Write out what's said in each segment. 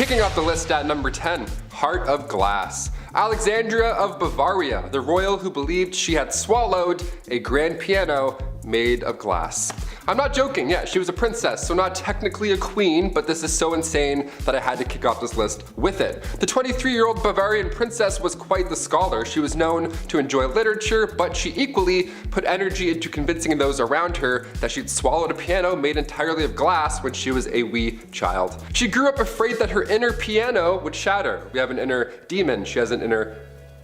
Kicking off the list at number 10, Heart of Glass. Alexandria of Bavaria, the royal who believed she had swallowed a grand piano made of glass. I'm not joking, yeah, she was a princess, so not technically a queen, but this is so insane that I had to kick off this list with it. The 23-year-old Bavarian princess was quite the scholar. She was known to enjoy literature, but she equally put energy into convincing those around her that she'd swallowed a piano made entirely of glass when she was a wee child. She grew up afraid that her inner piano would shatter. We have an inner demon, she has an inner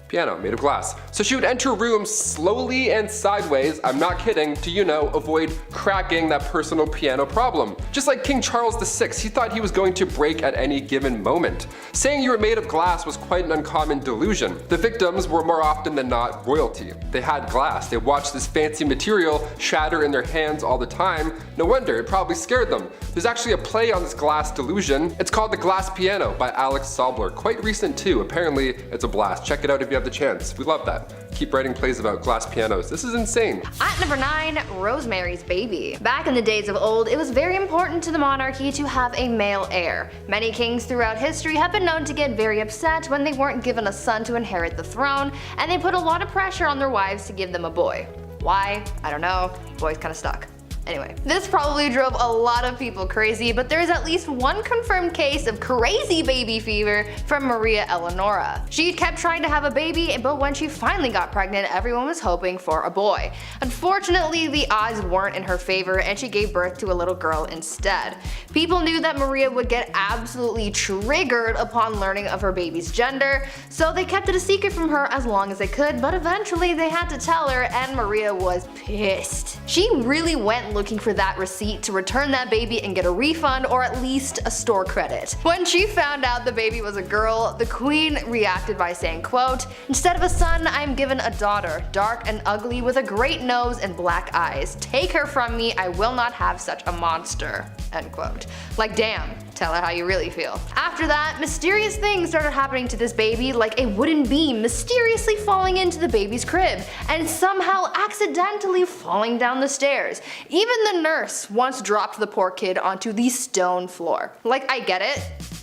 piano made of glass. So she would enter rooms slowly and sideways, I'm not kidding, to, you know, avoid cracking that personal piano problem. Just like King Charles VI, he thought he was going to break at any given moment. Saying you were made of glass was quite an uncommon delusion. The victims were more often than not royalty. They had glass, they watched this fancy material shatter in their hands all the time. No wonder, it probably scared them. There's actually a play on this glass delusion. It's called The Glass Piano by Alex Sobler. Quite recent too, apparently it's a blast. Check it out if you have the chance. We love that. Keep writing plays about glass pianos. This is insane. At number 9, Rosemary's Baby. Back in the days of old, it was very important to the monarchy to have a male heir. Many kings throughout history have been known to get very upset when they weren't given a son to inherit the throne, and they put a lot of pressure on their wives to give them a boy. Why? I don't know. Boys kinda stuck. Anyway, this probably drove a lot of people crazy, but there's at least one confirmed case of crazy baby fever from Maria Eleonora. She kept trying to have a baby, but when she finally got pregnant, everyone was hoping for a boy. Unfortunately, the odds weren't in her favor and she gave birth to a little girl instead. People knew that Maria would get absolutely triggered upon learning of her baby's gender, so they kept it a secret from her as long as they could, but eventually they had to tell her, and Maria was pissed. She really went looking for that receipt to return that baby and get a refund or at least a store credit. When she found out the baby was a girl, the queen reacted by saying, quote, "Instead of a son, I'm given a daughter, dark and ugly with a great nose and black eyes. Take her from me, I will not have such a monster." End quote. Like damn, tell her how you really feel. After that, mysterious things started happening to this baby, like a wooden beam mysteriously falling into the baby's crib and somehow accidentally falling down the stairs. Even the nurse once dropped the poor kid onto the stone floor. Like, I get it,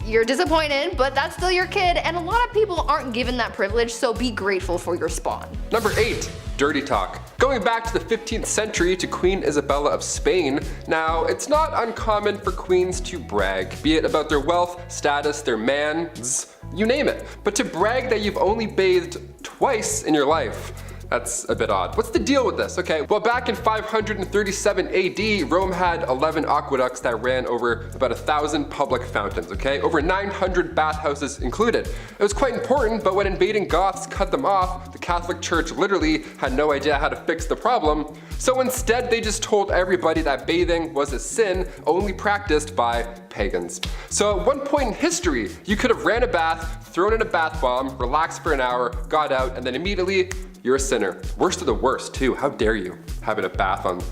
you're disappointed, but that's still your kid, and a lot of people aren't given that privilege, so be grateful for your spawn. Number 8, dirty talk. Going back to the 15th century to Queen Isabella of Spain, now it's not uncommon for queens to brag, be it about their wealth, status, their mans, you name it. But to brag that you've only bathed twice in your life, that's a bit odd. What's the deal with this? Okay, well, back in 537 AD, Rome had 11 aqueducts that ran over about 1,000 public fountains, okay? Over 900 bathhouses included. It was quite important, but when invading Goths cut them off, the Catholic Church literally had no idea how to fix the problem. So instead, they just told everybody that bathing was a sin only practiced by pagans. So at one point in history, you could have ran a bath, thrown in a bath bomb, relaxed for an hour, got out, and then immediately you're a sinner. Worst of the worst too. How dare you having a bath on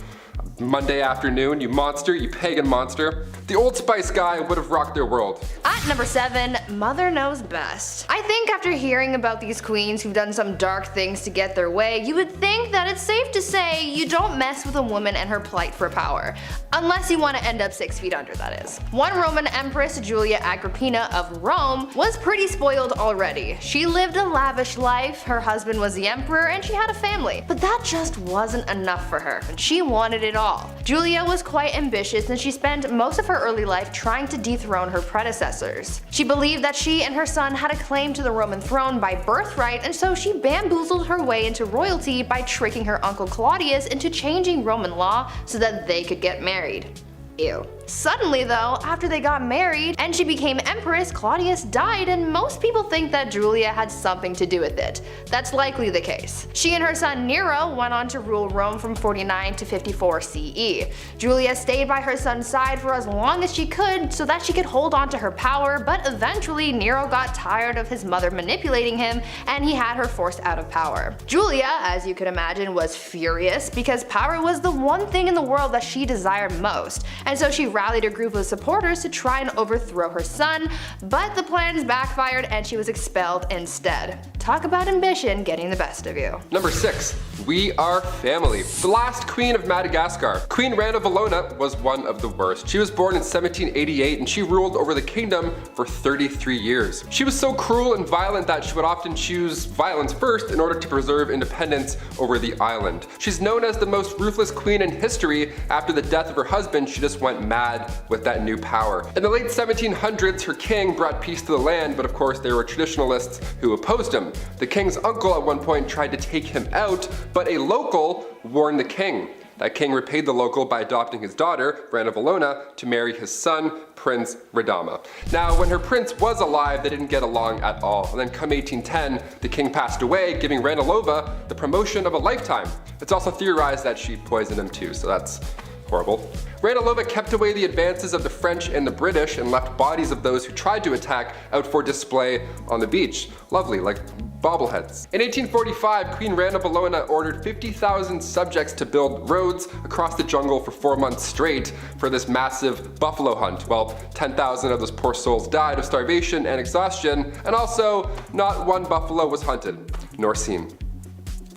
Monday afternoon, you monster, you pagan monster. The Old Spice guy would have rocked their world. At number 7, Mother Knows Best. I think after hearing about these queens who've done some dark things to get their way, you would think that it's safe to say you don't mess with a woman and her plight for power. Unless you want to end up 6 feet under, that is. One Roman Empress, Julia Agrippina of Rome, was pretty spoiled already. She lived a lavish life, her husband was the emperor, and she had a family. But that just wasn't enough for her, and she wanted it all. Julia was quite ambitious, and she spent most of her early life trying to dethrone her predecessors. She believed that she and her son had a claim to the Roman throne by birthright, and so she bamboozled her way into royalty by tricking her uncle Claudius into changing Roman law so that they could get married. Ew. Suddenly though, after they got married and she became empress, Claudius died, and most people think that Julia had something to do with it. That's likely the case. She and her son Nero went on to rule Rome from 49 to 54 CE. Julia stayed by her son's side for as long as she could so that she could hold on to her power, but eventually Nero got tired of his mother manipulating him and he had her forced out of power. Julia, as you could imagine, was furious because power was the one thing in the world that she desired most, and so she rallied a group of supporters to try and overthrow her son, but the plans backfired and she was expelled instead. Talk about ambition getting the best of you. Number 6. We are family. The last queen of Madagascar. Queen Ranavalona was one of the worst. She was born in 1788 and she ruled over the kingdom for 33 years. She was so cruel and violent that she would often choose violence first in order to preserve independence over the island. She's known as the most ruthless queen in history. After the death of her husband, she just went mad with that new power. In the late 1700s, her king brought peace to the land, but of course there were traditionalists who opposed him. The king's uncle at one point tried to take him out, but a local warned the king. That king repaid the local by adopting his daughter, Ranavalona, to marry his son, Prince Radama. Now, when her prince was alive, they didn't get along at all. And then come 1810, the king passed away, giving Ranalova the promotion of a lifetime. It's also theorized that she poisoned him too, so that's horrible. Ranalova kept away the advances of the French and the British and left bodies of those who tried to attack out for display on the beach. Lovely, like bobbleheads. In 1845, Queen Ranavalona ordered 50,000 subjects to build roads across the jungle for 4 months straight for this massive buffalo hunt. Well, 10,000 of those poor souls died of starvation and exhaustion, and also not one buffalo was hunted, nor seen.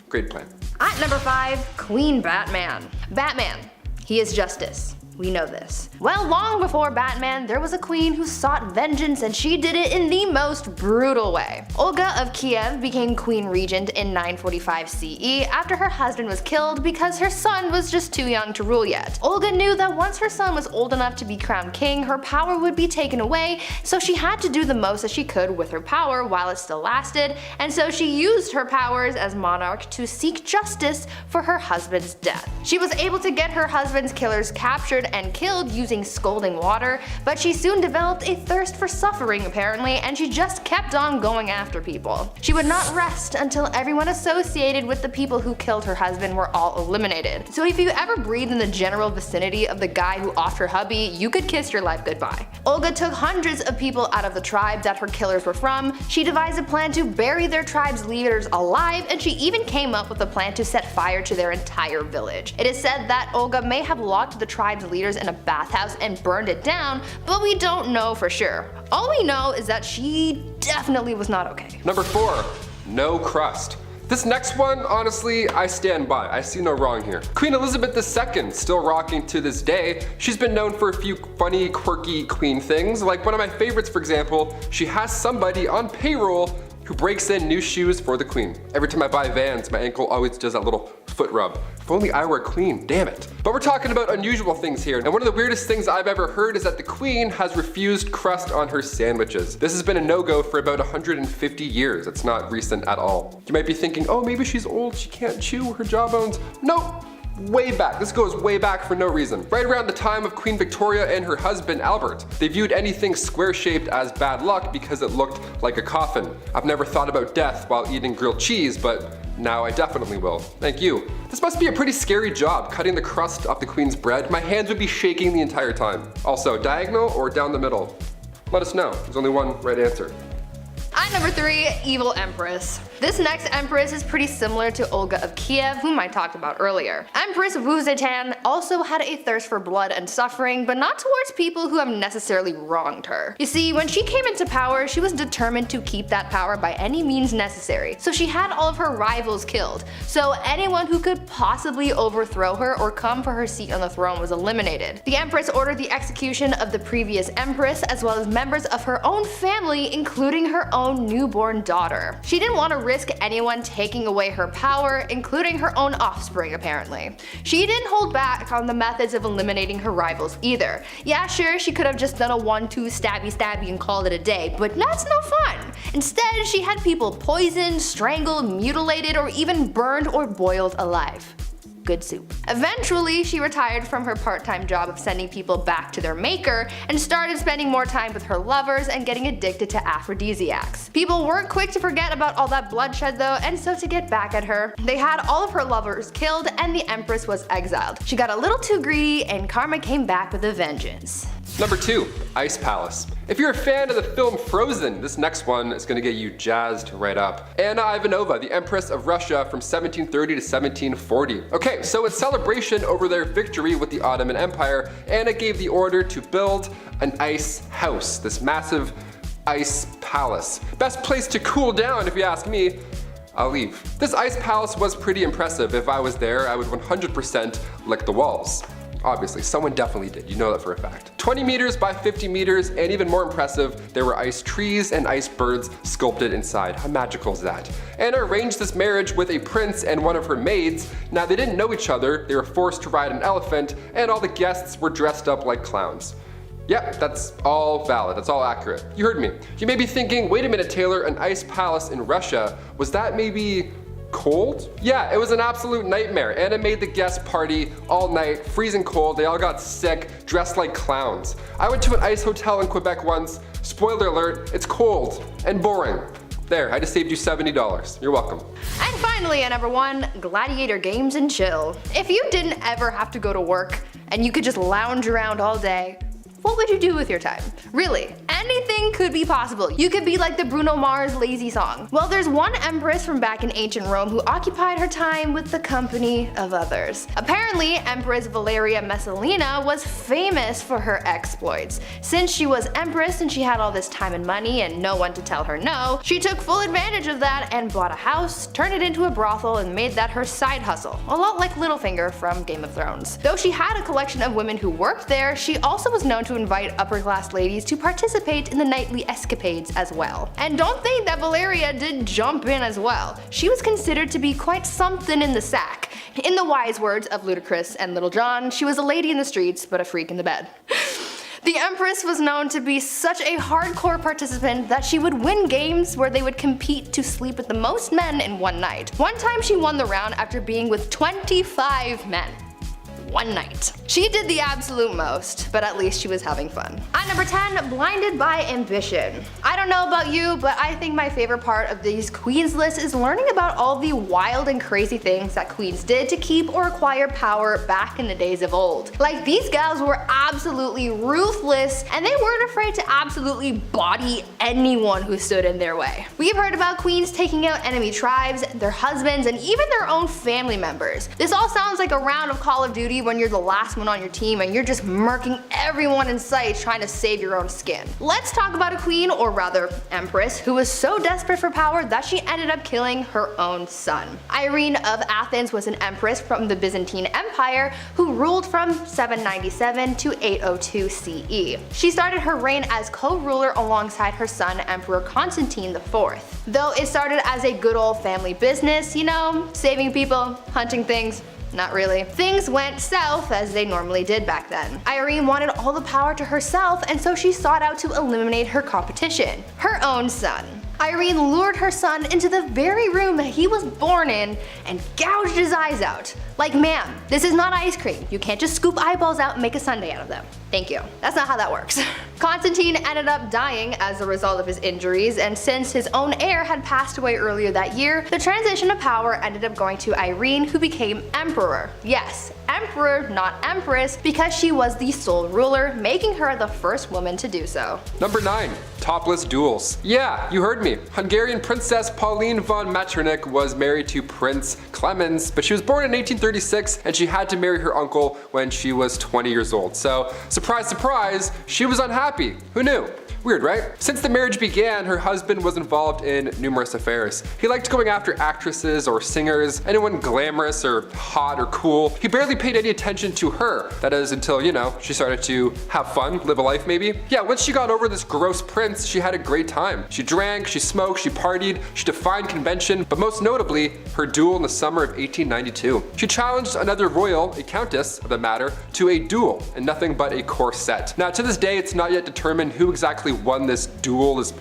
Great plan. At number 5, Queen Batman. Batman. He is justice. We know this. Well, long before Batman, there was a queen who sought vengeance, and she did it in the most brutal way. Olga of Kiev became queen regent in 945 CE after her husband was killed because her son was just too young to rule yet. Olga knew that once her son was old enough to be crowned king, her power would be taken away, so she had to do the most that she could with her power while it still lasted, and so she used her powers as monarch to seek justice for her husband's death. She was able to get her husband's killers captured and killed using scalding water, but she soon developed a thirst for suffering apparently, and she just kept on going after people. She would not rest until everyone associated with the people who killed her husband were all eliminated. So if you ever breathe in the general vicinity of the guy who offed her hubby, you could kiss your life goodbye. Olga took hundreds of people out of the tribe that her killers were from. She devised a plan to bury their tribe's leaders alive, and she even came up with a plan to set fire to their entire village. It is said that Olga may have locked the tribe's leaders in a bathhouse and burned it down, but we don't know for sure. All we know is that she definitely was not okay. Number 4, no crust. This next one, honestly, I stand by. I see no wrong here. Queen Elizabeth II, still rocking to this day. She's been known for a few funny, quirky queen things. Like one of my favorites, for example, she has somebody on payroll who breaks in new shoes for the queen. Every time I buy Vans, my ankle always does that little foot rub. If only I were a queen, damn it. But we're talking about unusual things here, and one of the weirdest things I've ever heard is that the queen has refused crust on her sandwiches. This has been a no-go for about 150 years. It's not recent at all. You might be thinking, oh, maybe she's old, she can't chew her jawbones. Nope. Way back. This goes way back for no reason. Right around the time of Queen Victoria and her husband Albert. They viewed anything square-shaped as bad luck because it looked like a coffin. I've never thought about death while eating grilled cheese, but now I definitely will. Thank you. This must be a pretty scary job, cutting the crust off the queen's bread. My hands would be shaking the entire time. Also, diagonal or down the middle? Let us know. There's only one right answer. At number 3, Evil Empress. This next empress is pretty similar to Olga of Kiev, whom I talked about earlier. Empress Wu Zetian also had a thirst for blood and suffering, but not towards people who have necessarily wronged her. You see, when she came into power, she was determined to keep that power by any means necessary, so she had all of her rivals killed. So anyone who could possibly overthrow her or come for her seat on the throne was eliminated. The empress ordered the execution of the previous empress, as well as members of her own family, including her own newborn daughter. She didn't want to risk anyone taking away her power, including her own offspring apparently. She didn't hold back on the methods of eliminating her rivals either. Yeah, sure, she could have just done a 1-2 stabby stabby and called it a day, but that's no fun. Instead, she had people poisoned, strangled, mutilated, or even burned or boiled alive. Good soup. Eventually, she retired from her part-time job of sending people back to their maker and started spending more time with her lovers and getting addicted to aphrodisiacs. People weren't quick to forget about all that bloodshed though, and so to get back at her, they had all of her lovers killed and the empress was exiled. She got a little too greedy and karma came back with a vengeance. Number 2, Ice Palace. If you're a fan of the film Frozen, this next one is gonna get you jazzed right up. Anna Ivanova, the Empress of Russia from 1730 to 1740. Okay, so in celebration over their victory with the Ottoman Empire, Anna gave the order to build an ice house, this massive ice palace. Best place to cool down if you ask me. I'll leave. This ice palace was pretty impressive. If I was there, I would 100% lick the walls. Obviously, someone definitely did, you know that for a fact. 20 meters by 50 meters, and even more impressive, there were ice trees and ice birds sculpted inside. How magical is that? Anna arranged this marriage with a prince and one of her maids. Now they didn't know each other, they were forced to ride an elephant, and all the guests were dressed up like clowns. Yep, that's all valid, that's all accurate. You heard me. You may be thinking, wait a minute Taylor, an ice palace in Russia, was that maybe cold? Yeah, it was an absolute nightmare. Anna made the guest party all night, freezing cold, they all got sick, dressed like clowns. I went to an ice hotel in Quebec once, spoiler alert, it's cold and boring. There, I just saved you $70. You're welcome. And finally, at number 1, gladiator games and chill. If you didn't ever have to go to work and you could just lounge around all day, what would you do with your time? Really, anything could be possible. You could be like the Bruno Mars lazy song. Well, there's one empress from back in ancient Rome who occupied her time with the company of others. Apparently, Empress Valeria Messalina was famous for her exploits. Since she was empress and she had all this time and money and no one to tell her no, she took full advantage of that and bought a house, turned it into a brothel, and made that her side hustle. A lot like Littlefinger from Game of Thrones. Though she had a collection of women who worked there, she also was known to invite upper class ladies to participate in the nightly escapades as well. And don't think that Valeria did jump in as well. She was considered to be quite something in the sack. In the wise words of Ludacris and Little John, she was a lady in the streets, but a freak in the bed. The Empress was known to be such a hardcore participant that she would win games where they would compete to sleep with the most men in one night. One time she won the round after being with 25 men. One night. She did the absolute most, but at least she was having fun. At number 10, blinded by ambition. I don't know about you, but I think my favorite part of these queens lists is learning about all the wild and crazy things that queens did to keep or acquire power back in the days of old. Like, these gals were absolutely ruthless, and they weren't afraid to absolutely body anyone who stood in their way. We've heard about queens taking out enemy tribes, their husbands, and even their own family members. This all sounds like a round of Call of Duty when you're the last one on your team and you're just murking everyone in sight trying to save your own skin. Let's talk about a queen, or rather empress, who was so desperate for power that she ended up killing her own son. Irene of Athens was an empress from the Byzantine Empire who ruled from 797 to 802 CE. She started her reign as co-ruler alongside her son Emperor Constantine IV. Though it started as a good old family business, you know, saving people, hunting things. Not really. Things went south as they normally did back then. Irene wanted all the power to herself, and so she sought out to eliminate her competition, her own son. Irene lured her son into the very room that he was born in and gouged his eyes out. Like, ma'am, this is not ice cream. You can't just scoop eyeballs out and make a sundae out of them. Thank you. That's not how that works. Constantine ended up dying as a result of his injuries, and since his own heir had passed away earlier that year, the transition of power ended up going to Irene, who became emperor. Yes, emperor, not empress, because she was the sole ruler, making her the first woman to do so. Number 9, topless duels. Yeah, you heard me. Hungarian Princess Pauline von Metternich was married to Prince Clemens, but she was born in 1836 and she had to marry her uncle when she was 20 years old. So, surprise, surprise, she was unhappy. Who knew? Weird, right? Since the marriage began, her husband was involved in numerous affairs. He liked going after actresses or singers, anyone glamorous or hot or cool. He barely paid any attention to her. That is until, you know, she started to have fun, live a life maybe. Yeah, once she got over this gross prince, she had a great time. She drank, she smoked, she partied, she defied convention, but most notably, her duel in the summer of 1892. She challenged another royal, a countess of the matter, to a duel in nothing but a corset. Now to this day, it's not yet determined who exactly won this duel. It's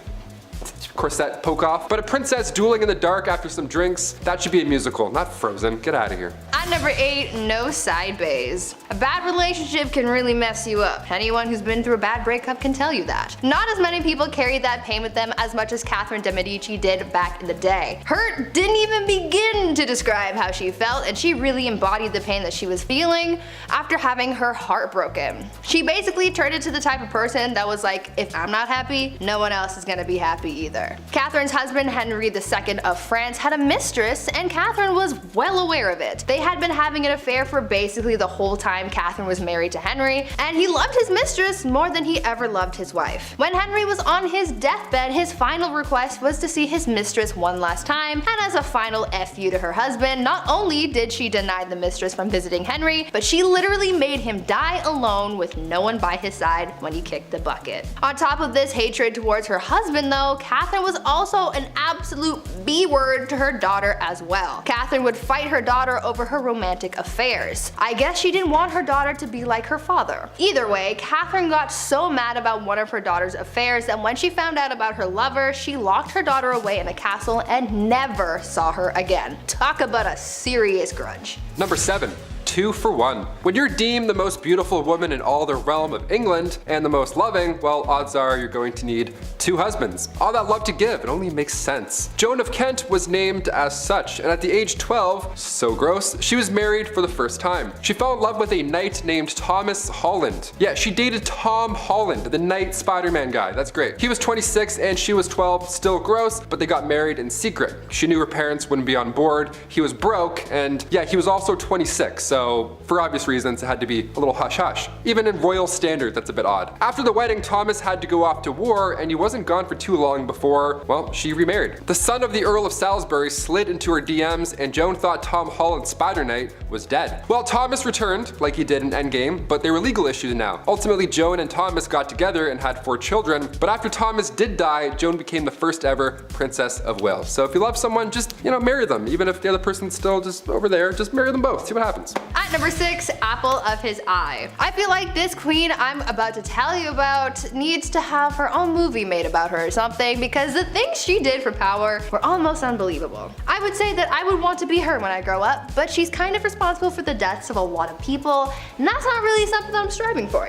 corset poke off. But a princess dueling in the dark after some drinks, that should be a musical, not Frozen. Get out of here. At number 8, no side bays. A bad relationship can really mess you up. Anyone who's been through a bad breakup can tell you that. Not as many people carried that pain with them as much as Catherine de Medici did back in the day. Her didn't even begin to describe how she felt, and she really embodied the pain that she was feeling after having her heart broken. She basically turned into the type of person that was like, if I'm not happy, no one else is gonna be happy either. Catherine's husband, Henry II of France, had a mistress, and Catherine was well aware of it. They had been having an affair for basically the whole time Catherine was married to Henry, and he loved his mistress more than he ever loved his wife. When Henry was on his deathbed, his final request was to see his mistress one last time, and as a final F you to her husband, not only did she deny the mistress from visiting Henry, but she literally made him die alone with no one by his side when he kicked the bucket. On top of this hatred towards her husband though, Catherine was also an absolute B-word to her daughter as well. Catherine would fight her daughter over her romantic affairs. I guess she didn't want her daughter to be like her father. Either way, Catherine got so mad about one of her daughter's affairs that when she found out about her lover, she locked her daughter away in a castle and never saw her again. Talk about a serious grudge. Number 7. 2 for 1. When you're deemed the most beautiful woman in all the realm of England and the most loving, well, odds are you're going to need 2 husbands. All that love to give, it only makes sense. Joan of Kent was named as such, and at the age 12, so gross, she was married for the first time. She fell in love with a knight named Thomas Holland. Yeah, she dated Tom Holland, the knight Spider-Man guy. That's great. He was 26 and she was 12, still gross, but they got married in secret. She knew her parents wouldn't be on board. He was broke, and yeah, he was also 26, so for obvious reasons it had to be a little hush-hush. Even in royal standard, that's a bit odd. After the wedding, Thomas had to go off to war, and he wasn't gone for too long before, well, she remarried. The son of the Earl of Salisbury slid into her DMs, and Joan thought Tom Holland's Spider-Knight was dead. Well, Thomas returned, like he did in Endgame, but there were legal issues now. Ultimately, Joan and Thomas got together and had 4 children, but after Thomas did die, Joan became the first ever Princess of Wales. So if you love someone, just, marry them. Even if the other person's still just over there, just marry them both, see what happens. At number 6, apple of his eye. I feel like this queen I'm about to tell you about needs to have her own movie made about her or something, because the things she did for power were almost unbelievable. I would say that I would want to be her when I grow up, but she's kind of responsible for the deaths of a lot of people, and that's not really something I'm striving for,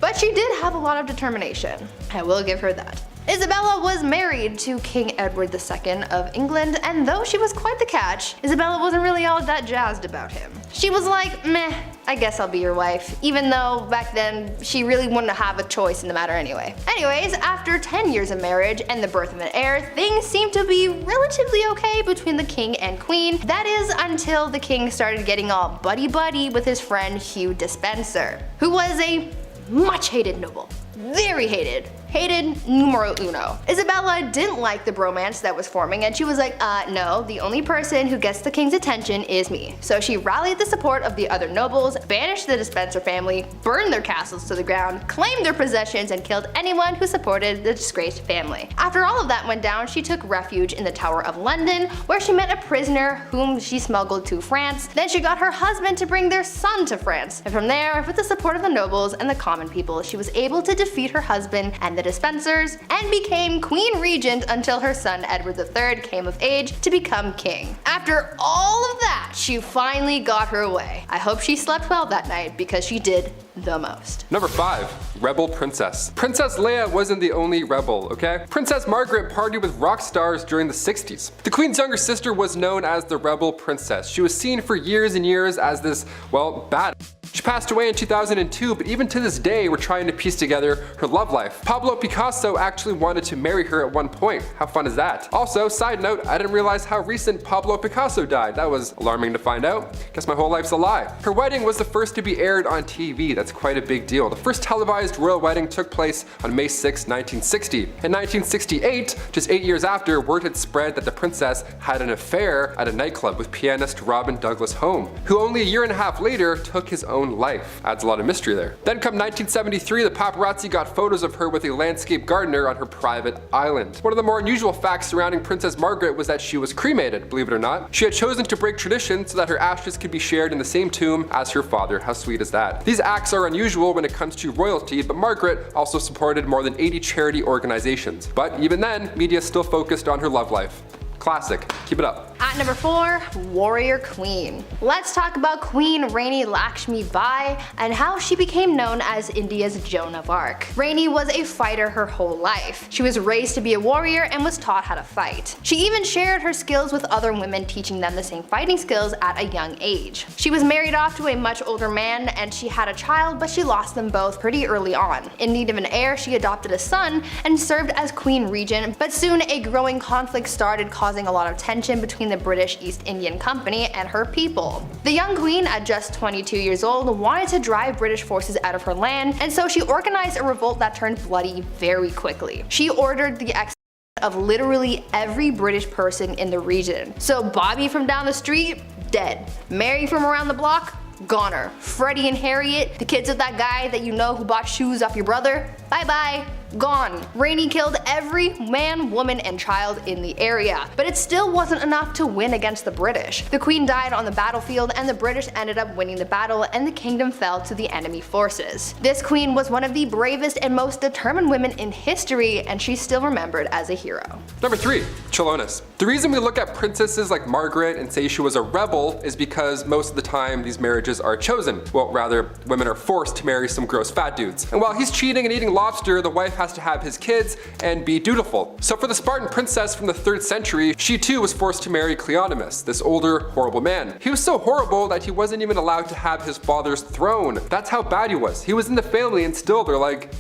But she did have a lot of determination. I will give her that. Isabella was married to King Edward II of England, and though she was quite the catch, Isabella wasn't really all that jazzed about him. She was like, meh, I guess I'll be your wife, even though back then she really wouldn't have a choice in the matter anyway. Anyways, after 10 years of marriage and the birth of an heir, things seemed to be relatively okay between the king and queen. That is until the king started getting all buddy-buddy with his friend Hugh Despenser, who was a much hated noble. Very hated. Hated numero uno. Isabella didn't like the bromance that was forming, and she was like, no, the only person who gets the king's attention is me. So she rallied the support of the other nobles, banished the Despenser family, burned their castles to the ground, claimed their possessions, and killed anyone who supported the disgraced family. After all of that went down, she took refuge in the Tower of London, where she met a prisoner whom she smuggled to France. Then she got her husband to bring their son to France. And from there, with the support of the nobles and the common people, she was able to defeat her husband and the Despensers, and became Queen Regent until her son Edward III came of age to become king. After all of that, she finally got her way. I hope she slept well that night, because she did the most. Number 5. Rebel Princess. Princess Leia wasn't the only rebel, okay? Princess Margaret partied with rock stars during the 60s. The Queen's younger sister was known as the Rebel Princess. She was seen for years and years as this, well, bad. She passed away in 2002, but even to this day, we're trying to piece together her love life. Pablo Picasso actually wanted to marry her at one point. How fun is that? Also, side note, I didn't realize how recent Pablo Picasso died. That was alarming to find out. Guess my whole life's a lie. Her wedding was the first to be aired on TV. That's quite a big deal. The first televised royal wedding took place on May 6, 1960. In 1968, just 8 years after, word had spread that the princess had an affair at a nightclub with pianist Robin Douglas Home, who only a year and a half later took his own own life. Adds a lot of mystery there. Then come 1973, the paparazzi got photos of her with a landscape gardener on her private island. One of the more unusual facts surrounding Princess Margaret was that she was cremated, believe it or not. She had chosen to break tradition so that her ashes could be shared in the same tomb as her father. How sweet is that? These acts are unusual when it comes to royalty, but Margaret also supported more than 80 charity organizations. But even then, media still focused on her love life. Classic. Keep it up. At number 4, Warrior Queen. Let's talk about Queen Rani Lakshmi Bai and how she became known as India's Joan of Arc. Rani was a fighter her whole life. She was raised to be a warrior and was taught how to fight. She even shared her skills with other women, teaching them the same fighting skills at a young age. She was married off to a much older man and she had a child, but she lost them both pretty early on. In need of an heir, she adopted a son and served as Queen Regent, but soon a growing conflict started, causing a lot of tension between the British East Indian Company and her people. The young queen, at just 22 years old, wanted to drive British forces out of her land, and so she organized a revolt that turned bloody very quickly. She ordered the execution of literally every British person in the region. So Bobby from down the street, dead. Mary from around the block, goner. Freddie and Harriet, the kids of that guy that you know who bought shoes off your brother, bye bye. Gone. Rani killed every man, woman, and child in the area, but it still wasn't enough to win against the British. The queen died on the battlefield and the British ended up winning the battle and the kingdom fell to the enemy forces. This queen was one of the bravest and most determined women in history, and she's still remembered as a hero. Number 3, Chilonis. The reason we look at princesses like Margaret and say she was a rebel is because most of the time these marriages are chosen. Well, rather, women are forced to marry some gross fat dudes. And while he's cheating and eating lobster, the wife has to have his kids and be dutiful. So for the Spartan princess from the 3rd century, she too was forced to marry Cleonymus, this older, horrible man. He was so horrible that he wasn't even allowed to have his father's throne. That's how bad he was. He was in the family and still they're like,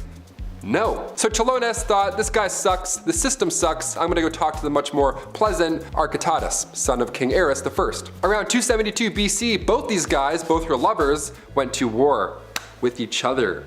no. So Chilonis thought, this guy sucks, the system sucks, I'm gonna go talk to the much more pleasant Architatus, son of King Ares I. Around 272 BC, both these guys, both her lovers, went to war with each other.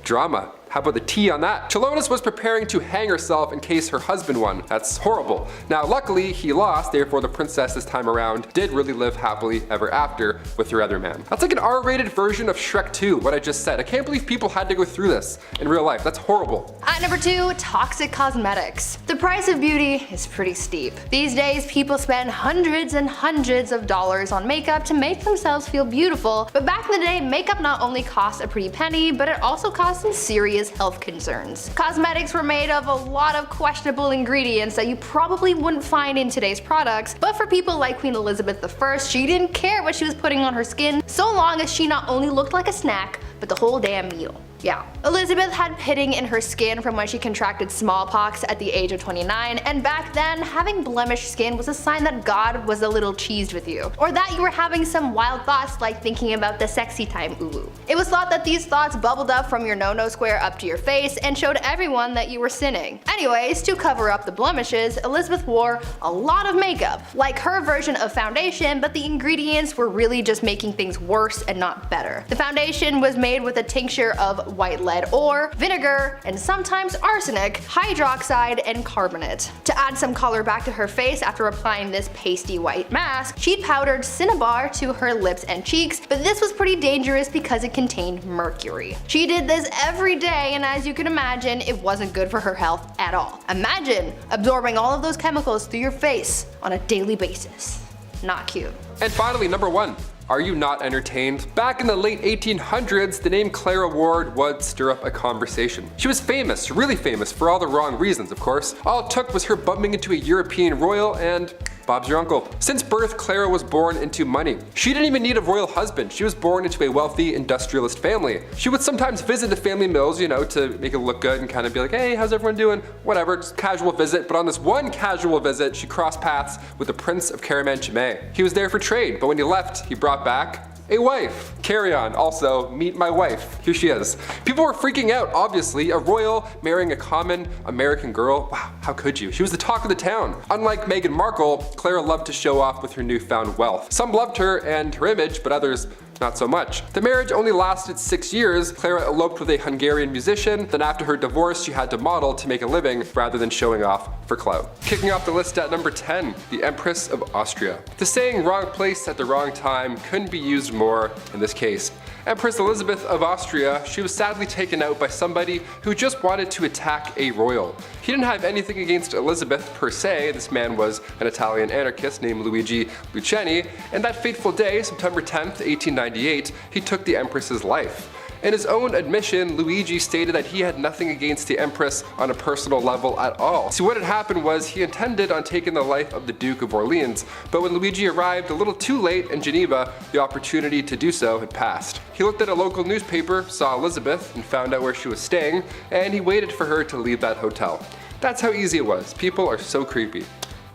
Drama. How about the tea on that? Chilonis was preparing to hang herself in case her husband won. That's horrible. Now luckily he lost, therefore the princess this time around did really live happily ever after with her other man. That's like an R-rated version of Shrek 2, what I just said. I can't believe people had to go through this in real life. That's horrible. At number 2, toxic cosmetics. The price of beauty is pretty steep. These days people spend hundreds and hundreds of dollars on makeup to make themselves feel beautiful, but back in the day makeup not only cost a pretty penny, but it also cost some serious health concerns. Cosmetics were made of a lot of questionable ingredients that you probably wouldn't find in today's products, but for people like Queen Elizabeth I, she didn't care what she was putting on her skin, so long as she not only looked like a snack, but the whole damn meal. Yeah. Elizabeth had pitting in her skin from when she contracted smallpox at the age of 29, and back then, having blemished skin was a sign that God was a little cheesed with you, or that you were having some wild thoughts like thinking about the sexy time ooh. It was thought that these thoughts bubbled up from your no-no square up to your face and showed everyone that you were sinning. Anyways, to cover up the blemishes, Elizabeth wore a lot of makeup, like her version of foundation, but the ingredients were really just making things worse and not better. The foundation was made with a tincture of white lead ore, vinegar, and sometimes arsenic, hydroxide, and carbonate. To add some color back to her face after applying this pasty white mask, she'd powdered cinnabar to her lips and cheeks, but this was pretty dangerous because it contained mercury. She did this every day, and as you can imagine, it wasn't good for her health at all. Imagine absorbing all of those chemicals through your face on a daily basis. Not cute. And finally, number 1. Are you not entertained? Back in the late 1800s, the name Clara Ward would stir up a conversation. She was famous, really famous, for all the wrong reasons, of course. All it took was her bumping into a European royal and Bob's your uncle. Since birth, Clara was born into money. She didn't even need a royal husband. She was born into a wealthy industrialist family. She would sometimes visit the family mills, you know, to make it look good and kind of be like, hey, how's everyone doing? Whatever, just casual visit. But on this one casual visit, she crossed paths with the Prince of Caraman-Chimay. He was there for trade, but when he left, he brought back a wife. Carry on. Also, meet my wife. Here she is. People were freaking out, obviously. A royal marrying a common American girl. Wow, how could you? She was the talk of the town. Unlike Meghan Markle, Clara loved to show off with her newfound wealth. Some loved her and her image, but others not so much. The marriage only lasted 6 years. Clara eloped with a Hungarian musician, then after her divorce she had to model to make a living rather than showing off for clout. Kicking off the list at number 10, the Empress of Austria. The saying wrong place at the wrong time couldn't be used more in this case. Empress Elizabeth of Austria, she was sadly taken out by somebody who just wanted to attack a royal. He didn't have anything against Elizabeth per se. This man was an Italian anarchist named Luigi Lucchini, and that fateful day, September 10th, 1898, he took the Empress's life. In his own admission, Luigi stated that he had nothing against the Empress on a personal level at all. So what had happened was he intended on taking the life of the Duke of Orleans, but when Luigi arrived a little too late in Geneva, the opportunity to do so had passed. He looked at a local newspaper, saw Elizabeth, and found out where she was staying, and he waited for her to leave that hotel. That's how easy it was. People are so creepy.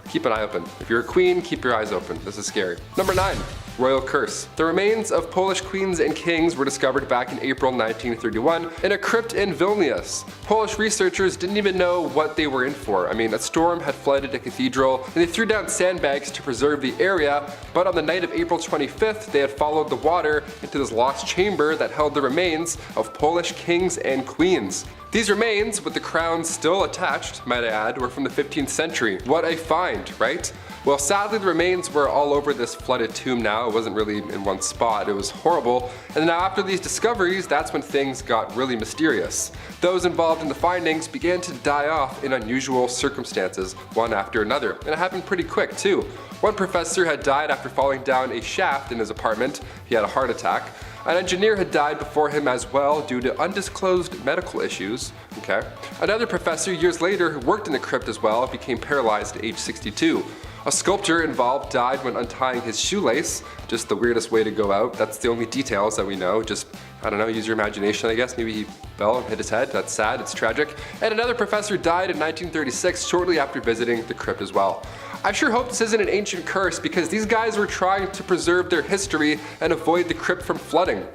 Keep an eye open. If you're a queen, keep your eyes open. This is scary. Number 9. Royal curse. The remains of Polish queens and kings were discovered back in April 1931 in a crypt in Vilnius. Polish researchers didn't even know what they were in for. I mean, a storm had flooded a cathedral and they threw down sandbags to preserve the area, but on the night of April 25th, they had followed the water into this lost chamber that held the remains of Polish kings and queens. These remains, with the crowns still attached, might I add, were from the 15th century. What a find, right? Well, sadly the remains were all over this flooded tomb now. It wasn't really in one spot. It was horrible. And now after these discoveries, that's when things got really mysterious. Those involved in the findings began to die off in unusual circumstances, one after another. And it happened pretty quick too. One professor had died after falling down a shaft in his apartment. He had a heart attack. An engineer had died before him as well due to undisclosed medical issues. Okay. Another professor years later who worked in the crypt as well became paralyzed at age 62. A sculptor involved died when untying his shoelace. Just the weirdest way to go out. That's the only details that we know. Just, I don't know, use your imagination I guess. Maybe he fell and hit his head. That's sad, it's tragic. And another professor died in 1936 shortly after visiting the crypt as well. I sure hope this isn't an ancient curse because these guys were trying to preserve their history and avoid the crypt from flooding.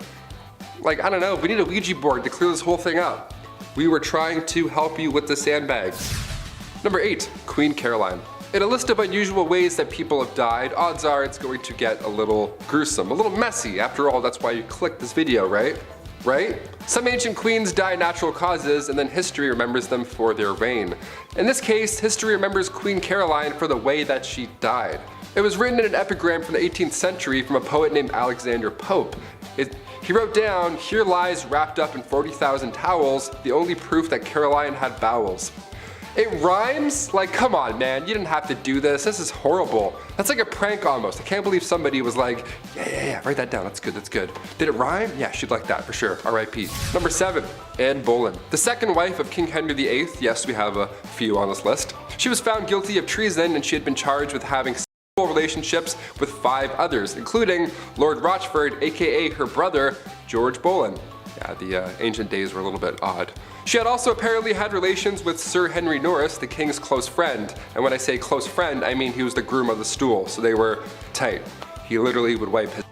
Like, I don't know, we need a Ouija board to clear this whole thing up. We were trying to help you with the sandbags. Number 8, Queen Caroline. In a list of unusual ways that people have died, odds are it's going to get a little gruesome, a little messy. After all, that's why you clicked this video, right? Right? Some ancient queens die natural causes and then history remembers them for their reign. In this case, history remembers Queen Caroline for the way that she died. It was written in an epigram from the 18th century from a poet named Alexander Pope. He wrote down, "Here lies wrapped up in 40,000 towels, the only proof that Caroline had bowels." It rhymes? Like, come on, man, you didn't have to do this. This is horrible. That's like a prank almost. I can't believe somebody was like, yeah, write that down, that's good, that's good. Did it rhyme? Yeah, she'd like that for sure, R.I.P. Number 7, Anne Boleyn. The second wife of King Henry VIII, yes, we have a few on this list. She was found guilty of treason and she had been charged with having sexual relationships with 5 others, including Lord Rochford, aka her brother, George Boleyn. Yeah, the ancient days were a little bit odd. She had also apparently had relations with Sir Henry Norris, the king's close friend. And when I say close friend, I mean he was the groom of the stool, so they were tight. He literally would wipe his.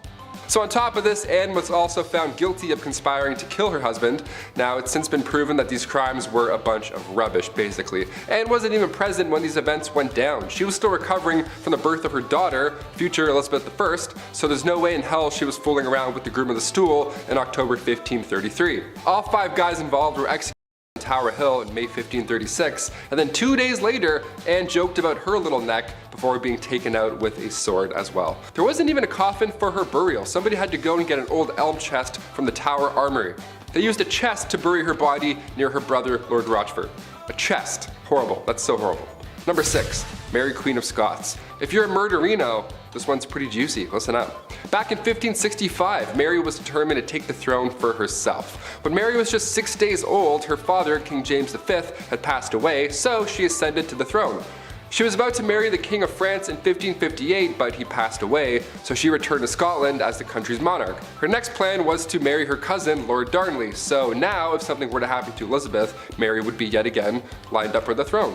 So on top of this, Anne was also found guilty of conspiring to kill her husband. Now, it's since been proven that these crimes were a bunch of rubbish, basically. Anne wasn't even present when these events went down. She was still recovering from the birth of her daughter, future Elizabeth I, so there's no way in hell she was fooling around with the groom of the stool in October 1533. All 5 guys involved were executed on Tower Hill in May 1536, and then 2 days later, Anne joked about her little neck before being taken out with a sword as well. There wasn't even a coffin for her burial. Somebody had to go and get an old elm chest from the Tower Armory. They used a chest to bury her body near her brother, Lord Rochford. A chest. Horrible. That's so horrible. Number 6, Mary Queen of Scots. If you're a murderino, this one's pretty juicy. Listen up. Back in 1565, Mary was determined to take the throne for herself. When Mary was just 6 days old, her father, King James V, had passed away, so she ascended to the throne. She was about to marry the King of France in 1558, but he passed away, so she returned to Scotland as the country's monarch. Her next plan was to marry her cousin, Lord Darnley, so now if something were to happen to Elizabeth, Mary would be yet again lined up for the throne.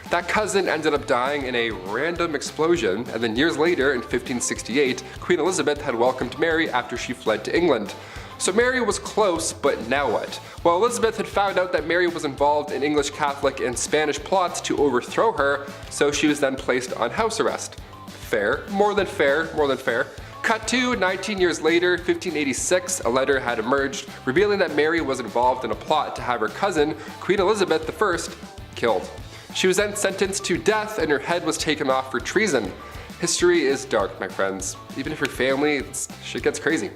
That cousin ended up dying in a random explosion, and then years later, in 1568, Queen Elizabeth had welcomed Mary after she fled to England. So Mary was close, but now what? Well, Elizabeth had found out that Mary was involved in English Catholic and Spanish plots to overthrow her, so she was then placed on house arrest. Fair, more than fair, more than fair. Cut to 19 years later, 1586, a letter had emerged revealing that Mary was involved in a plot to have her cousin, Queen Elizabeth I, killed. She was then sentenced to death and her head was taken off for treason. History is dark, my friends. Even if you're family, shit gets crazy.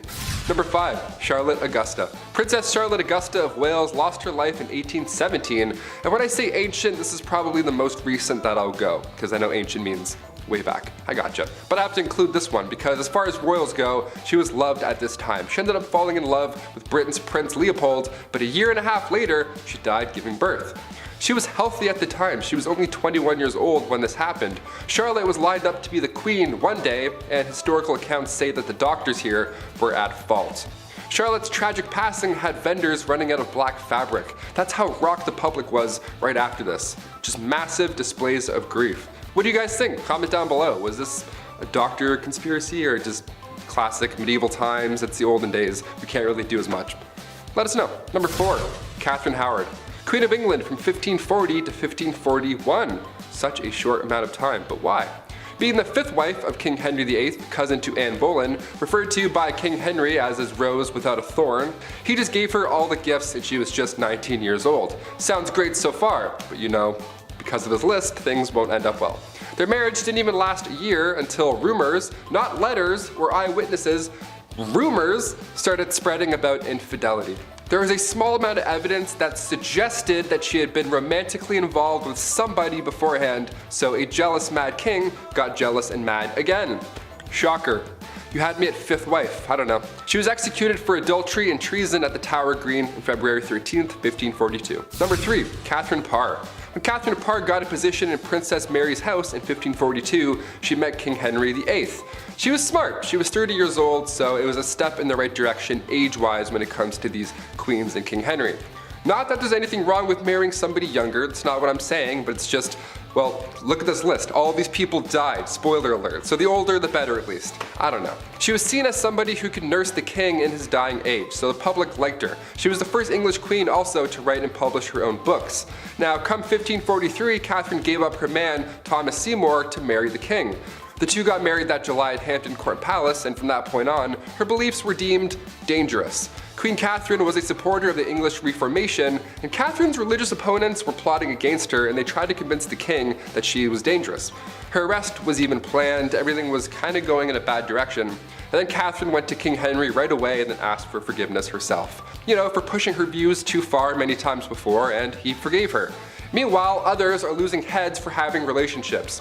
Number 5, Charlotte Augusta. Princess Charlotte Augusta of Wales lost her life in 1817, and when I say ancient, this is probably the most recent that I'll go, because I know ancient means way back. I gotcha. But I have to include this one because as far as royals go, she was loved at this time. She ended up falling in love with Britain's Prince Leopold, but a year and a half later, she died giving birth. She was healthy at the time. She was only 21 years old when this happened. Charlotte was lined up to be the queen one day, and historical accounts say that the doctors here were at fault. Charlotte's tragic passing had vendors running out of black fabric. That's how rocked the public was right after this. Just massive displays of grief. What do you guys think? Comment down below. Was this a doctor conspiracy or just classic medieval times? It's the olden days. We can't really do as much. Let us know. Number 4, Catherine Howard. Queen of England from 1540 to 1541. Such a short amount of time, but why? Being the 5th wife of King Henry VIII, cousin to Anne Boleyn, referred to by King Henry as his rose without a thorn, he just gave her all the gifts and she was just 19 years old. Sounds great so far, but you know, because of his list, things won't end up well. Their marriage didn't even last a year until rumors, not letters or eyewitnesses, rumors started spreading about infidelity. There was a small amount of evidence that suggested that she had been romantically involved with somebody beforehand, so a jealous mad king got jealous and mad again. Shocker. You had me at 5th wife, I don't know. She was executed for adultery and treason at the Tower Green on February 13th, 1542. Number 3, Catherine Parr. When Catherine Parr got a position in Princess Mary's house in 1542, she met King Henry VIII. She was smart. She was 30 years old, so it was a step in the right direction age-wise when it comes to these queens and King Henry. Not that there's anything wrong with marrying somebody younger, that's not what I'm saying, but it's just, well, look at this list. All of these people died, spoiler alert, so the older the better at least. I don't know. She was seen as somebody who could nurse the king in his dying age, so the public liked her. She was the first English queen also to write and publish her own books. Now, come 1543, Catherine gave up her man, Thomas Seymour, to marry the king. The two got married that July at Hampton Court Palace, and from that point on, her beliefs were deemed dangerous. Queen Catherine was a supporter of the English Reformation, and Catherine's religious opponents were plotting against her and they tried to convince the king that she was dangerous. Her arrest was even planned, everything was kind of going in a bad direction. And then Catherine went to King Henry right away and then asked for forgiveness herself. You know, for pushing her views too far many times before, and he forgave her. Meanwhile, others are losing heads for having relationships.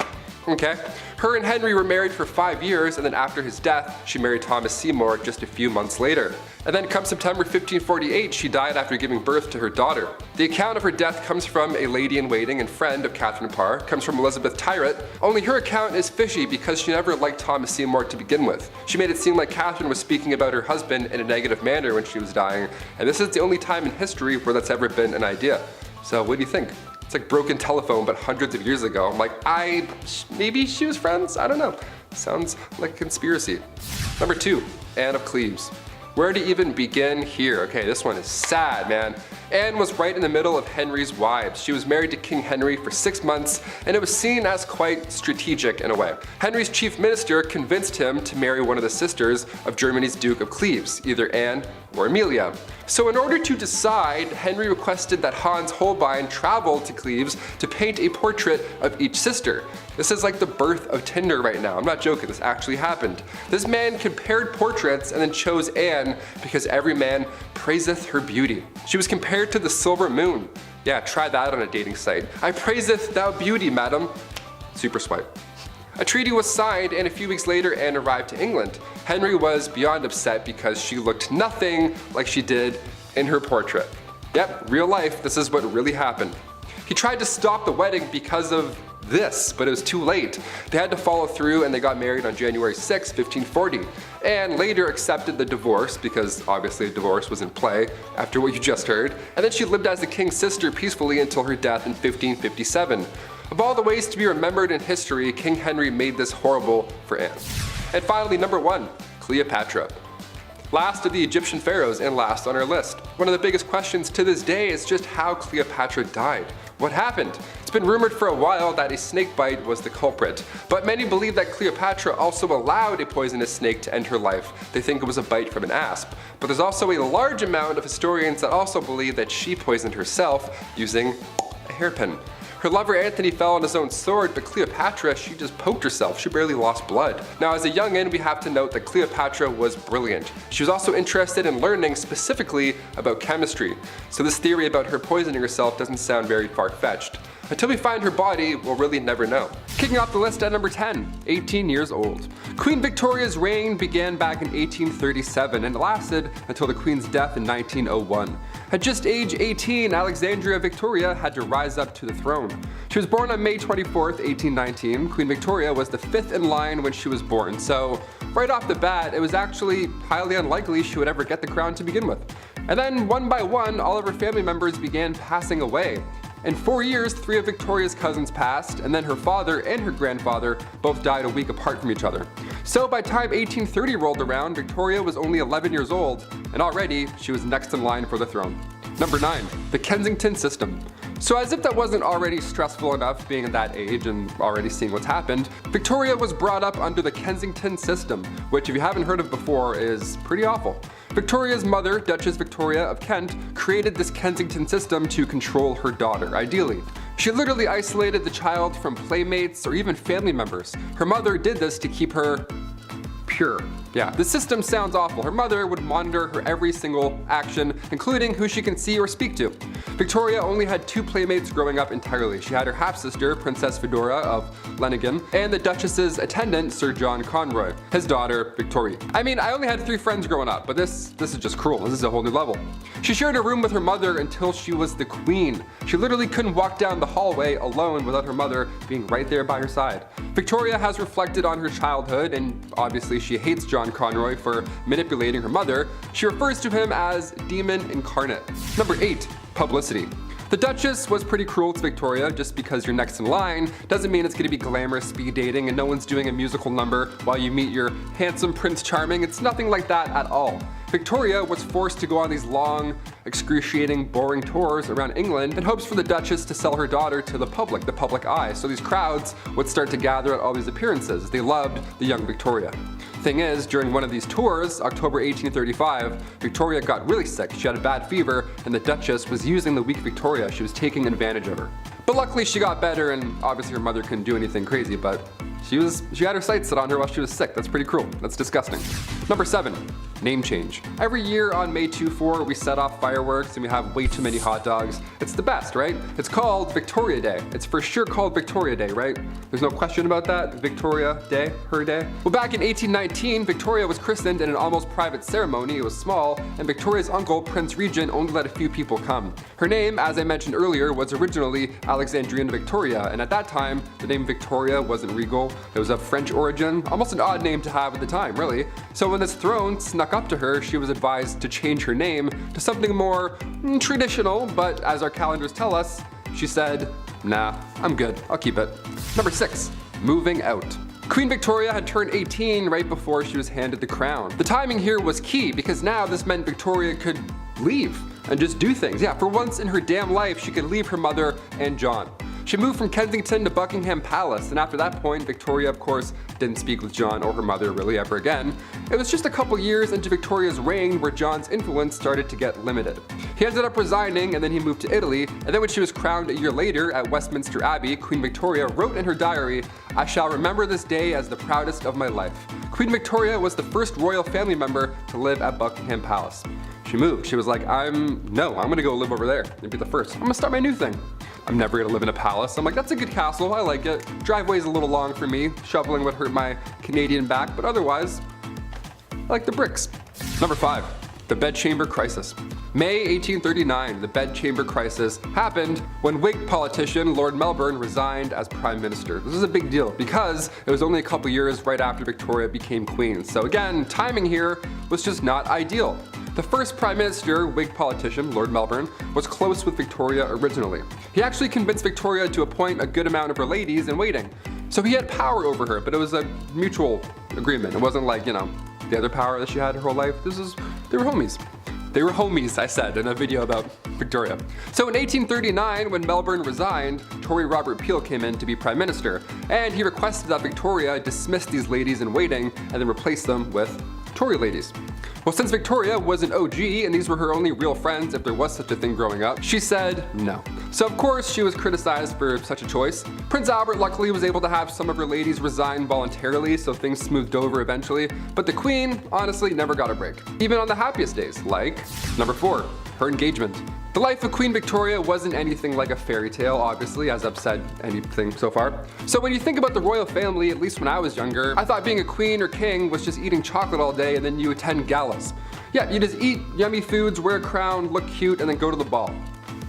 Okay? Her and Henry were married for 5 years, and then after his death, she married Thomas Seymour just a few months later. And then come September 1548, she died after giving birth to her daughter. The account of her death comes from a lady-in-waiting and friend of Catherine Parr, comes from Elizabeth Tyrrett, only her account is fishy because she never liked Thomas Seymour to begin with. She made it seem like Catherine was speaking about her husband in a negative manner when she was dying, and this is the only time in history where that's ever been an idea. So what do you think? It's like broken telephone, but hundreds of years ago. I'm like, maybe she was friends? I don't know. Sounds like a conspiracy. Number 2, Anne of Cleves. Where to even begin here? Okay, this one is sad, man. Anne was right in the middle of Henry's wives. She was married to King Henry for 6 months, and it was seen as quite strategic in a way. Henry's chief minister convinced him to marry one of the sisters of Germany's Duke of Cleves, either Anne or Amelia. So in order to decide, Henry requested that Hans Holbein travel to Cleves to paint a portrait of each sister. This is like the birth of Tinder right now. I'm not joking, this actually happened. This man compared portraits and then chose Anne because every man praiseth her beauty. She was compared to the silver moon. Yeah, try that on a dating site. I praiseth thou beauty, madam. Super swipe. A treaty was signed, and a few weeks later Anne arrived to England. Henry was beyond upset because she looked nothing like she did in her portrait. Yep, real life, this is what really happened. He tried to stop the wedding because of this, but it was too late. They had to follow through and they got married on January 6, 1540. Anne later accepted the divorce because obviously a divorce was in play after what you just heard, and then she lived as the king's sister peacefully until her death in 1557. Of all the ways to be remembered in history, King Henry made this horrible for Anne. And finally, number 1, Cleopatra. Last of the Egyptian pharaohs and last on our list. One of the biggest questions to this day is just how Cleopatra died. What happened? It's been rumored for a while that a snake bite was the culprit, but many believe that Cleopatra also allowed a poisonous snake to end her life. They think it was a bite from an asp. But there's also a large amount of historians that also believe that she poisoned herself using a hairpin. Her lover Antony fell on his own sword, but Cleopatra, she just poked herself. She barely lost blood. Now, as a youngin', we have to note that Cleopatra was brilliant. She was also interested in learning specifically about chemistry. So this theory about her poisoning herself doesn't sound very far-fetched. Until we find her body, we'll really never know. Kicking off the list at number 10, 18 years old. Queen Victoria's reign began back in 1837 and lasted until the Queen's death in 1901. At just age 18, Alexandria Victoria had to rise up to the throne. She was born on May 24th, 1819. Queen Victoria was the 5th in line when she was born, so right off the bat, it was actually highly unlikely she would ever get the crown to begin with. And then one by one, all of her family members began passing away. In 4 years, 3 of Victoria's cousins passed, and then her father and her grandfather both died a week apart from each other. So by the time 1830 rolled around, Victoria was only 11 years old, and already she was next in line for the throne. Number 9, the Kensington system. So as if that wasn't already stressful enough being at that age and already seeing what's happened, Victoria was brought up under the Kensington system, which if you haven't heard of before is pretty awful. Victoria's mother, Duchess Victoria of Kent, created this Kensington system to control her daughter, ideally. She literally isolated the child from playmates or even family members. Her mother did this to keep her pure. Yeah, the system sounds awful. Her mother would monitor her every single action, including who she can see or speak to. Victoria only had 2 playmates growing up entirely. She had her half-sister, Princess Fedora of Leningen, and the Duchess's attendant, Sir John Conroy, his daughter, Victoria. I mean, I only had 3 friends growing up, but this is just cruel. This is a whole new level. She shared a room with her mother until she was the queen. She literally couldn't walk down the hallway alone without her mother being right there by her side. Victoria has reflected on her childhood, and obviously she hates John Conroy for manipulating her mother. She refers to him as demon incarnate. Number 8, publicity. The Duchess was pretty cruel to Victoria. Just because you're next in line doesn't mean it's going to be glamorous speed dating and no one's doing a musical number while you meet your handsome Prince Charming. It's nothing like that at all. Victoria was forced to go on these long, excruciating, boring tours around England in hopes for the Duchess to sell her daughter to the public eye. So these crowds would start to gather at all these appearances. They loved the young Victoria. Thing is, during one of these tours, October 1835, Victoria got really sick. She had a bad fever, and the Duchess was using the weak Victoria. She was taking advantage of her. But luckily she got better, and obviously her mother couldn't do anything crazy, but she had her sights set on her while she was sick. That's pretty cruel. That's disgusting. Number 7, name change. Every year on May 24, we set off fireworks and we have way too many hot dogs. It's the best, right? It's called Victoria Day. It's for sure called Victoria Day, right? There's no question about that. Victoria Day, her day. Well, back in 1819, Victoria was christened in an almost private ceremony. It was small, and Victoria's uncle, Prince Regent, only let a few people come. Her name, as I mentioned earlier, was originally Alexandrina Victoria, and at that time, the name Victoria wasn't regal. It was of French origin, almost an odd name to have at the time, really. So when this throne snuck up to her, she was advised to change her name to something more traditional, but as our calendars tell us, she said, nah, I'm good, I'll keep it. Number 6, moving out. Queen Victoria had turned 18 right before she was handed the crown. The timing here was key because now this meant Victoria could leave and just do things. Yeah, for once in her damn life, she could leave her mother and John. She moved from Kensington to Buckingham Palace, and after that point, Victoria, of course, didn't speak with John or her mother really ever again. It was just a couple years into Victoria's reign where John's influence started to get limited. He ended up resigning, and then he moved to Italy, and then when she was crowned a year later at Westminster Abbey, Queen Victoria wrote in her diary, "I shall remember this day as the proudest of my life." Queen Victoria was the first royal family member to live at Buckingham Palace. She moved. She was like, I'm gonna go live over there and be the first. I'm gonna start my new thing. I'm never gonna live in a palace. I'm like, that's a good castle, I like it. Driveway's a little long for me. Shoveling would hurt my Canadian back, but otherwise, I like the bricks. Number 5, the bedchamber crisis. May 1839, the bedchamber crisis happened when Whig politician Lord Melbourne resigned as Prime Minister. This is a big deal because it was only a couple years right after Victoria became Queen. So again, timing here was just not ideal. The first Prime Minister, Whig politician, Lord Melbourne, was close with Victoria originally. He actually convinced Victoria to appoint a good amount of her ladies in waiting. So he had power over her, but it was a mutual agreement. It wasn't like, the other power that she had her whole life. They were homies. They were homies, I said in a video about Victoria. So in 1839, when Melbourne resigned, Tory Robert Peel came in to be Prime Minister, and he requested that Victoria dismiss these ladies in waiting and then replace them with Tory ladies. Well, since Victoria was an OG and these were her only real friends if there was such a thing growing up, she said no. So of course she was criticized for such a choice. Prince Albert luckily was able to have some of her ladies resign voluntarily, so things smoothed over eventually, but the Queen honestly never got a break, even on the happiest days, like number 4, her engagement. The life of Queen Victoria wasn't anything like a fairy tale, obviously, as I've said anything so far. So when you think about the royal family, at least when I was younger, I thought being a queen or king was just eating chocolate all day and then you attend galas. Yeah, you just eat yummy foods, wear a crown, look cute, and then go to the ball.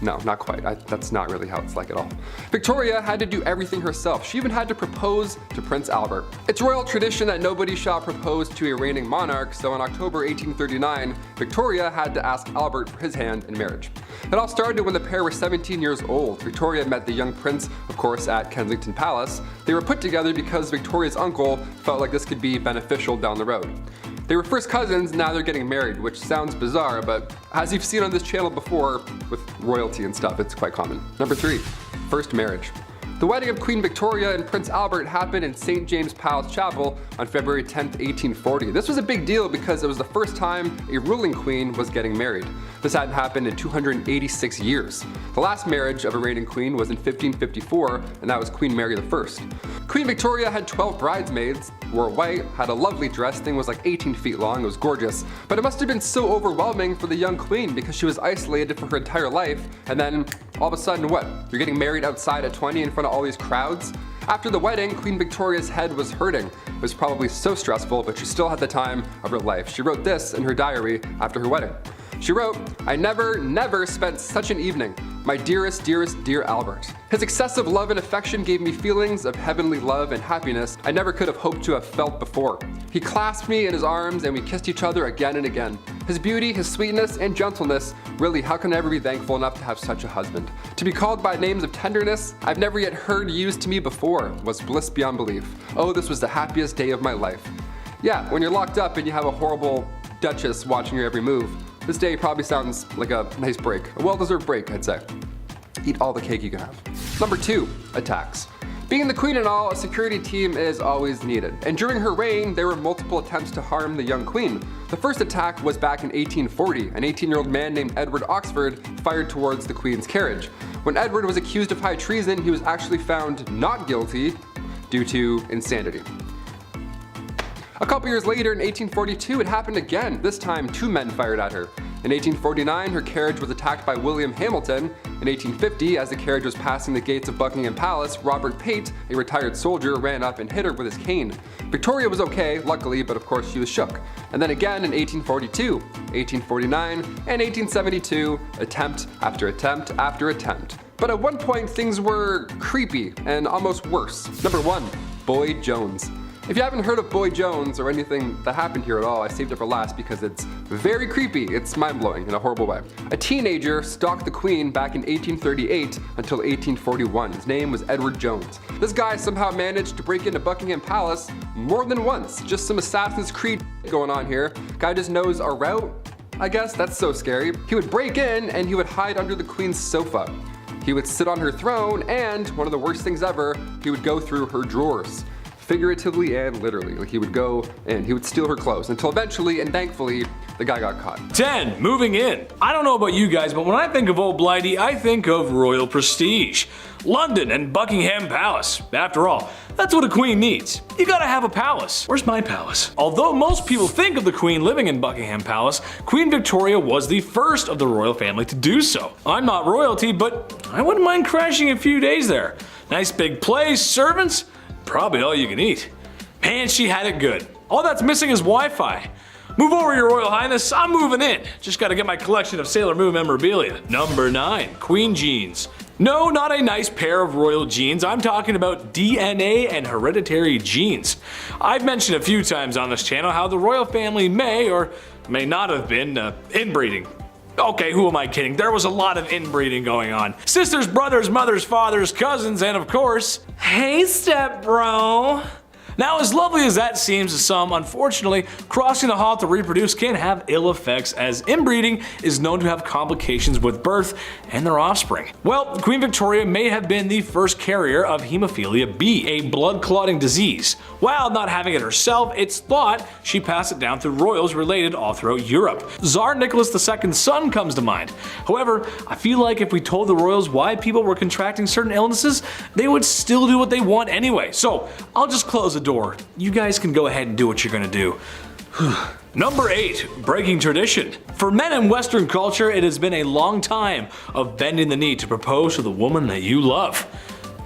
No, not quite. That's not really how it's like at all. Victoria had to do everything herself. She even had to propose to Prince Albert. It's royal tradition that nobody shall propose to a reigning monarch, so in October 1839, Victoria had to ask Albert for his hand in marriage. It all started when the pair were 17 years old. Victoria met the young prince, of course, at Kensington Palace. They were put together because Victoria's uncle felt like this could be beneficial down the road. They were first cousins, now they're getting married, which sounds bizarre, but as you've seen on this channel before, with royalty and stuff, it's quite common. Number 3, first marriage. The wedding of Queen Victoria and Prince Albert happened in St. James Palace Chapel on February 10th, 1840. This was a big deal because it was the first time a ruling queen was getting married. This hadn't happened in 286 years. The last marriage of a reigning queen was in 1554, and that was Queen Mary I. Queen Victoria had 12 bridesmaids, wore white, had a lovely dress, thing was like 18 feet long, it was gorgeous. But it must have been so overwhelming for the young queen because she was isolated for her entire life, and then all of a sudden what? You're getting married outside at 20 in front of all these crowds? After the wedding, Queen Victoria's head was hurting. It was probably so stressful, but she still had the time of her life. She wrote this in her diary after her wedding. She wrote, "I never spent such an evening. My dearest, dear Albert. His excessive love and affection gave me feelings of heavenly love and happiness I never could have hoped to have felt before. He clasped me in his arms and we kissed each other again and again. His beauty, his sweetness, and gentleness, really, how can I ever be thankful enough to have such a husband? To be called by names of tenderness I've never yet heard used to me before was bliss beyond belief. Oh, this was the happiest day of my life." Yeah, when you're locked up and you have a horrible duchess watching your every move, this day probably sounds like a nice break. A well-deserved break, I'd say. Eat all the cake you can have. Number 2, attacks. Being the queen and all, a security team is always needed. And during her reign, there were multiple attempts to harm the young queen. The first attack was back in 1840. An 18-year-old man named Edward Oxford fired towards the queen's carriage. When Edward was accused of high treason, he was actually found not guilty due to insanity. A couple years later, in 1842, it happened again. This time, 2 men fired at her. In 1849, her carriage was attacked by William Hamilton. In 1850, as the carriage was passing the gates of Buckingham Palace, Robert Pate, a retired soldier, ran up and hit her with his cane. Victoria was okay, luckily, but of course she was shook. And then again in 1842, 1849, and 1872, attempt after attempt after attempt. But at one point, things were creepy and almost worse. Number 1, Boy Jones. If you haven't heard of Boy Jones or anything that happened here at all, I saved it for last because it's very creepy. It's mind-blowing in a horrible way. A teenager stalked the queen back in 1838 until 1841. His name was Edward Jones. This guy somehow managed to break into Buckingham Palace more than once. Just some Assassin's Creed going on here. Guy just knows a route, I guess. That's so scary. He would break in and he would hide under the queen's sofa. He would sit on her throne and, one of the worst things ever, he would go through her drawers. Figuratively and literally. Like he would go and he would steal her clothes until eventually and thankfully the guy got caught. 10. Moving in. I don't know about you guys, but when I think of Old Blighty, I think of royal prestige. London and Buckingham Palace. After all, that's what a queen needs. You gotta have a palace. Where's my palace? Although most people think of the queen living in Buckingham Palace, Queen Victoria was the first of the royal family to do so. I'm not royalty, but I wouldn't mind crashing a few days there. Nice big place, servants, probably all you can eat. Man, she had it good. All that's missing is Wi-Fi. Move over, Your Royal Highness, I'm moving in. Just gotta get my collection of Sailor Moon memorabilia. Number 9, Queen Jeans. No, not a nice pair of royal genes. I'm talking about DNA and hereditary genes. I've mentioned a few times on this channel how the royal family may or may not have been inbreeding. Okay, who am I kidding? There was a lot of inbreeding going on. Sisters, brothers, mothers, fathers, cousins, and of course, hey step bro. Now, as lovely as that seems to some, unfortunately, crossing the hall to reproduce can have ill effects, as inbreeding is known to have complications with birth and their offspring. Well, Queen Victoria may have been the first carrier of hemophilia B, a blood clotting disease. While not having it herself, it's thought she passed it down through royals related all throughout Europe. Tsar Nicholas II's son comes to mind. However, I feel like if we told the royals why people were contracting certain illnesses, they would still do what they want anyway. So I'll just close the door. You guys can go ahead and do what you're gonna do. Number 8. Breaking tradition. For men in Western culture, it has been a long time of bending the knee to propose to the woman that you love,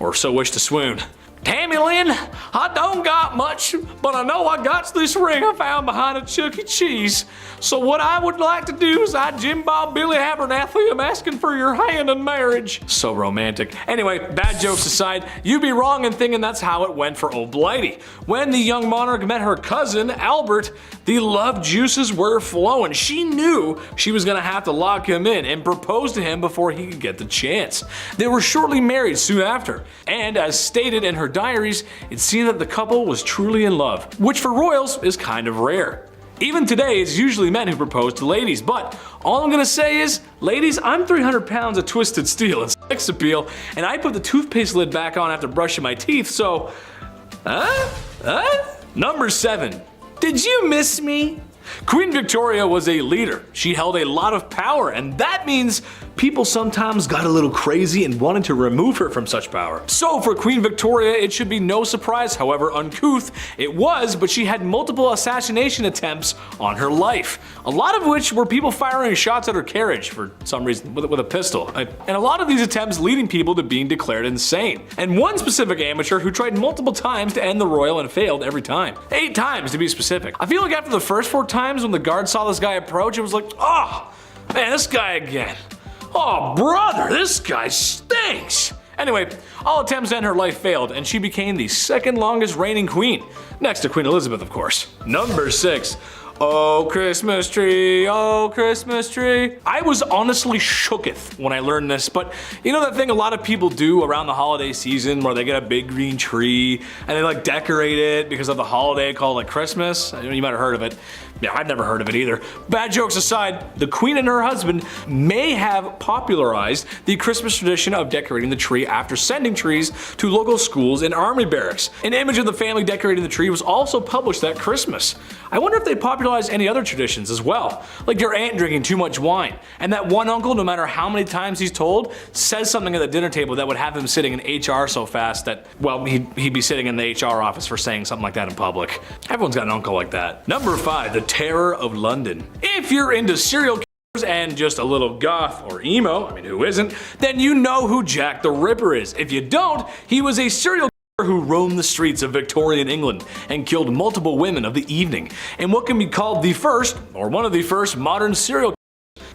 or so wish to swoon. Tammy Lynn, I don't got much, but I know I got this ring I found behind a Chuck E. Cheese. So what I would like to do is I Jim Bob Billy Abernathy am asking for your hand in marriage. So romantic. Anyway, bad jokes aside, you'd be wrong in thinking that's how it went for old Blighty. When the young monarch met her cousin, Albert, the love juices were flowing. She knew she was gonna have to lock him in and propose to him before he could get the chance. They were shortly married soon after, and as stated in her diaries, it seemed that the couple was truly in love, which for royals is kind of rare. Even today, it's usually men who propose to ladies, but all I'm gonna say is, ladies, I'm 300 pounds of twisted steel and sex appeal, and I put the toothpaste lid back on after brushing my teeth, so... Number 7. Did you miss me? Queen Victoria was a leader. She held a lot of power, and that means people sometimes got a little crazy and wanted to remove her from such power. So for Queen Victoria, it should be no surprise, however uncouth it was, but she had multiple assassination attempts on her life. A lot of which were people firing shots at her carriage for some reason with a pistol. And a lot of these attempts leading people to being declared insane. And one specific amateur who tried multiple times to end the royal and failed every time. 8 times to be specific. I feel like after the first 4 times when the guard saw this guy approach, it was like, oh, man, this guy again. Oh, brother, this guy stinks. Anyway, all attempts to end her life failed, and she became the 2nd longest reigning queen, next to Queen Elizabeth, of course. Number 6. Oh, Christmas tree, oh, Christmas tree. I was honestly shooketh when I learned this, but you know that thing a lot of people do around the holiday season where they get a big green tree and they like decorate it because of the holiday called like Christmas? You might have heard of it. Yeah, I've never heard of it either. Bad jokes aside, the queen and her husband may have popularized the Christmas tradition of decorating the tree after sending trees to local schools and army barracks. An image of the family decorating the tree was also published that Christmas. I wonder if they popularized any other traditions as well, like your aunt drinking too much wine, and that one uncle, no matter how many times he's told, says something at the dinner table that would have him sitting in HR so fast that, well, he'd be sitting in the HR office for saying something like that in public. Everyone's got an uncle like that. Number 5, the terror of London. If you're into serial killers and just a little goth or emo, I mean who isn't, then you know who Jack the Ripper is. If you don't, he was a serial killer who roamed the streets of Victorian England and killed multiple women of the evening in what can be called the first, or one of the first, modern serial killers.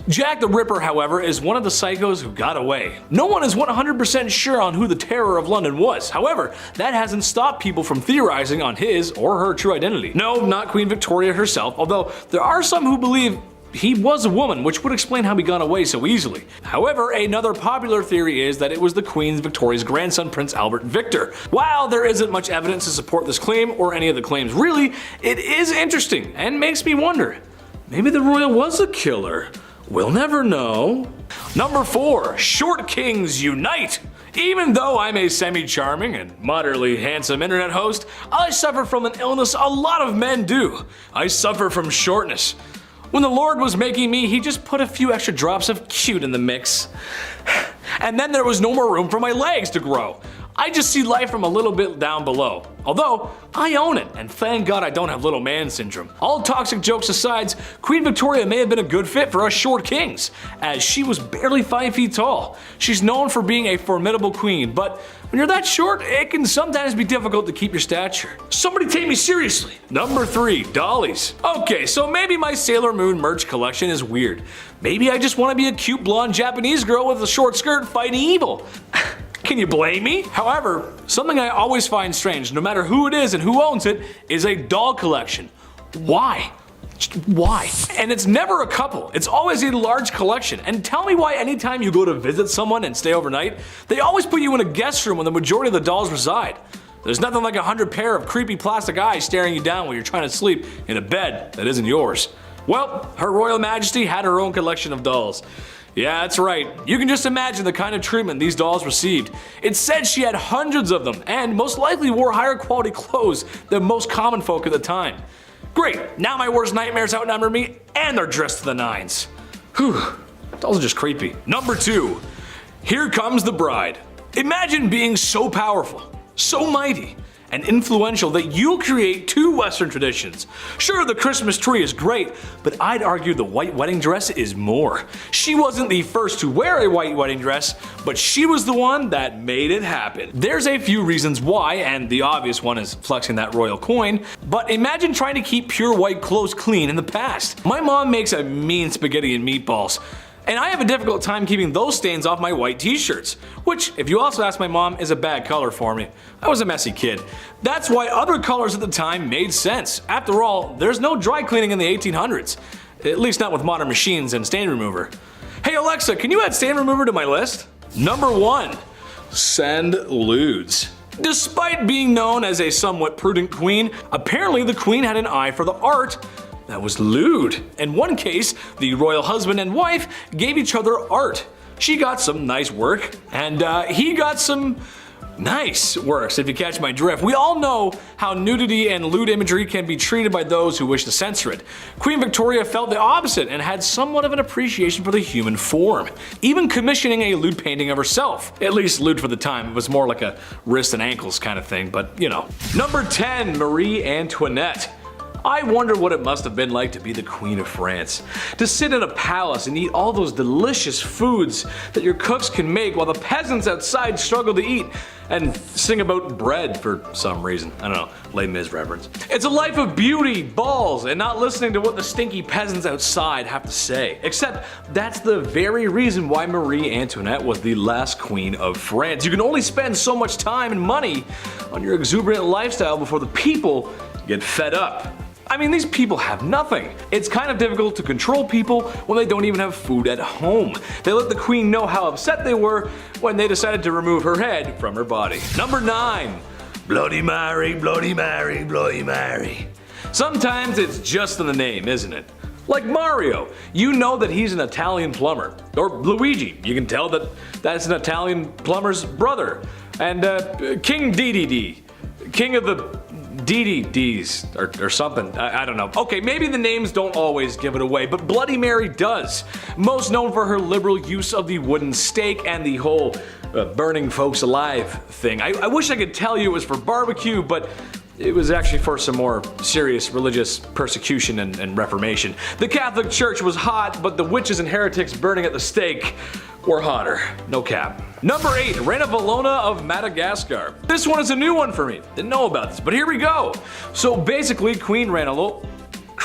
Jack the Ripper, however, is one of the psychos who got away. No one is 100% sure on who the Terror of London was. However, that hasn't stopped people from theorizing on his or her true identity. No, not Queen Victoria herself, although there are some who believe he was a woman, which would explain how he got away so easily. However, another popular theory is that it was the Queen Victoria's grandson, Prince Albert Victor. While there isn't much evidence to support this claim, or any of the claims really, it is interesting and makes me wonder, maybe the royal was a killer. We'll never know. Number 4, short kings unite. Even though I'm a semi-charming and moderately handsome internet host, I suffer from an illness a lot of men do. I suffer from shortness. When the Lord was making me, he just put a few extra drops of cute in the mix. And then there was no more room for my legs to grow. I just see life from a little bit down below. Although, I own it, and thank God I don't have little man syndrome. All toxic jokes aside, Queen Victoria may have been a good fit for us short kings, as she was barely 5 feet tall. She's known for being a formidable queen, but when you're that short, it can sometimes be difficult to keep your stature. Somebody take me seriously. Number 3, dollies. Okay, so maybe my Sailor Moon merch collection is weird. Maybe I just want to be a cute blonde Japanese girl with a short skirt fighting evil. Can you blame me? However, something I always find strange, no matter who it is and who owns it, is a doll collection. Why? Why? And it's never a couple, it's always a large collection. And tell me why anytime you go to visit someone and stay overnight, they always put you in a guest room where the majority of the dolls reside. There's nothing like 100 pair of creepy plastic eyes staring you down while you're trying to sleep in a bed that isn't yours. Well, Her Royal Majesty had her own collection of dolls. Yeah, that's right. You can just imagine the kind of treatment these dolls received. It's said she had hundreds of them and most likely wore higher quality clothes than most common folk at the time. Great, now my worst nightmares outnumber me and they're dressed to the nines. Whew, dolls are just creepy. Number 2, here comes the bride. Imagine being so powerful, so mighty, and influential that you'll create 2 Western traditions. Sure, the Christmas tree is great, but I'd argue the white wedding dress is more. She wasn't the first to wear a white wedding dress, but she was the one that made it happen. There's a few reasons why, and the obvious one is flexing that royal coin, but imagine trying to keep pure white clothes clean in the past. My mom makes a mean spaghetti and meatballs, and I have a difficult time keeping those stains off my white t-shirts, which, if you also ask my mom, is a bad color for me. I was a messy kid. That's why other colors at the time made sense. After all, there's no dry cleaning in the 1800s. At least not with modern machines and stain remover. Hey Alexa, can you add stain remover to my list? Number 1. Send lewds. Despite being known as a somewhat prudent queen, apparently the queen had an eye for the art that was lewd. In one case, the royal husband and wife gave each other art. She got some nice work, and he got some nice works, if you catch my drift. We all know how nudity and lewd imagery can be treated by those who wish to censor it. Queen Victoria felt the opposite and had somewhat of an appreciation for the human form, even commissioning a lewd painting of herself. At least lewd for the time, it was more like a wrist and ankles kind of thing, but you know. Number 10, Marie Antoinette. I wonder what it must have been like to be the Queen of France. To sit in a palace and eat all those delicious foods that your cooks can make while the peasants outside struggle to eat and sing about bread for some reason. I don't know, Les Mis reference. It's a life of beauty, balls, and not listening to what the stinky peasants outside have to say. Except that's the very reason why Marie Antoinette was the last queen of France. You can only spend so much time and money on your exuberant lifestyle before the people get fed up. I mean, these people have nothing. It's kind of difficult to control people when they don't even have food at home. They let the queen know how upset they were when they decided to remove her head from her body. Number 9. Bloody Mary, Bloody Mary, Bloody Mary. Sometimes it's just in the name, isn't it? Like Mario, you know that he's an Italian plumber. Or Luigi, you can tell that that's an Italian plumber's brother. And King Dedede, king of the DDDs or something. I don't know. Okay, maybe the names don't always give it away, but Bloody Mary does. Most known for her liberal use of the wooden stake and the whole burning folks alive thing. I wish I could tell you it was for barbecue, but it was actually for some more serious religious persecution and reformation. The Catholic Church was hot, but the witches and heretics burning at the stake were hotter. No cap. Number 8, Ranavalona of Madagascar. This one is a new one for me. Didn't know about this, but here we go. So basically, Queen Ranalo.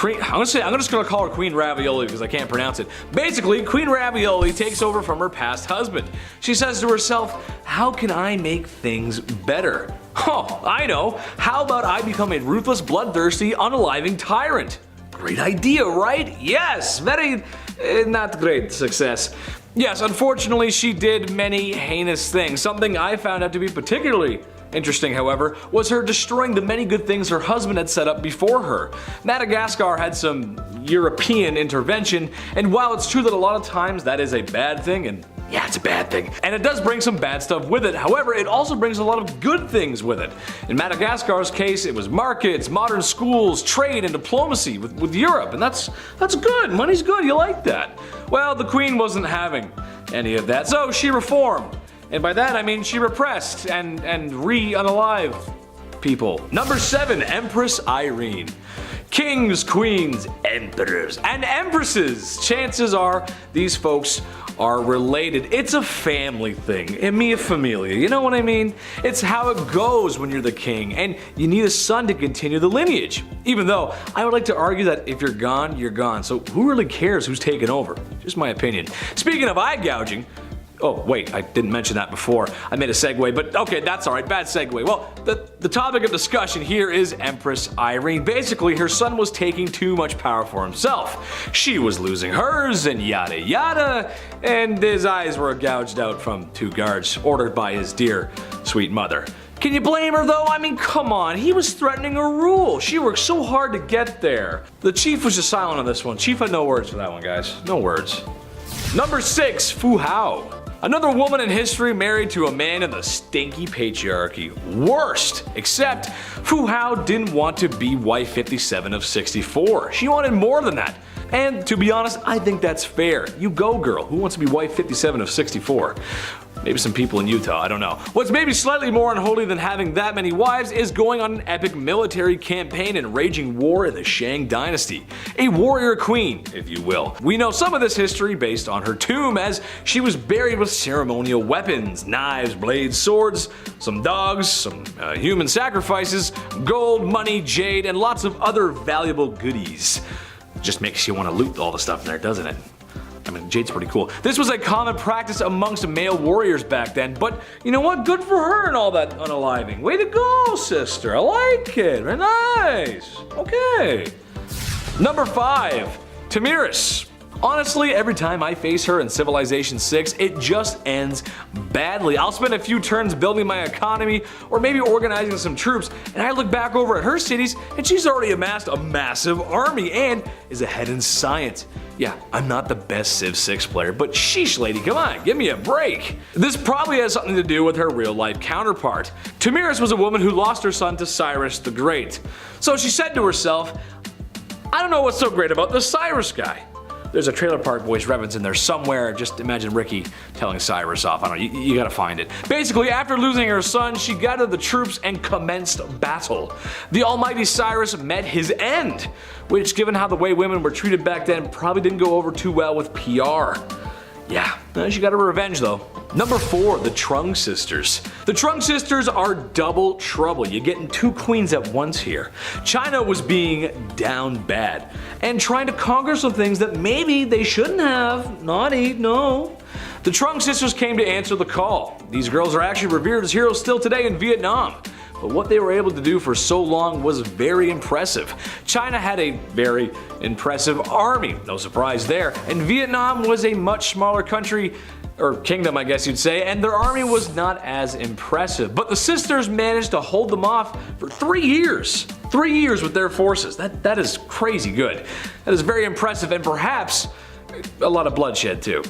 I'm just gonna call her Queen Ravioli because I can't pronounce it. Basically, Queen Ravioli takes over from her past husband. She says to herself, how can I make things better? Oh, I know. How about I become a ruthless, bloodthirsty, unaliving tyrant? Great idea, right? Yes, very not great success. Yes, unfortunately, she did many heinous things. Something I found out to be particularly interesting, however, was her destroying the many good things her husband had set up before her. Madagascar had some European intervention, and while it's true that a lot of times that is a bad thing, and yeah, it's a bad thing, and it does bring some bad stuff with it, however, it also brings a lot of good things with it. In Madagascar's case, it was markets, modern schools, trade, and diplomacy with Europe, and that's good. Money's good, you like that. Well, the queen wasn't having any of that, so she reformed. And by that I mean she repressed and unalive people. Number 7, Empress Irene. Kings, queens, emperors, and empresses. Chances are these folks are related. It's a family thing. E mia familia, you know what I mean? It's how it goes when you're the king, and you need a son to continue the lineage. Even though, I would like to argue that if you're gone, you're gone. So who really cares who's taken over? Just my opinion. Speaking of eye gouging, oh wait, I didn't mention that before. I made a segue, but okay, that's alright, bad segue. Well, the topic of discussion here is Empress Irene. Basically, her son was taking too much power for himself. She was losing hers, and yada yada, and his eyes were gouged out from 2 guards ordered by his dear, sweet mother. Can you blame her though? I mean, come on, he was threatening a rule. She worked so hard to get there. The chief was just silent on this one. Chief had no words for that one, guys. No words. Number 6, Fu Hao. Another woman in history married to a man in the stinky patriarchy. Worst! Except Fu Hao didn't want to be wife 57 of 64. She wanted more than that. And to be honest, I think that's fair. You go, girl. Who wants to be wife 57 of 64? Maybe some people in Utah, I don't know. What's maybe slightly more unholy than having that many wives is going on an epic military campaign and raging war in the Shang dynasty. A warrior queen, if you will. We know some of this history based on her tomb, as she was buried with ceremonial weapons, knives, blades, swords, some dogs, some human sacrifices, gold, money, jade, and lots of other valuable goodies. Just makes you want to loot all the stuff in there, doesn't it? I mean, jade's pretty cool. This was a common practice amongst male warriors back then, but you know what? Good for her and all that unaliving. Way to go, sister. I like it. Very nice. Okay. Number 5, Tamiris. Honestly, every time I face her in Civilization 6, it just ends badly. I'll spend a few turns building my economy or maybe organizing some troops, and I look back over at her cities and she's already amassed a massive army and is ahead in science. Yeah, I'm not the best Civ 6 player, but sheesh lady, come on, give me a break. This probably has something to do with her real life counterpart. Tamiris was a woman who lost her son to Cyrus the Great. So she said to herself, I don't know what's so great about this Cyrus guy. There's a Trailer Park Boys reference in there somewhere. Just imagine Ricky telling Cyrus off. I don't know, you gotta find it. Basically, after losing her son, she gathered the troops and commenced battle. The almighty Cyrus met his end, which, given how the way women were treated back then, probably didn't go over too well with PR. Yeah, she got her revenge though. Number 4, the Trung sisters. The Trung sisters are double trouble. You're getting 2 queens at once here. China was being down bad and trying to conquer some things that maybe they shouldn't have. Naughty, no. The Trung sisters came to answer the call. These girls are actually revered as heroes still today in Vietnam. But what they were able to do for so long was very impressive. China had a very impressive army, no surprise there, and Vietnam was a much smaller country, or kingdom I guess you'd say, and their army was not as impressive. But the sisters managed to hold them off for 3 years. 3 years with their forces. That is crazy good. That is very impressive, and perhaps a lot of bloodshed too.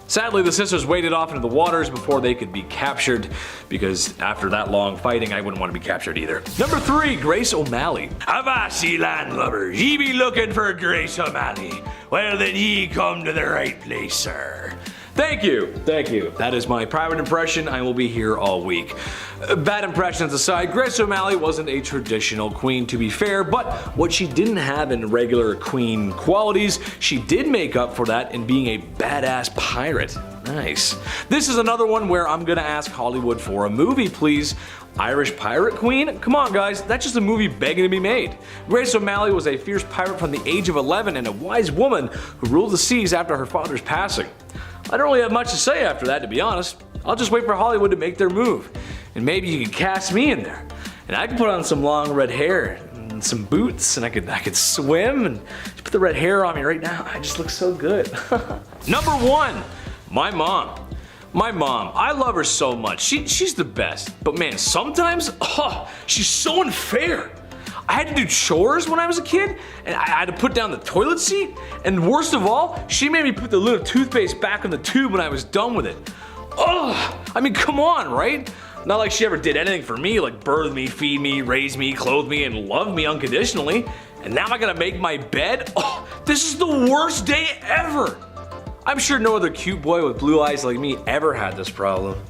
Sadly, the sisters waded off into the waters before they could be captured, because after that long fighting, I wouldn't want to be captured either. Number 3, Grace O'Malley. Avasi landlubbers, ye be looking for Grace O'Malley. Well then ye come to the right place, sir. Thank you, thank you. That is my private impression. I will be here all week. Bad impressions aside, Grace O'Malley wasn't a traditional queen, to be fair, but what she didn't have in regular queen qualities, she did make up for that in being a badass pirate. Nice. This is another one where I'm gonna ask Hollywood for a movie, please. Irish pirate queen? Come on guys, that's just a movie begging to be made. Grace O'Malley was a fierce pirate from the age of 11 and a wise woman who ruled the seas after her father's passing. I don't really have much to say after that, to be honest. I'll just wait for Hollywood to make their move. And maybe you can cast me in there. And I can put on some long red hair and some boots, and I could swim and just put the red hair on me right now. I just look so good. Number 1, my mom. My mom, I love her so much. She's the best. But man, sometimes, she's so unfair. I had to do chores when I was a kid, and I had to put down the toilet seat, and worst of all, she made me put the lid of toothpaste back in the tube when I was done with it. Ugh! I mean, come on, right? Not like she ever did anything for me, like birth me, feed me, raise me, clothe me, and love me unconditionally. And now I gotta make my bed? Oh, this is the worst day ever! I'm sure no other cute boy with blue eyes like me ever had this problem.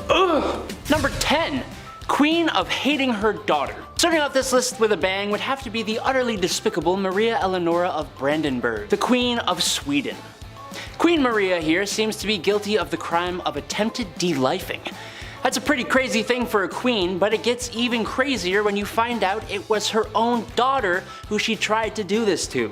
Ugh! Number 10. Queen of hating her daughter. Starting off this list with a bang would have to be the utterly despicable Maria Eleonora of Brandenburg, the Queen of Sweden. Queen Maria here seems to be guilty of the crime of attempted delifing. That's a pretty crazy thing for a queen, but it gets even crazier when you find out it was her own daughter who she tried to do this to.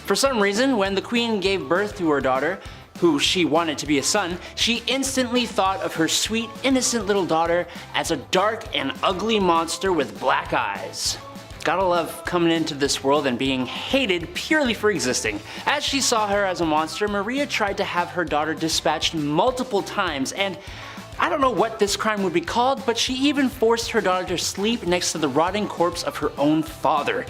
For some reason, when the queen gave birth to her daughter, who she wanted to be a son, she instantly thought of her sweet, innocent little daughter as a dark and ugly monster with black eyes. Gotta love coming into this world and being hated purely for existing. As she saw her as a monster, Maria tried to have her daughter dispatched multiple times, and I don't know what this crime would be called, but she even forced her daughter to sleep next to the rotting corpse of her own father.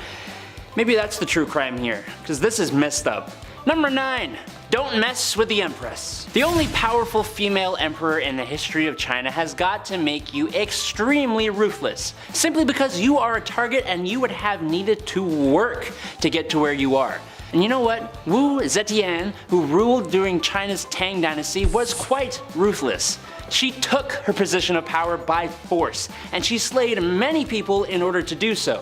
Maybe that's the true crime here, because this is messed up. Number 9. Don't mess with the Empress. The only powerful female emperor in the history of China has got to make you extremely ruthless, simply because you are a target and you would have needed to work to get to where you are. And you know what? Wu Zetian, who ruled during China's Tang Dynasty, was quite ruthless. She took her position of power by force, and she slayed many people in order to do so.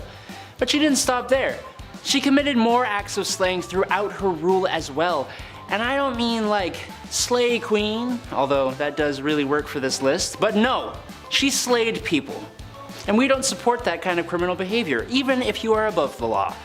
But she didn't stop there. She committed more acts of slaying throughout her rule as well. And I don't mean like slay queen, although that does really work for this list, but no, she slayed people. And we don't support that kind of criminal behavior, even if you are above the law.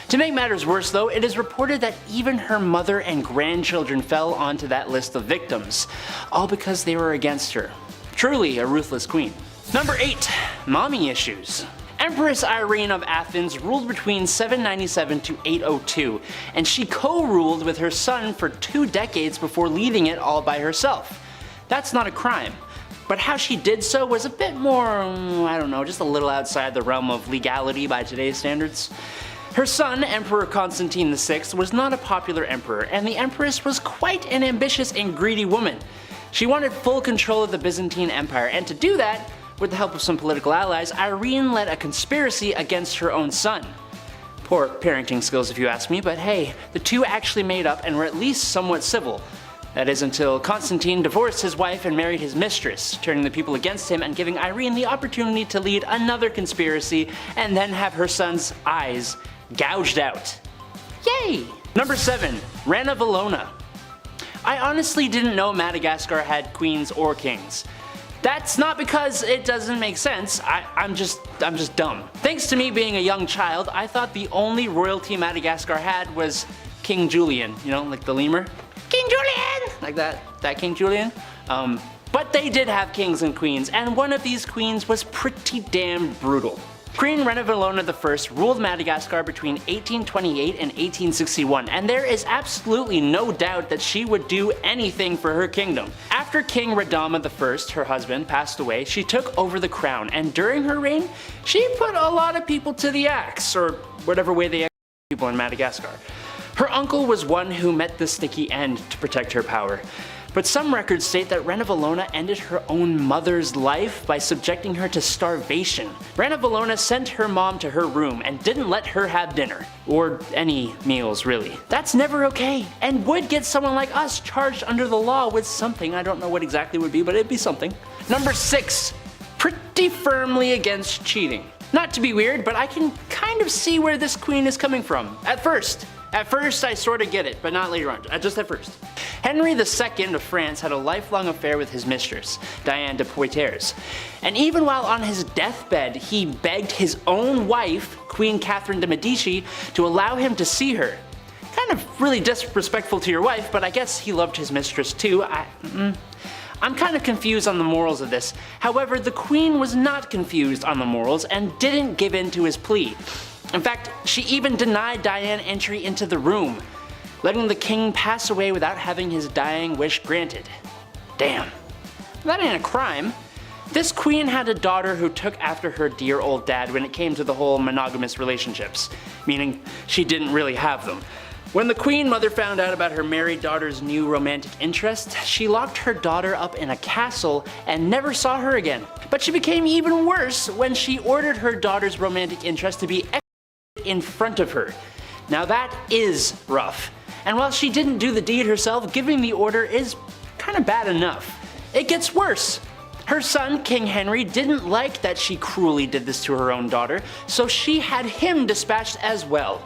To make matters worse though, it is reported that even her mother and grandchildren fell onto that list of victims, all because they were against her. Truly a ruthless queen. Number 8. Mommy issues. Empress Irene of Athens ruled between 797 to 802, and she co-ruled with her son for 2 decades before leading it all by herself. That's not a crime, but how she did so was a bit more, I don't know, just a little outside the realm of legality by today's standards. Her son, Emperor Constantine VI, was not a popular emperor, and the Empress was quite an ambitious and greedy woman. She wanted full control of the Byzantine Empire, and to do that, with the help of some political allies, Irene led a conspiracy against her own son. Poor parenting skills if you ask me, but hey, the two actually made up and were at least somewhat civil. That is until Constantine divorced his wife and married his mistress, turning the people against him and giving Irene the opportunity to lead another conspiracy and then have her son's eyes gouged out. Yay! Number 7. Ranavalona. I honestly didn't know Madagascar had queens or kings. That's not because it doesn't make sense, I'm just dumb. Thanks to me being a young child, I thought the only royalty Madagascar had was King Julian, you know, like the lemur. King Julian! Like that King Julian. But they did have kings and queens, and one of these queens was pretty damn brutal. Queen Ranavalona I ruled Madagascar between 1828 and 1861, and there is absolutely no doubt that she would do anything for her kingdom. After King Radama I, her husband, passed away, she took over the crown, and during her reign, she put a lot of people to the axe, or whatever way they execute people in Madagascar. Her uncle was one who met the sticky end to protect her power. But some records state that Ranavalona ended her own mother's life by subjecting her to starvation. Ranavalona sent her mom to her room and didn't let her have dinner. Or any meals, really. That's never okay, and would get someone like us charged under the law with something. I don't know what exactly would be, but it'd be something. Number 6. Pretty firmly against cheating. Not to be weird, but I can kind of see where this queen is coming from. At first I sort of get it, but not later on, just at first. Henry II of France had a lifelong affair with his mistress, Diane de Poitiers, and even while on his deathbed, he begged his own wife, Queen Catherine de Medici, to allow him to see her. Kind of really disrespectful to your wife, but I guess he loved his mistress too. I'm kind of confused on the morals of this. However, the queen was not confused on the morals and didn't give in to his plea. In fact, she even denied Diane entry into the room, letting the king pass away without having his dying wish granted. Damn. That ain't a crime. This queen had a daughter who took after her dear old dad when it came to the whole monogamous relationships, meaning she didn't really have them. When the queen mother found out about her married daughter's new romantic interest, she locked her daughter up in a castle and never saw her again. But she became even worse when she ordered her daughter's romantic interest to be executed in front of her. Now that is rough. And while she didn't do the deed herself, giving the order is kind of bad enough. It gets worse. Her son, King Henry, didn't like that she cruelly did this to her own daughter, so she had him dispatched as well.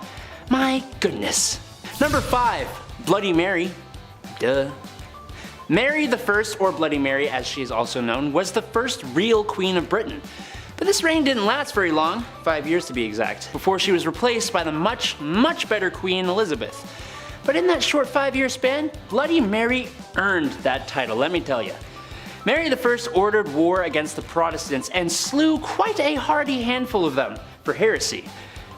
My goodness. Number 5. Bloody Mary. Duh. Mary I, or Bloody Mary as she is also known, was the first real queen of Britain. But this reign didn't last very long, 5 years to be exact, before she was replaced by the much better Queen Elizabeth. But in that short 5-year span, Bloody Mary earned that title, let me tell you. Mary I ordered war against the Protestants and slew quite a hearty handful of them for heresy.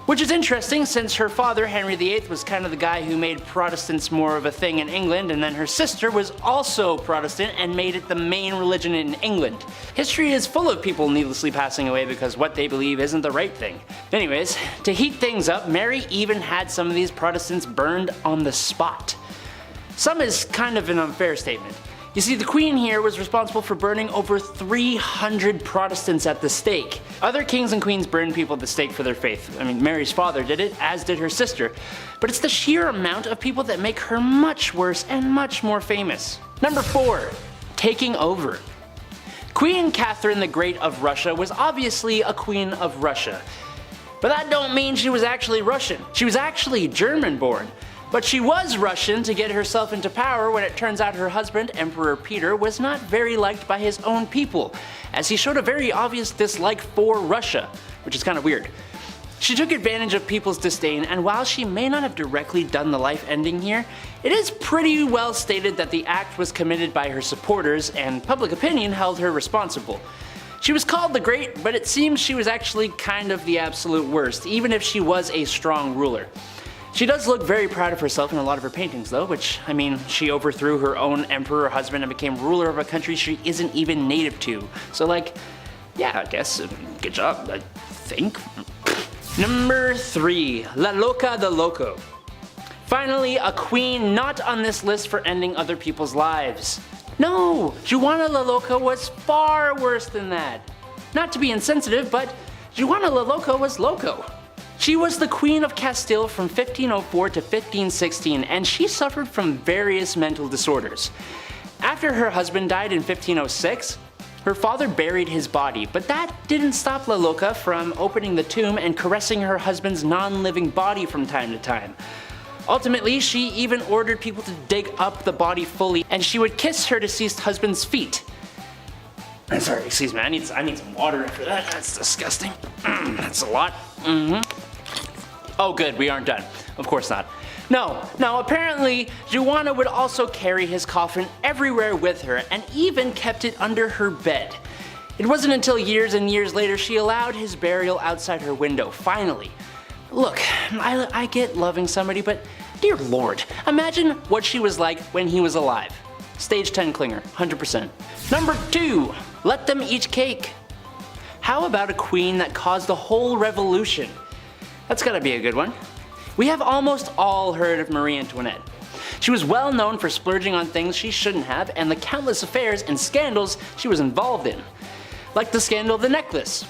Which is interesting since her father, Henry VIII, was kind of the guy who made Protestants more of a thing in England, and then her sister was also Protestant and made it the main religion in England. History is full of people needlessly passing away because what they believe isn't the right thing. Anyways, to heat things up, Mary even had some of these Protestants burned on the spot. Some is kind of an unfair statement. You see, the Queen here was responsible for burning over 300 Protestants at the stake. Other kings and queens burned people at the stake for their faith. I mean, Mary's father did it, as did her sister. But it's the sheer amount of people that make her much worse and much more famous. Number 4. Taking over. Queen Catherine the Great of Russia was obviously a queen of Russia. But that don't mean she was actually Russian. She was actually German-born. But she was Russian to get herself into power when it turns out her husband, Emperor Peter, was not very liked by his own people, as he showed a very obvious dislike for Russia, which is kind of weird. She took advantage of people's disdain, and while she may not have directly done the life ending here, it is pretty well stated that the act was committed by her supporters, and public opinion held her responsible. She was called the Great, but it seems she was actually kind of the absolute worst, even if she was a strong ruler. She does look very proud of herself in a lot of her paintings though, which, I mean, she overthrew her own emperor husband and became ruler of a country she isn't even native to. So like, yeah, I guess, good job, I think. Number 3. La Loca de Loco. Finally, a queen not on this list for ending other people's lives. No, Juana La Loca was far worse than that. Not to be insensitive, but Juana La Loca was loco. She was the Queen of Castile from 1504 to 1516, and she suffered from various mental disorders. After her husband died in 1506, her father buried his body, but that didn't stop La Loca from opening the tomb and caressing her husband's non-living body from time to time. Ultimately, she even ordered people to dig up the body fully, and she would kiss her deceased husband's feet. Sorry, excuse me, I need some water after that. That's disgusting. That's a lot. Oh good, we aren't done. Of course not. No, apparently, Juana would also carry his coffin everywhere with her and even kept it under her bed. It wasn't until years and years later she allowed his burial outside her window, finally. Look, I get loving somebody, but dear lord, imagine what she was like when he was alive. Stage 10 clinger, 100%. Number 2, let them eat cake. How about a queen that caused a whole revolution? That's gotta be a good one. We have almost all heard of Marie Antoinette. She was well known for splurging on things she shouldn't have and the countless affairs and scandals she was involved in. Like the scandal of the necklace.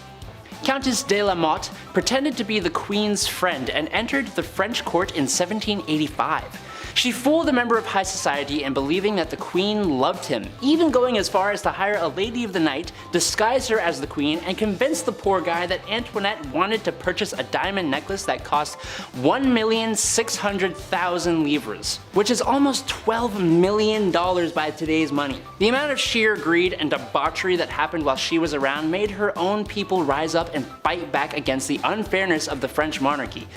Countess de la Motte pretended to be the queen's friend and entered the French court in 1785. She fooled a member of high society in believing that the queen loved him, even going as far as to hire a lady of the night, disguise her as the queen, and convince the poor guy that Antoinette wanted to purchase a diamond necklace that cost 1,600,000 livres, which is almost $12 million by today's money. The amount of sheer greed and debauchery that happened while she was around made her own people rise up and fight back against the unfairness of the French monarchy.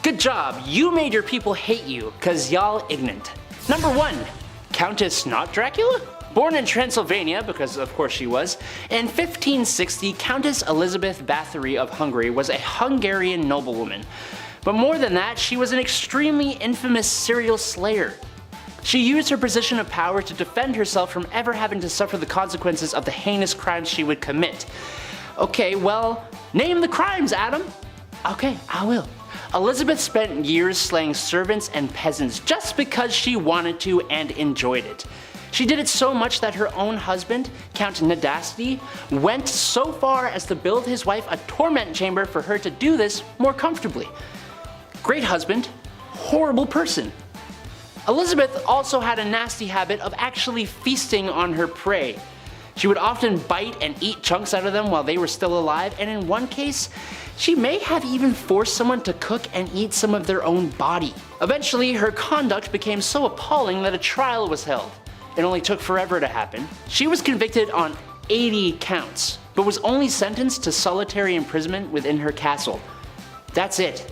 Good job, you made your people hate you, cause y'all ignorant. Number 1, Countess not Dracula? Born in Transylvania, because of course she was, in 1560, Countess Elizabeth Bathory of Hungary was a Hungarian noblewoman. But more than that, she was an extremely infamous serial slayer. She used her position of power to defend herself from ever having to suffer the consequences of the heinous crimes she would commit. Okay, well, name the crimes, Adam. Okay, I will. Elizabeth spent years slaying servants and peasants just because she wanted to and enjoyed it. She did it so much that her own husband, Count Nadasti, went so far as to build his wife a torment chamber for her to do this more comfortably. Great husband, horrible person. Elizabeth also had a nasty habit of actually feasting on her prey. She would often bite and eat chunks out of them while they were still alive, and in one case, she may have even forced someone to cook and eat some of their own body. Eventually, her conduct became so appalling that a trial was held. It only took forever to happen. She was convicted on 80 counts, but was only sentenced to solitary imprisonment within her castle. That's it.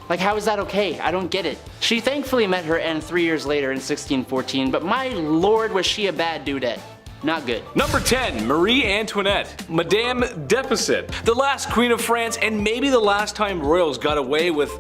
Like, how is that okay? I don't get it. She thankfully met her end 3 years later in 1614, but my lord was she a bad dudette. Not good. Number 10, Marie Antoinette, Madame Deficit, the last queen of France and maybe the last time royals got away with,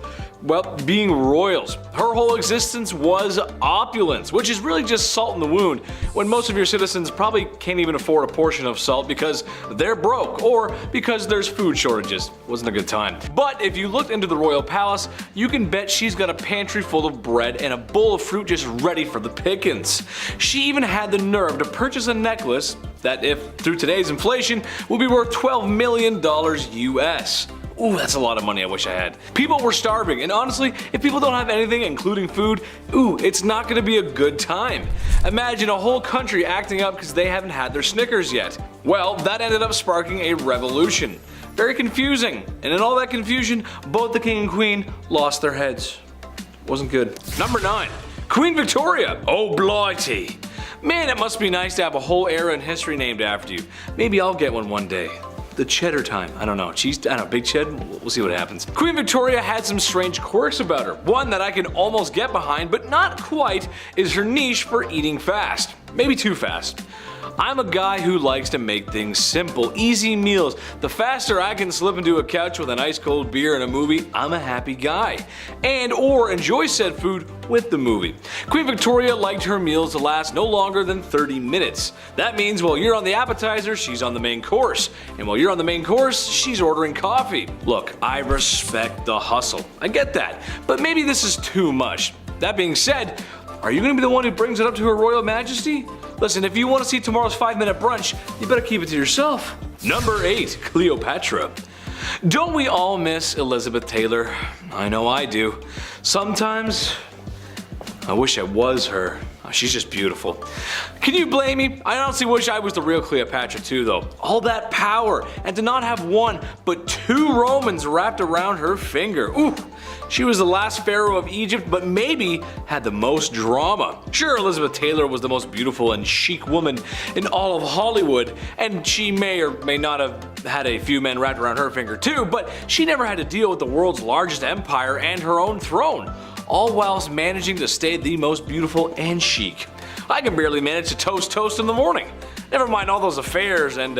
well, being royals. Her whole existence was opulence, which is really just salt in the wound when most of your citizens probably can't even afford a portion of salt because they're broke or because there's food shortages. Wasn't a good time. But if you looked into the royal palace, you can bet she's got a pantry full of bread and a bowl of fruit just ready for the pickings. She even had the nerve to purchase a necklace that, if through today's inflation, would be worth $12 million US. Ooh, that's a lot of money I wish I had. People were starving, and honestly, if people don't have anything, including food, ooh, it's not gonna be a good time. Imagine a whole country acting up because they haven't had their Snickers yet. Well, that ended up sparking a revolution. Very confusing, and in all that confusion, both the king and queen lost their heads. Wasn't good. Number 9, Queen Victoria. Oh, blighty. Man, it must be nice to have a whole era in history named after you. Maybe I'll get one day. The cheddar time. I don't know. Cheese, I don't know, big ched? We'll see what happens. Queen Victoria had some strange quirks about her. One that I can almost get behind, but not quite, is her niche for eating fast. Maybe too fast. I'm a guy who likes to make things simple, easy meals. The faster I can slip into a couch with an ice cold beer and a movie, I'm a happy guy. And or enjoy said food with the movie. Queen Victoria liked her meals to last no longer than 30 minutes. That means while you're on the appetizer, she's on the main course. And while you're on the main course, she's ordering coffee. Look, I respect the hustle. I get that. But maybe this is too much. That being said, are you going to be the one who brings it up to Her Royal Majesty? Listen, if you want to see tomorrow's 5-minute brunch, you better keep it to yourself. Number 8, Cleopatra. Don't we all miss Elizabeth Taylor? I know I do. Sometimes, I wish I was her. She's just beautiful. Can you blame me? I honestly wish I was the real Cleopatra too, though. All that power, and to not have one, but 2 Romans wrapped around her finger. Ooh, she was the last pharaoh of Egypt, but maybe had the most drama. Sure, Elizabeth Taylor was the most beautiful and chic woman in all of Hollywood, and she may or may not have had a few men wrapped around her finger too, but she never had to deal with the world's largest empire and her own throne, all whilst managing to stay the most beautiful and chic. I can barely manage to toast in the morning. Never mind all those affairs and,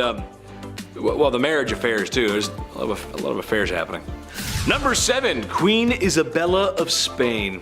well, the marriage affairs too. There's a lot of affairs happening. Number 7, Queen Isabella of Spain.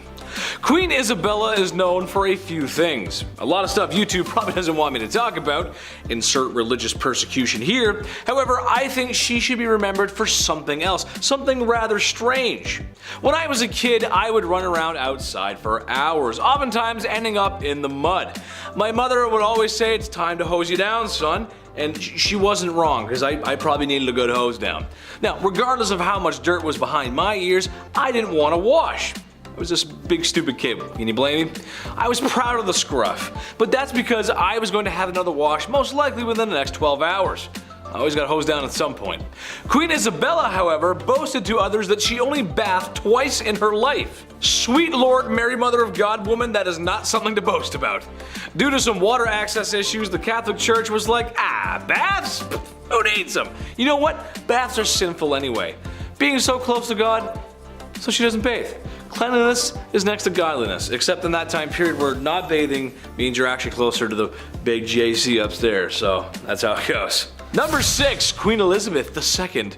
Queen Isabella is known for a few things. A lot of stuff YouTube probably doesn't want me to talk about. Insert religious persecution here. However, I think she should be remembered for something else. Something rather strange. When I was a kid, I would run around outside for hours, oftentimes ending up in the mud. My mother would always say, "It's time to hose you down, son." And she wasn't wrong, because I probably needed a good hose down. Now, regardless of how much dirt was behind my ears, I didn't want to wash. I was this big stupid kid. Can you blame me? I was proud of the scruff, but that's because I was going to have another wash most likely within the next 12 hours. I always got hosed down at some point. Queen Isabella, however, boasted to others that she only bathed twice in her life. Sweet Lord Mary Mother of God woman, that is not something to boast about. Due to some water access issues, the Catholic Church was like, baths? Who needs them? You know what? Baths are sinful anyway. Being so close to God, so she doesn't bathe. Cleanliness is next to godliness, except in that time period where not bathing means you're actually closer to the big JC upstairs, so that's how it goes. Number 6, Queen Elizabeth II.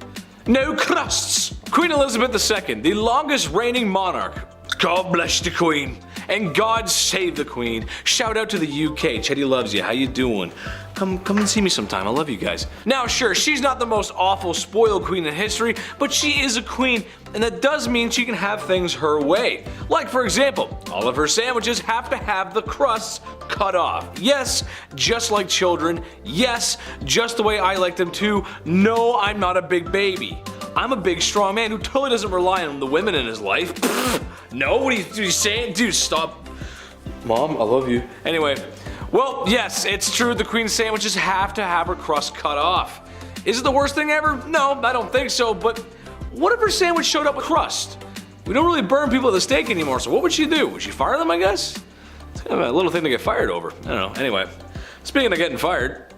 No crusts! Queen Elizabeth II, the longest reigning monarch. God bless the Queen, and God save the Queen. Shout out to the UK. Chetty loves you. How you doing? Come and see me sometime. I love you guys. Now, sure, she's not the most awful spoiled queen in history, but she is a queen, and that does mean she can have things her way. Like, for example, all of her sandwiches have to have the crusts cut off. Yes, just like children. Yes, just the way I like them too. No, I'm not a big baby. I'm a big, strong man who totally doesn't rely on the women in his life. No, what are you saying? Dude, stop. Mom, I love you. Anyway, well, yes, it's true the queen's sandwiches have to have her crust cut off. Is it the worst thing ever? No, I don't think so, but what if her sandwich showed up with crust? We don't really burn people at the stake anymore, so what would she do? Would she fire them, I guess? It's kind of a little thing to get fired over. I don't know. Anyway, speaking of getting fired,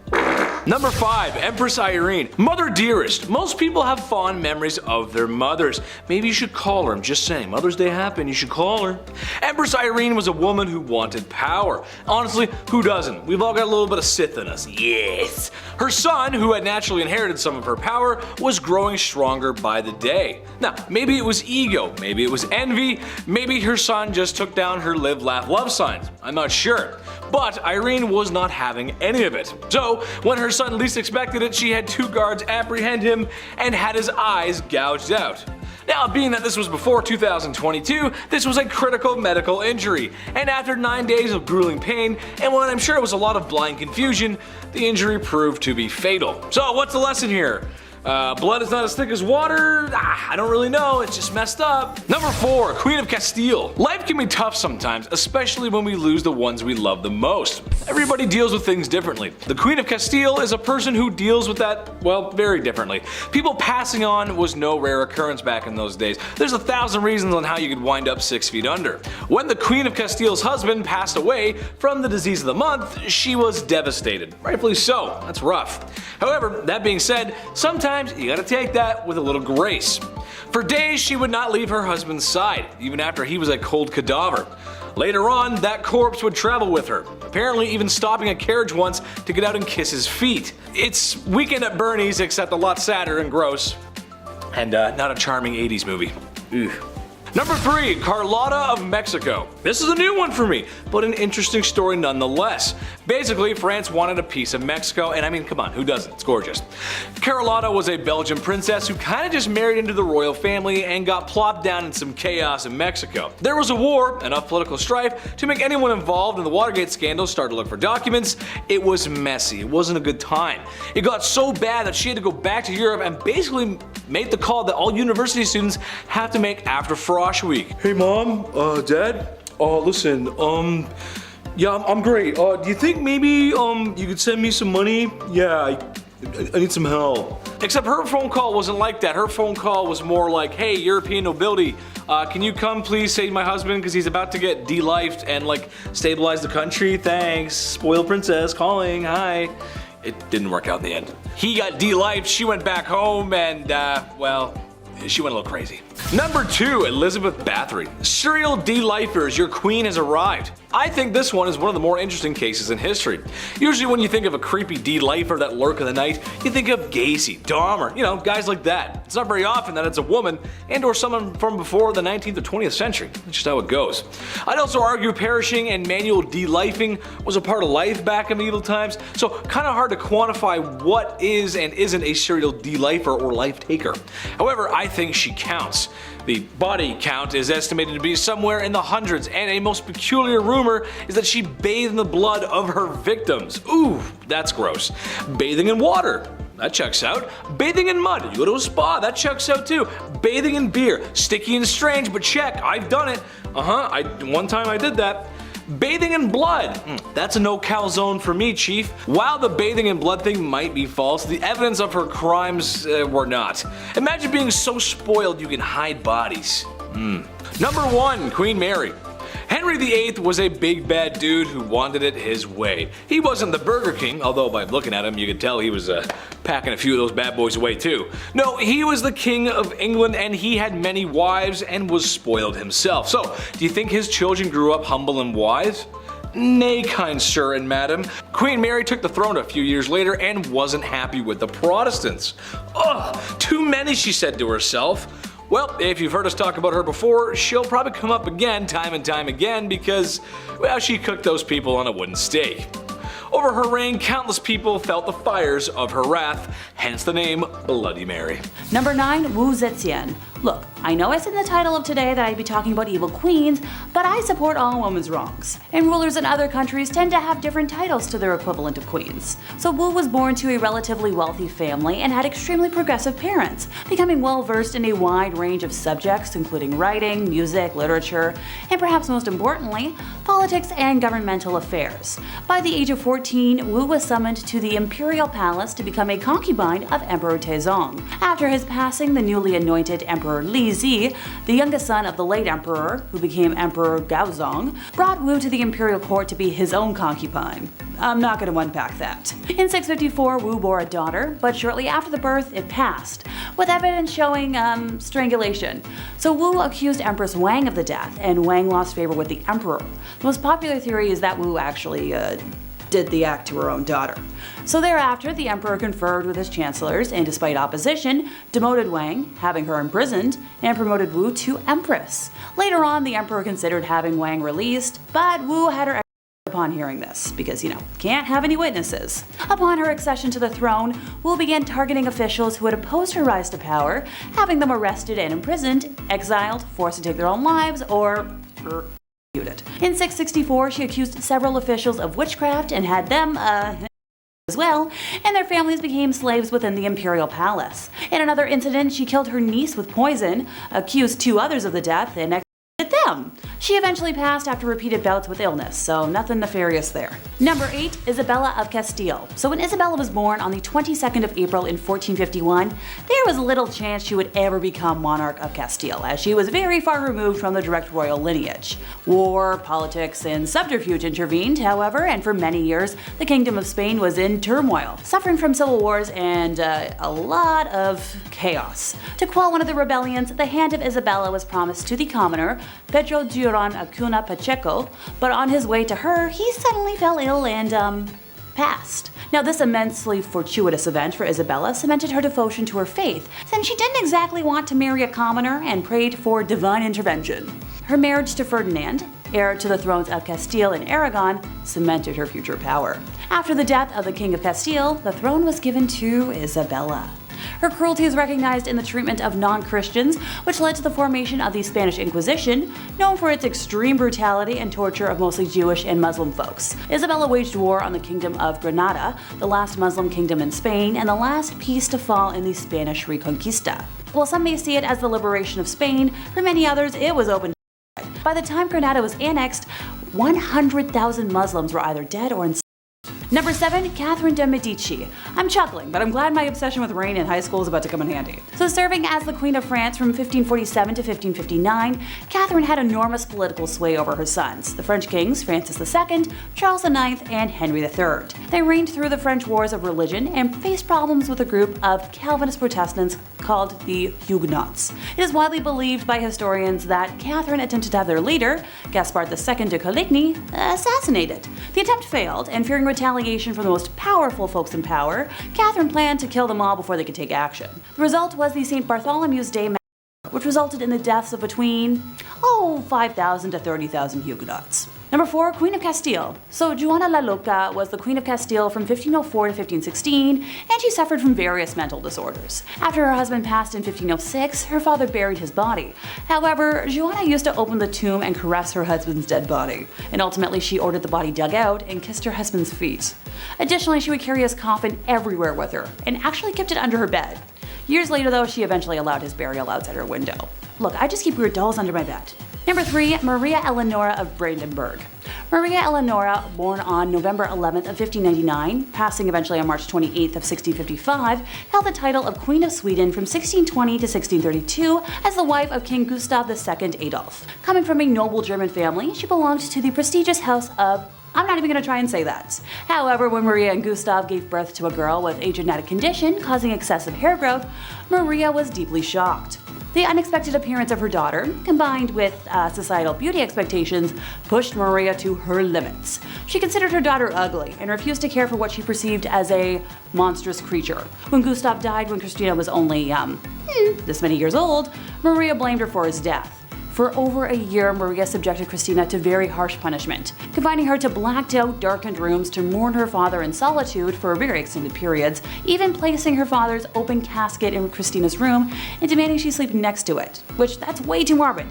Number 5, Empress Irene. Mother dearest. Most people have fond memories of their mothers. Maybe you should call her. I'm just saying, Mother's Day happened, you should call her. Empress Irene was a woman who wanted power. Honestly, who doesn't? We've all got a little bit of Sith in us. Yes. Her son, who had naturally inherited some of her power, was growing stronger by the day. Now, maybe it was ego, maybe it was envy, maybe her son just took down her live, laugh, love signs. I'm not sure. But Irene was not having any of it. So, when her son least expected it, she had 2 guards apprehend him and had his eyes gouged out. Now, being that this was before 2022, this was a critical medical injury, and after 9 days of grueling pain, and when I'm sure it was a lot of blind confusion, the injury proved to be fatal. So, what's the lesson here? Blood is not as thick as water? I don't really know, it's just messed up. Number 4, Queen of Castile. Life can be tough sometimes, especially when we lose the ones we love the most. Everybody deals with things differently. The Queen of Castile is a person who deals with that, well, very differently. People passing on was no rare occurrence back in those days. There's 1,000 reasons on how you could wind up 6 feet under. When the Queen of Castile's husband passed away from the disease of the month, she was devastated. Rightfully so, that's rough. However, that being said, sometimes you gotta take that with a little grace. For days, she would not leave her husband's side, even after he was a cold cadaver. Later on, that corpse would travel with her, apparently even stopping a carriage once to get out and kiss his feet. It's Weekend at Bernie's, except a lot sadder and gross, and not a charming 80s movie. Ugh. Number 3, Carlotta of Mexico. This is a new one for me, but an interesting story nonetheless. Basically, France wanted a piece of Mexico, and I mean, come on, who doesn't? It's gorgeous. Carlotta was a Belgian princess who kind of just married into the royal family and got plopped down in some chaos in Mexico. There was a war, enough political strife to make anyone involved in the Watergate scandal start to look for documents. It was messy, it wasn't a good time. It got so bad that she had to go back to Europe and basically made the call that all university students have to make after Frosh Week. Hey mom, dad, listen, yeah, I'm great. Do you think maybe, you could send me some money? Yeah, I need some help. Except her phone call wasn't like that. Her phone call was more like, hey, European nobility, can you come please save my husband because he's about to get de-lifed and like stabilize the country? Thanks. Spoiled princess calling, hi. It didn't work out in the end. He got de-lifed, she went back home, and well, she went a little crazy. Number 2, Elizabeth Bathory. Serial de-lifers, your queen has arrived. I think this one is one of the more interesting cases in history. Usually when you think of a creepy de-lifer that lurk in the night, you think of Gacy, Dahmer, you know, guys like that. It's not very often that it's a woman and or someone from before the 19th or 20th century. That's just how it goes. I'd also argue perishing and manual de-lifing was a part of life back in medieval times, so kind of hard to quantify what is and isn't a serial de-lifer or life taker. However, I think she counts. The body count is estimated to be somewhere in the hundreds, and a most peculiar rumor is that she bathed in the blood of her victims. Ooh, that's gross. Bathing in water. That checks out. Bathing in mud. You go to a spa. That checks out too. Bathing in beer. Sticky and strange, but check. I've done it. One time I did that. Bathing in blood. That's a no-cal zone for me, Chief. While the bathing in blood thing might be false, the evidence of her crimes were not. Imagine being so spoiled you can hide bodies. Number 1, Queen Mary. Henry VIII was a big bad dude who wanted it his way. He wasn't the Burger King, although by looking at him you could tell he was packing a few of those bad boys away too. No, he was the King of England and he had many wives and was spoiled himself. So, do you think his children grew up humble and wise? Nay, kind sir and madam. Queen Mary took the throne a few years later and wasn't happy with the Protestants. Ugh, too many, she said to herself. Well, if you've heard us talk about her before, she'll probably come up again time and time again because, well, she cooked those people on a wooden stake. Over her reign, countless people felt the fires of her wrath, hence the name Bloody Mary. Number 9, Wu Zetian. Look, I know it's in the title of today that I'd be talking about evil queens, but I support all women's wrongs. And rulers in other countries tend to have different titles to their equivalent of queens. So Wu was born to a relatively wealthy family and had extremely progressive parents, becoming well versed in a wide range of subjects including writing, music, literature, and perhaps most importantly, politics and governmental affairs. By the age of 14, 1614, Wu was summoned to the imperial palace to become a concubine of Emperor Taizong. After his passing, the newly anointed Emperor Li Zi, the youngest son of the late emperor, who became Emperor Gaozong, brought Wu to the imperial court to be his own concubine. I'm not going to unpack that. In 654, Wu bore a daughter, but shortly after the birth, it passed, with evidence showing strangulation. So Wu accused Empress Wang of the death, and Wang lost favor with the emperor. The most popular theory is that Wu actually did the act to her own daughter. So thereafter, the emperor conferred with his chancellors, and despite opposition, demoted Wang, having her imprisoned, and promoted Wu to empress. Later on, the emperor considered having Wang released, but Wu had her upon hearing this, because, can't have any witnesses. Upon her accession to the throne, Wu began targeting officials who had opposed her rise to power, having them arrested and imprisoned, exiled, forced to take their own lives, or executed. In 664, she accused several officials of witchcraft and had them, as well, and their families became slaves within the imperial palace. In another incident, she killed her niece with poison, accused 2 others of the death, and executed them. She eventually passed after repeated bouts with illness, so nothing nefarious there. Number 8, Isabella of Castile. So when Isabella was born on the 22nd of April in 1451, there was little chance she would ever become monarch of Castile, as she was very far removed from the direct royal lineage. War, politics, and subterfuge intervened, however, and for many years, the Kingdom of Spain was in turmoil, suffering from civil wars and a lot of chaos. To quell one of the rebellions, the hand of Isabella was promised to the commoner, Pedro Duran Acuna Pacheco, but on his way to her, he suddenly fell ill and, passed. Now, this immensely fortuitous event for Isabella cemented her devotion to her faith, since she didn't exactly want to marry a commoner and prayed for divine intervention. Her marriage to Ferdinand, heir to the thrones of Castile and Aragon, cemented her future power. After the death of the King of Castile, the throne was given to Isabella. Her cruelty is recognized in the treatment of non-Christians, which led to the formation of the Spanish Inquisition, known for its extreme brutality and torture of mostly Jewish and Muslim folks. Isabella waged war on the Kingdom of Granada, the last Muslim kingdom in Spain, and the last piece to fall in the Spanish Reconquista. While some may see it as the liberation of Spain, for many others it was open. By the time Granada was annexed, 100,000 Muslims were either dead or enslaved. Number 7, Catherine de' Medici. I'm chuckling, but I'm glad my obsession with rain in high school is about to come in handy. So serving as the Queen of France from 1547 to 1559, Catherine had enormous political sway over her sons, the French kings Francis II, Charles IX, and Henry III. They reigned through the French wars of religion and faced problems with a group of Calvinist Protestants called the Huguenots. It is widely believed by historians that Catherine attempted to have their leader, Gaspard II de Coligny, assassinated. The attempt failed, and fearing retaliation from the most powerful folks in power, Catherine planned to kill them all before they could take action. The result was the St. Bartholomew's Day massacre, which resulted in the deaths of between, 5,000 to 30,000 Huguenots. Number 4, Queen of Castile. So Juana la Loca was the Queen of Castile from 1504 to 1516, and she suffered from various mental disorders. After her husband passed in 1506, her father buried his body. However, Juana used to open the tomb and caress her husband's dead body, and ultimately she ordered the body dug out and kissed her husband's feet. Additionally, she would carry his coffin everywhere with her, and actually kept it under her bed. Years later though, she eventually allowed his burial outside her window. Look, I just keep weird dolls under my bed. Number 3, Maria Eleonora of Brandenburg. Maria Eleonora, born on November 11th of 1599, passing eventually on March 28th of 1655, held the title of Queen of Sweden from 1620 to 1632 as the wife of King Gustav II Adolf. Coming from a noble German family, she belonged to the prestigious house of I'm not even going to try and say that. However, when Maria and Gustav gave birth to a girl with a genetic condition causing excessive hair growth, Maria was deeply shocked. The unexpected appearance of her daughter, combined with societal beauty expectations, pushed Maria to her limits. She considered her daughter ugly and refused to care for what she perceived as a monstrous creature. When Gustav died when Christina was only, this many years old, Maria blamed her for his death. For over a year, Maria subjected Christina to very harsh punishment, confining her to blacked out, darkened rooms to mourn her father in solitude for very extended periods, even placing her father's open casket in Christina's room and demanding she sleep next to it, which that's way too morbid.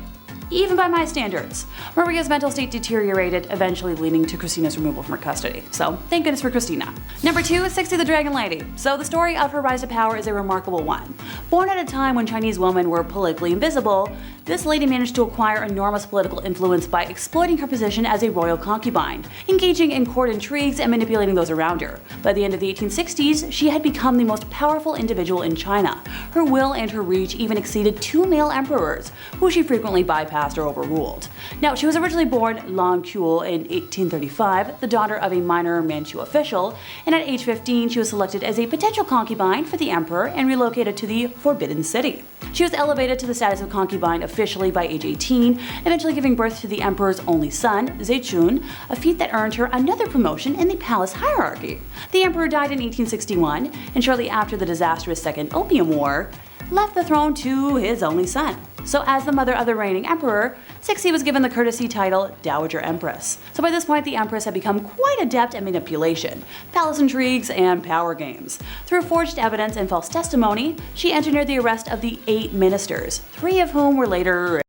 even by my standards. Maria's mental state deteriorated, eventually leading to Christina's removal from her custody. So thank goodness for Christina. Number 2 is Cixi the Dragon Lady. So the story of her rise to power is a remarkable one. Born at a time when Chinese women were politically invisible, this lady managed to acquire enormous political influence by exploiting her position as a royal concubine, engaging in court intrigues and manipulating those around her. By the end of the 1860s, she had become the most powerful individual in China. Her will and her reach even exceeded 2 male emperors, who she frequently bypassed or overruled. Now, she was originally born Lan Kuo in 1835, the daughter of a minor Manchu official, and at age 15 she was selected as a potential concubine for the emperor and relocated to the Forbidden City. She was elevated to the status of concubine officially by age 18, eventually giving birth to the emperor's only son, Zechun, a feat that earned her another promotion in the palace hierarchy. The emperor died in 1861, and shortly after the disastrous Second Opium War, left the throne to his only son. So as the mother of the reigning emperor, Cixi was given the courtesy title Dowager Empress. So by this point, the empress had become quite adept at manipulation, palace intrigues, and power games. Through forged evidence and false testimony, she engineered the arrest of the 8 ministers, 3 of whom were later.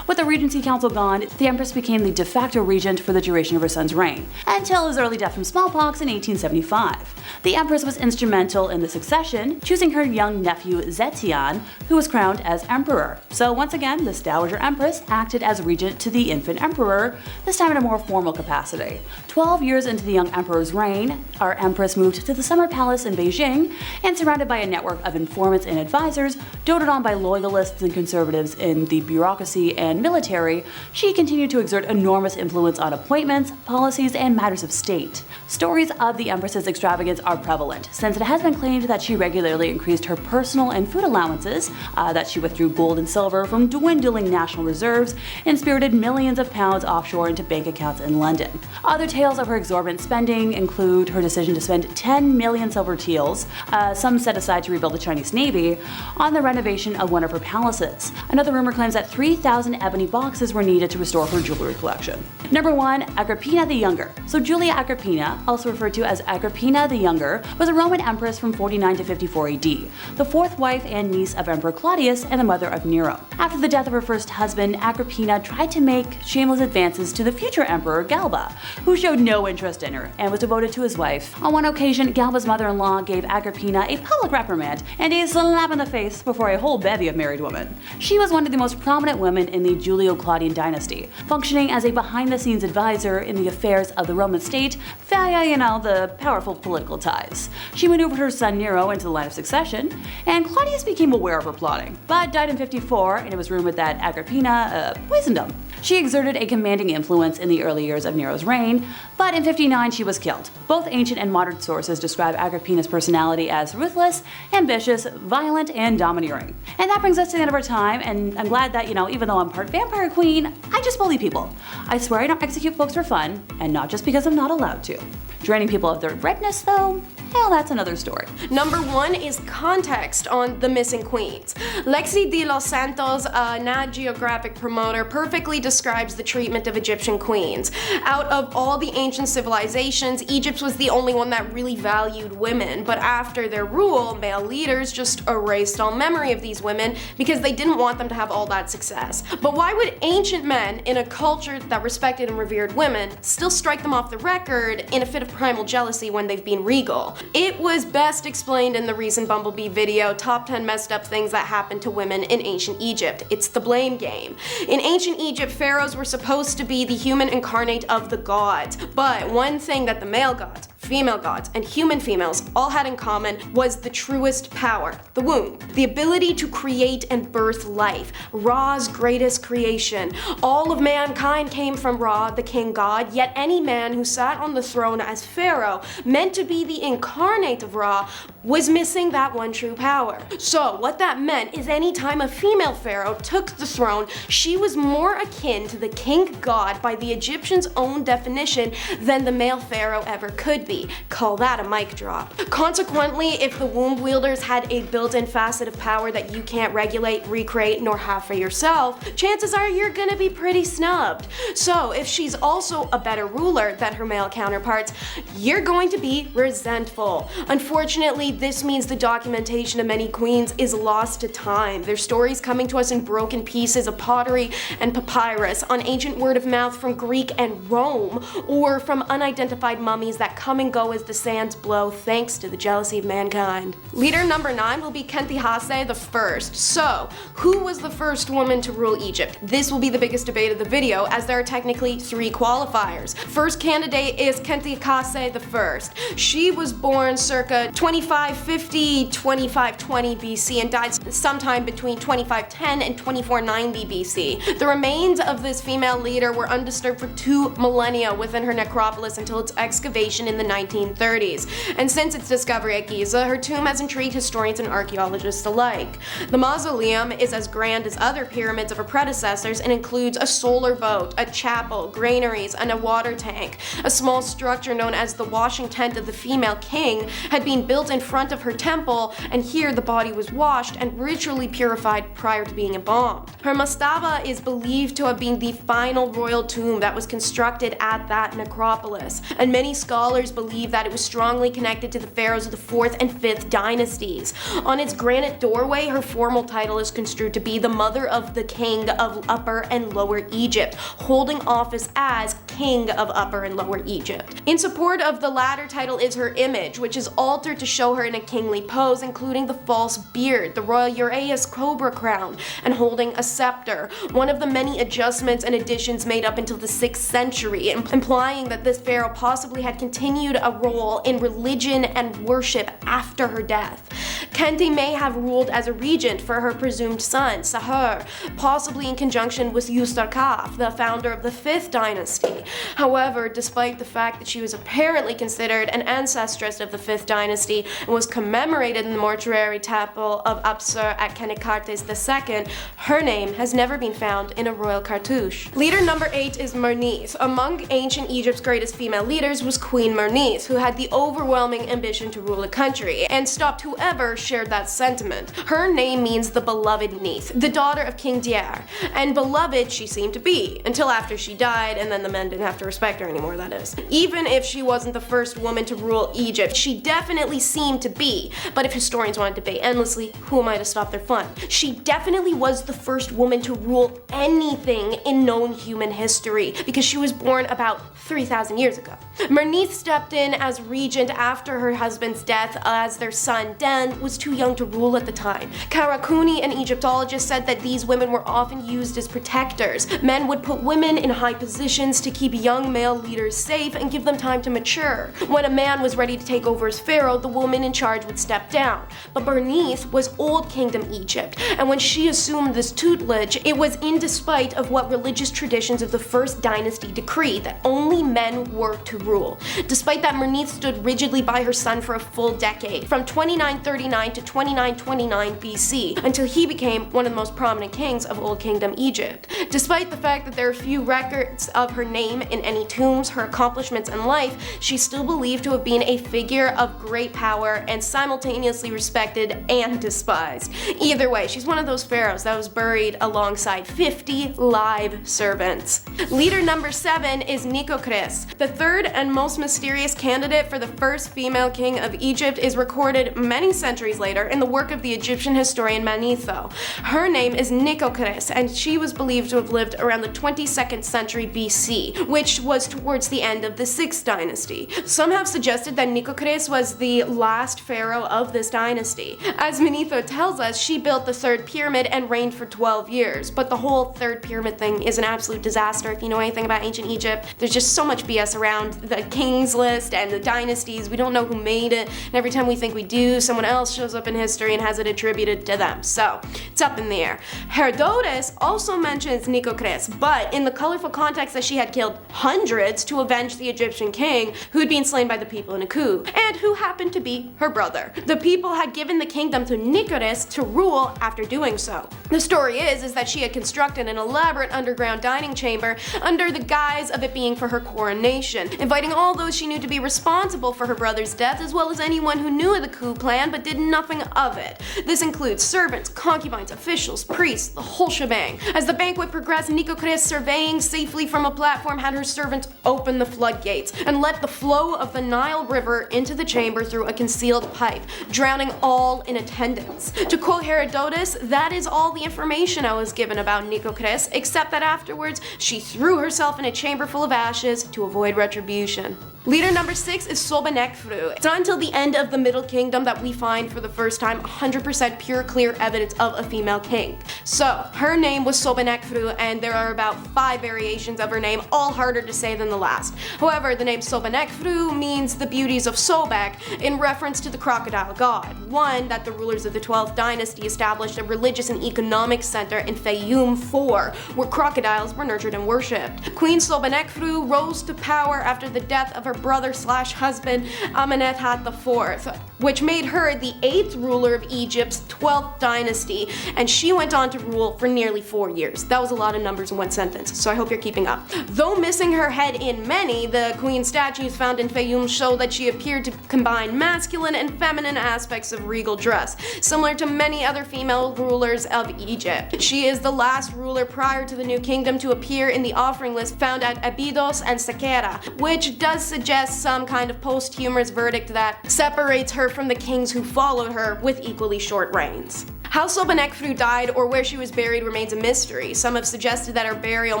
With the Regency Council gone, the Empress became the de facto regent for the duration of her son's reign, until his early death from smallpox in 1875. The Empress was instrumental in the succession, choosing her young nephew Zetian, who was crowned as emperor. So once again, this Dowager Empress acted as regent to the infant emperor, this time in a more formal capacity. 12 years into the young emperor's reign, our Empress moved to the Summer Palace in Beijing, and surrounded by a network of informants and advisors, doted on by loyalists and conservatives in the bureaucracy and military, she continued to exert enormous influence on appointments, policies, and matters of state. Stories of the Empress's extravagance are prevalent, since it has been claimed that she regularly increased her personal and food allowances, that she withdrew gold and silver from dwindling national reserves, and spirited millions of pounds offshore into bank accounts in London. Other tales of her exorbitant spending include her decision to spend 10 million silver taels, some set aside to rebuild the Chinese Navy, on the renovation of one of her palaces. Another rumor claims that 3,000 ebony boxes were needed to restore her jewelry collection. Number 1, Agrippina the Younger. So Julia Agrippina, also referred to as Agrippina the Younger, was a Roman empress from 49 to 54 AD, the 4th wife and niece of Emperor Claudius and the mother of Nero. After the death of her first husband, Agrippina tried to make shameless advances to the future emperor Galba, who showed no interest in her and was devoted to his wife. On one occasion, Galba's mother-in-law gave Agrippina a public reprimand and a slap in the face before a whole bevy of married women. She was one of the most prominent women in the Julio-Claudian dynasty, functioning as a behind-the-scenes advisor in the affairs of the Roman state via, the powerful political ties. She maneuvered her son Nero into the line of succession, and Claudius became aware of her plotting, but died in 54, and it was rumored that Agrippina poisoned him. She exerted a commanding influence in the early years of Nero's reign, but in 59 she was killed. Both ancient and modern sources describe Agrippina's personality as ruthless, ambitious, violent, and domineering. And that brings us to the end of our time, and I'm glad that, even though I'm part vampire queen, I just bully people. I swear I don't execute folks for fun, and not just because I'm not allowed to. Draining people of their redness, though, well, that's another story. Number 1 is context on the missing queens. Lexi de los Santos, a Nat Geographic promoter, perfectly describes the treatment of Egyptian queens. Out of all the ancient civilizations, Egypt was the only one that really valued women, but after their rule, male leaders just erased all memory of these women because they didn't want them to have all that success. But why would ancient men in a culture that respected and revered women still strike them off the record in a fit of primal jealousy when they've been regal? It was best explained in the recent BumbleBee video, Top 10 Messed Up Things That Happened to Women in Ancient Egypt. It's the blame game. In ancient Egypt, pharaohs were supposed to be the human incarnate of the gods, but one thing that the male gods, female gods, and human females all had in common was the truest power, the womb. The ability to create and birth life, Ra's greatest creation. All of mankind came from Ra, the king god, yet any man who sat on the throne as pharaoh, meant to be the incarnate of Ra, was missing that one true power. So what that meant is any time a female pharaoh took the throne, she was more akin to the king god by the Egyptians' own definition than the male pharaoh ever could be. Call that a mic drop. Consequently, if the womb wielders had a built-in facet of power that you can't regulate, recreate, nor have for yourself, chances are you're gonna be pretty snubbed. So if she's also a better ruler than her male counterparts, you're going to be resentful. Unfortunately, this means the documentation of many queens is lost to time, their stories coming to us in broken pieces of pottery and papyrus, on ancient word of mouth from Greek and Rome, or from unidentified mummies that come and go as the sands blow thanks to the jealousy of mankind. Leader number 9 will be Khentihase the First. So, who was the first woman to rule Egypt? This will be the biggest debate of the video, as there are technically 3 qualifiers. First candidate is Khentihase the First. She was born circa 2550-2520 BC and died sometime between 2510 and 2490 BC. The remains of this female leader were undisturbed for 2 millennia within her necropolis until its excavation in the 1930s. And since its discovery at Giza, her tomb has intrigued historians and archaeologists alike. The mausoleum is as grand as other pyramids of her predecessors and includes a solar boat, a chapel, granaries, and a water tank. A small structure known as the washing tent of the female king had been built in front of her temple, and here the body was washed and ritually purified prior to being embalmed. Her mastaba is believed to have been the final royal tomb that was constructed at that necropolis, and many scholars believe that it was strongly connected to the pharaohs of the 4th and 5th dynasties. On its granite doorway, her formal title is construed to be the mother of the king of Upper and Lower Egypt, holding office as King of Upper and Lower Egypt. In support of the latter title is her image, which is altered to show her in a kingly pose, including the false beard, the royal uraeus cobra crown, and holding a scepter, one of the many adjustments and additions made up until the 6th century, implying that this pharaoh possibly had continued a role in religion and worship after her death. Khenti may have ruled as a regent for her presumed son, Sahur, possibly in conjunction with Ustarkaf, the founder of the 5th dynasty. However, despite the fact that she was apparently considered an ancestress of the 5th dynasty and was commemorated in the mortuary temple of Apsur at Khenikartes II, her name has never been found in a royal cartouche. Leader number 8 is Merneith. Among ancient Egypt's greatest female leaders was Queen Merneith, who had the overwhelming ambition to rule a country, and stopped whoever shared that sentiment. Her name means the beloved Neith, the daughter of King Diar, and beloved she seemed to be, until after she died, and then the men didn't have to respect her anymore, that is. Even if she wasn't the first woman to rule Egypt, she definitely seemed to be, but if historians want to debate endlessly, who am I to stop their fun? She definitely was the first woman to rule anything in known human history, because she was born about 3,000 years ago. Merneith stepped in as regent after her husband's death, as their son Den was too young to rule at the time. Karakuni, an Egyptologist, said that these women were often used as protectors. Men would put women in high positions to keep young male leaders safe and give them time to mature. When a man was ready to take over as pharaoh, the woman in charge would step down. But Merneith was Old Kingdom Egypt, and when she assumed this tutelage, it was in despite of what religious traditions of the 1st dynasty decreed, that only men were to rule. Despite that, Merneith stood rigidly by her son for a full decade, from 2939 to 2929 BC, until he became one of the most prominent kings of Old Kingdom Egypt. Despite the fact that there are few records of her name in any tombs, her accomplishments in life, she's still believed to have been a figure of great power and simultaneously respected and despised. Either way, she's one of those pharaohs that was buried alongside 50 live servants. Leader number 7 is Nikokris. The third and most mysterious candidate for the first female king of Egypt is recorded many centuries later in the work of the Egyptian historian Manetho. Her name is Nikokris, and she was believed to have lived around the 22nd century BC, which was towards the end of the 6th dynasty. Some have suggested that Nikokris was the last pharaoh of this dynasty. As Manetho tells us, she built the 3rd pyramid and reigned for 12 years, but the whole 3rd pyramid thing is an absolute disaster. If you know anything about ancient Egypt, there's just so much BS around the kings list and the dynasties. We don't know who made it, and every time we think we do, someone else shows up in history and has it attributed to them. So, it's up in the air. Herodotus also mentions Nikokris, but in the colorful context that she had killed hundreds to avenge the Egyptian king who had been slain by the people in a coup, and who happened to be her brother. The people had given the kingdom to Nikokris to rule after doing so. The story is that she had constructed an elaborate underground dining chamber under the guise of it being for her coronation, inviting all those she knew to be responsible for her brother's death, as well as anyone who knew of the coup plan but didn't nothing of it. This includes servants, concubines, officials, priests, the whole shebang. As the banquet progressed, Nikocris, surveying safely from a platform, had her servants open the floodgates and let the flow of the Nile River into the chamber through a concealed pipe, drowning all in attendance. To quote Herodotus, that is all the information I was given about Nikocris, except that afterwards she threw herself in a chamber full of ashes to avoid retribution. Leader number 6 is Sobonekfru. It's not until the end of the Middle Kingdom that we find for the first time 100% pure clear evidence of a female king. So, her name was Sobonekfru, and there are about 5 variations of her name, all harder to say than the last. However, the name Sobonekfru means the beauties of Sobek, in reference to the crocodile god, one that the rulers of the 12th dynasty established a religious and economic center in Fayum IV, where crocodiles were nurtured and worshipped. Queen Sobonekfru rose to power after the death of her brother/husband Amenemhat IV, which made her the 8th ruler of Egypt's 12th dynasty, and she went on to rule for nearly 4 years. That was a lot of numbers in one sentence, so I hope you're keeping up. Though missing her head in many, the queen statues found in Fayum show that she appeared to combine masculine and feminine aspects of regal dress, similar to many other female rulers of Egypt. She is the last ruler prior to the New Kingdom to appear in the offering list found at Abydos and Saqqara, which does suggest some kind of posthumous verdict that separates her from the kings who followed her with equally short reigns. How Sobonekfru died or where she was buried remains a mystery. Some have suggested that her burial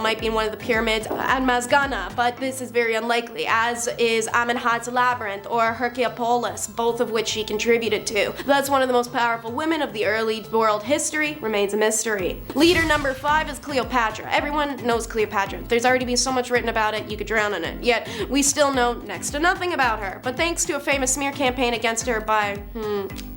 might be in one of the pyramids at Masgana, but this is very unlikely, as is Amenemhat's labyrinth or Herculapolis, both of which she contributed to. Thus, one of the most powerful women of the early world history remains a mystery. Leader number 5 is Cleopatra. Everyone knows Cleopatra. There's already been so much written about it, you could drown in it. Yet, we still know next to nothing about her. But thanks to a famous smear campaign against her by,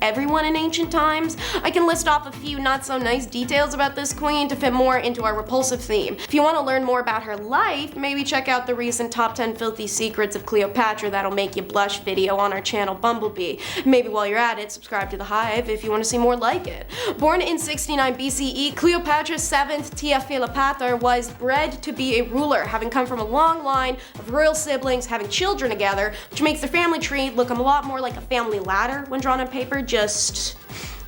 everyone in ancient times, I can list off a few not so nice details about this queen to fit more into our repulsive theme. If you want to learn more about her life, maybe check out the recent top 10 filthy secrets of Cleopatra that'll make you blush video on our channel BumbleBee. Maybe while you're at it, subscribe to the Hive if you want to see more like it. Born in 69 BCE, Cleopatra's 7th Tia Philopator was bred to be a ruler, having come from a long line of royal siblings having children together, which makes their family tree look a lot more like a family ladder when drawn on paper, just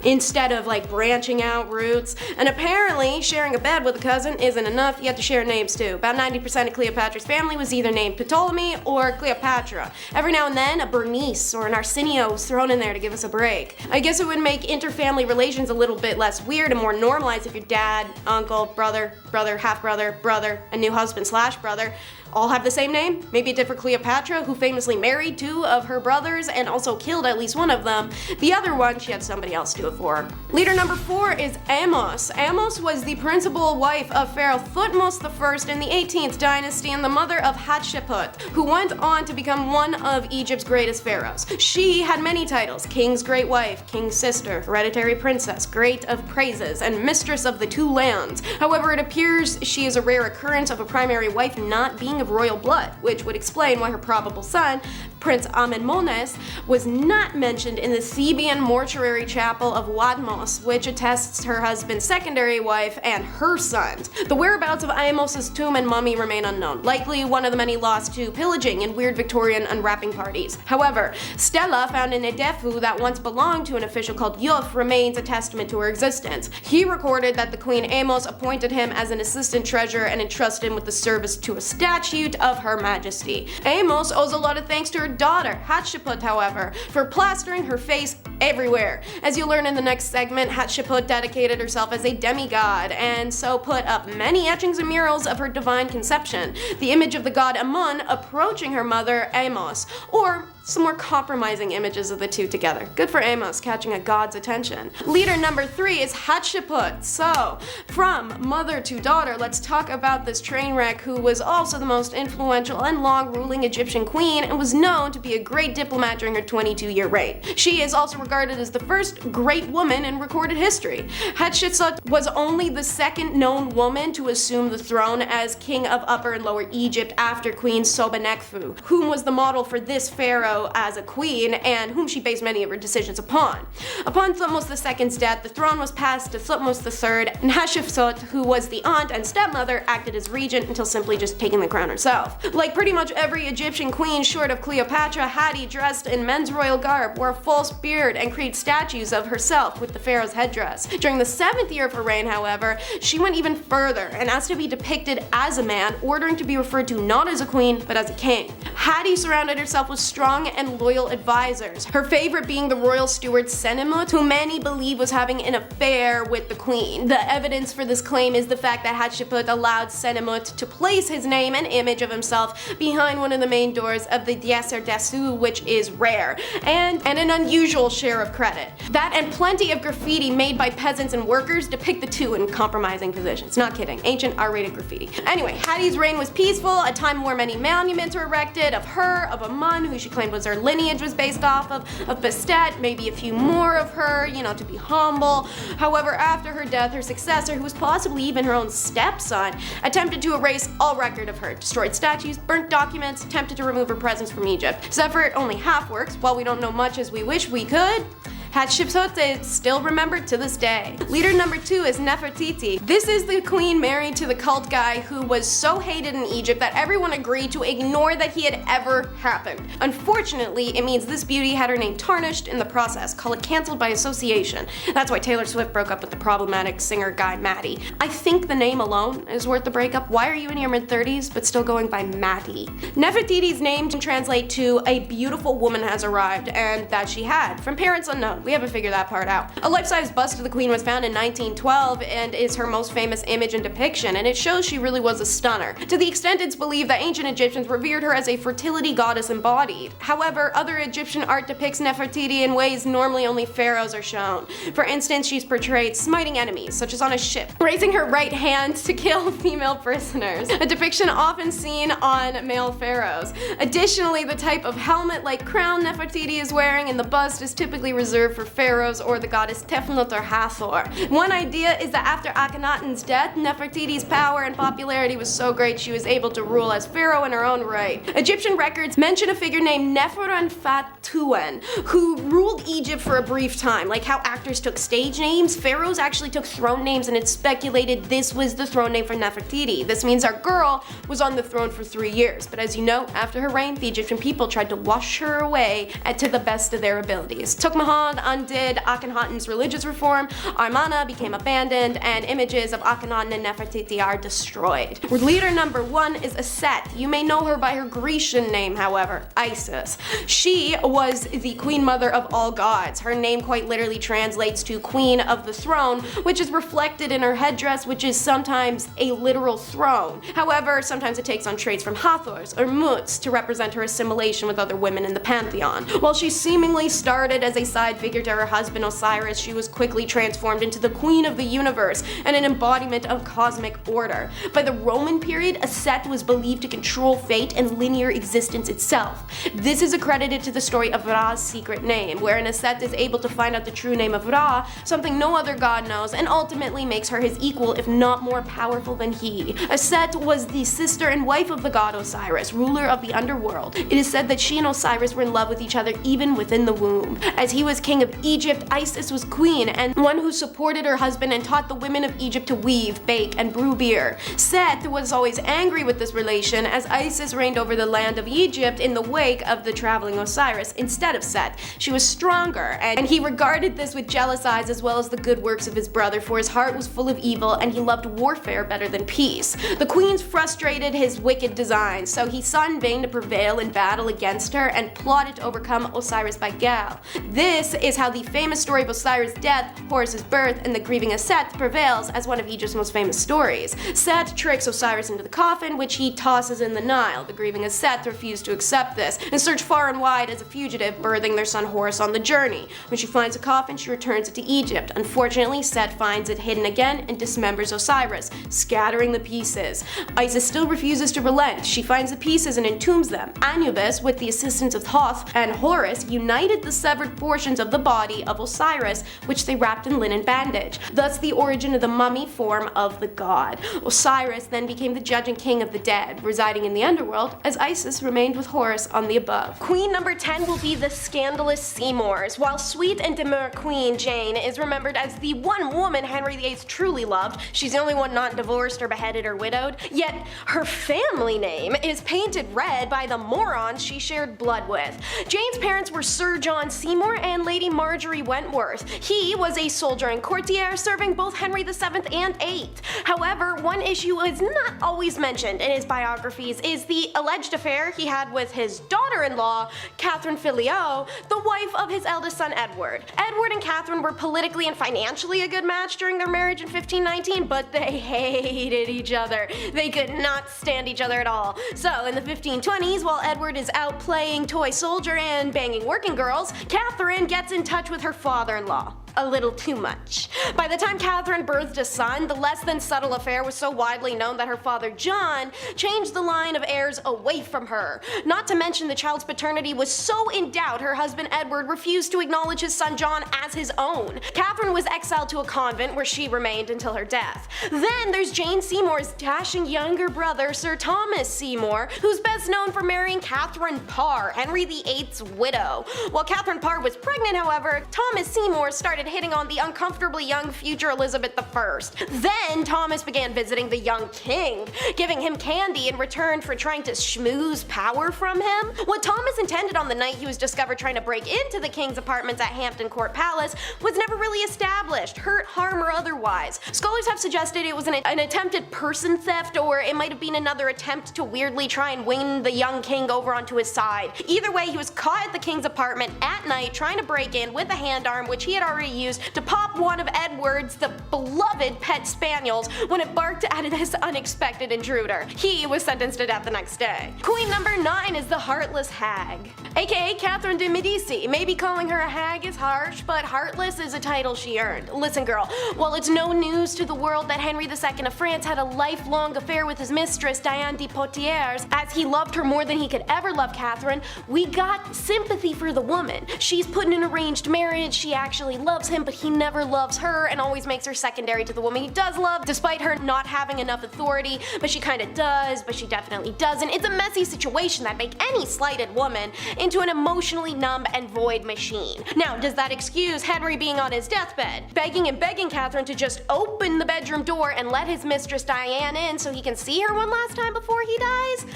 instead of like branching out roots. And apparently, sharing a bed with a cousin isn't enough, you have to share names too. About 90% of Cleopatra's family was either named Ptolemy or Cleopatra. Every now and then, a Bernice or an Arsenio was thrown in there to give us a break. I guess it would make interfamily relations a little bit less weird and more normalized if your dad, uncle, brother, half-brother, brother, and new husband/brother all have the same name. Maybe a different Cleopatra, who famously married 2 of her brothers and also killed at least one of them. The other one, she had somebody else do it for her. Leader number 4 is Amos. Amos was the principal wife of Pharaoh Thutmose I in the 18th dynasty and the mother of Hatshepsut, who went on to become one of Egypt's greatest pharaohs. She had many titles: King's Great Wife, King's Sister, Hereditary Princess, Great of Praises, and Mistress of the 2 Lands. However, it appears she is a rare occurrence of a primary wife not being of royal blood, which would explain why her probable son, Prince Amenmones, was not mentioned in the Theban mortuary chapel of Wadmos, which attests her husband's secondary wife and her sons. The whereabouts of Amos's tomb and mummy remain unknown, likely one of the many lost to pillaging and weird Victorian unwrapping parties. However, Stela found in Edefu that once belonged to an official called Yuf remains a testament to her existence. He recorded that the Queen Amos appointed him as an assistant treasurer and entrusted him with the service to a statue of Her Majesty. Amos owes a lot of thanks to her daughter, Hatshepsut, however, for plastering her face everywhere. As you'll learn in the next segment, Hatshepsut dedicated herself as a demigod, and so put up many etchings and murals of her divine conception, the image of the god Amun approaching her mother, Amos, or some more compromising images of the two together. Good for Amos, catching a god's attention. Leader number 3 is Hatshepsut. So, from mother to daughter, let's talk about this train wreck who was also the most influential and long-ruling Egyptian queen and was known to be a great diplomat during her 22-year reign. She is also regarded as the first great woman in recorded history. Hatshepsut was only the 2nd known woman to assume the throne as king of Upper and Lower Egypt after Queen Sobonekfru, whom was the model for this pharaoh pharaoh as a queen, and whom she based many of her decisions upon. Upon Thutmose II's death, the throne was passed to Thutmose III, and Hatshepsut, who was the aunt and stepmother, acted as regent until simply just taking the crown herself. Like pretty much every Egyptian queen short of Cleopatra, Hattie dressed in men's royal garb, wore a false beard, and created statues of herself with the pharaoh's headdress. During the 7th year of her reign, however, she went even further and asked to be depicted as a man, ordering to be referred to not as a queen, but as a king. Hattie surrounded herself with strong and loyal advisors, her favorite being the royal steward Senenmut, who many believe was having an affair with the queen. The evidence for this claim is the fact that Hatshepsut allowed Senenmut to place his name and image of himself behind one of the main doors of the Djeser Dasu, which is rare, and an unusual share of credit. That and plenty of graffiti made by peasants and workers depict the two in compromising positions. Not kidding, ancient R-rated graffiti. Anyway, Hattie's reign was peaceful, a time where many monuments were erected of her, of Amun, who she claimed was her lineage was based off of Bastet, maybe a few more of her, to be humble. However, after her death, her successor, who was possibly even her own stepson, attempted to erase all record of her, destroyed statues, burnt documents, attempted to remove her presence from Egypt. This effort only half works. While we don't know much as we wish we could, Hatshepsut is still remembered to this day. Leader number 2 is Nefertiti. This is the queen married to the cult guy who was so hated in Egypt that everyone agreed to ignore that he had ever happened. Unfortunately, it means this beauty had her name tarnished in the process. Call it cancelled by association. That's why Taylor Swift broke up with the problematic singer guy Maddie. I think the name alone is worth the breakup. Why are you in your mid-30s but still going by Maddie? Nefertiti's name can translate to a beautiful woman has arrived, and that she had, from parents unknown. We haven't figured that part out. A life-size bust of the queen was found in 1912 and is her most famous image and depiction, and it shows she really was a stunner, to the extent it's believed that ancient Egyptians revered her as a fertility goddess embodied. However, other Egyptian art depicts Nefertiti in ways normally only pharaohs are shown. For instance, she's portrayed smiting enemies, such as on a ship, raising her right hand to kill female prisoners, a depiction often seen on male pharaohs. Additionally, the type of helmet-like crown Nefertiti is wearing in the bust is typically reserved for pharaohs or the goddess Tefnut or Hathor. One idea is that after Akhenaten's death, Nefertiti's power and popularity was so great she was able to rule as pharaoh in her own right. Egyptian records mention a figure named Neferenfatuen, who ruled Egypt for a brief time. Like how actors took stage names, pharaohs actually took throne names, and it's speculated this was the throne name for Nefertiti. This means our girl was on the throne for 3 years, but as you know, after her reign, the Egyptian people tried to wash her away to the best of their abilities. Tokhmahan undid Akhenaten's religious reform, Amarna became abandoned, and images of Akhenaten and Nefertiti are destroyed. Leader number 1 is Aset. You may know her by her Grecian name, however, Isis. She was the queen mother of all gods. Her name quite literally translates to queen of the throne, which is reflected in her headdress, which is sometimes a literal throne. However, sometimes it takes on traits from Hathors or Muts to represent her assimilation with other women in the pantheon. While she seemingly started as a side figure to her husband Osiris, she was quickly transformed into the queen of the universe and an embodiment of cosmic order. By the Roman period, Aset was believed to control fate and linear existence itself. This is accredited to the story of Ra's secret name, wherein Aset is able to find out the true name of Ra, something no other god knows, and ultimately makes her his equal, if not more powerful than he. Aset was the sister and wife of the god Osiris, ruler of the underworld. It is said that she and Osiris were in love with each other even within the womb. As he was king of Egypt, Isis was queen, and one who supported her husband and taught the women of Egypt to weave, bake, and brew beer. Set was always angry with this relation, as Isis reigned over the land of Egypt in the wake of the traveling Osiris instead of Set. She was stronger, and he regarded this with jealous eyes, as well as the good works of his brother, for his heart was full of evil and he loved warfare better than peace. The queens frustrated his wicked designs, so he sought in vain to prevail in battle against her and plotted to overcome Osiris by Gal. This is how the famous story of Osiris' death, Horus's birth, and the grieving of Set prevails as one of Egypt's most famous stories. Set tricks Osiris into the coffin, which he tosses in the Nile. The grieving of Set refused to accept this and search far and wide as a fugitive, birthing their son Horus on the journey. When she finds a coffin, she returns it to Egypt. Unfortunately, Set finds it hidden again and dismembers Osiris, scattering the pieces. Isis still refuses to relent. She finds the pieces and entombs them. Anubis, with the assistance of Thoth and Horus, united the severed portions of of the body of Osiris, which they wrapped in linen bandage, thus the origin of the mummy form of the god. Osiris then became the judge and king of the dead, residing in the underworld, as Isis remained with Horus on the above. Queen number 10 will be the scandalous Seymours. While sweet and demure Queen Jane is remembered as the one woman Henry VIII truly loved, she's the only one not divorced or beheaded or widowed, yet her family name is painted red by the morons she shared blood with. Jane's parents were Sir John Seymour and Lady Marjorie Wentworth. He was a soldier and courtier serving both Henry VII and VIII. However, one issue is not always mentioned in his biographies is the alleged affair he had with his daughter-in-law, Catherine Filio, the wife of his eldest son Edward. Edward and Catherine were politically and financially a good match during their marriage in 1519, but they hated each other. They could not stand each other at all. So in the 1520s, while Edward is out playing toy soldier and banging working girls, Catherine gets in touch with her father-in-law. A little too much. By the time Catherine birthed a son, the less than subtle affair was so widely known that her father John changed the line of heirs away from her. Not to mention the child's paternity was so in doubt her husband Edward refused to acknowledge his son John as his own. Catherine was exiled to a convent where she remained until her death. Then there's Jane Seymour's dashing younger brother Sir Thomas Seymour, who's best known for marrying Catherine Parr, Henry VIII's widow. While Catherine Parr was pregnant, however, Thomas Seymour started hitting on the uncomfortably young future Elizabeth I. Then Thomas began visiting the young king, giving him candy in return for trying to schmooze power from him. What Thomas intended on the night he was discovered trying to break into the king's apartments at Hampton Court Palace was never really established, hurt, harm, or otherwise. Scholars have suggested it was an attempted person theft, or it might have been another attempt to weirdly try and win the young king over onto his side. Either way, he was caught at the king's apartment at night trying to break in with a hand arm which he had already used to pop one of Edward's, the beloved pet spaniels, when it barked at this unexpected intruder. He was sentenced to death the next day. Queen number 9 is the Heartless Hag, aka Catherine de Medici. Maybe calling her a hag is harsh, but heartless is a title she earned. Listen girl, while it's no news to the world that Henry II of France had a lifelong affair with his mistress Diane de Poitiers, as he loved her more than he could ever love Catherine, we got sympathy for the woman. She's put in an arranged marriage, she actually loves him, but he never loves her and always makes her secondary to the woman he does love, despite her not having enough authority, but she kinda does, but she definitely doesn't. It's a messy situation that makes any slighted woman into an emotionally numb and void machine. Now, does that excuse Henry being on his deathbed, begging and begging Catherine to just open the bedroom door and let his mistress Diane in so he can see her one last time before he dies?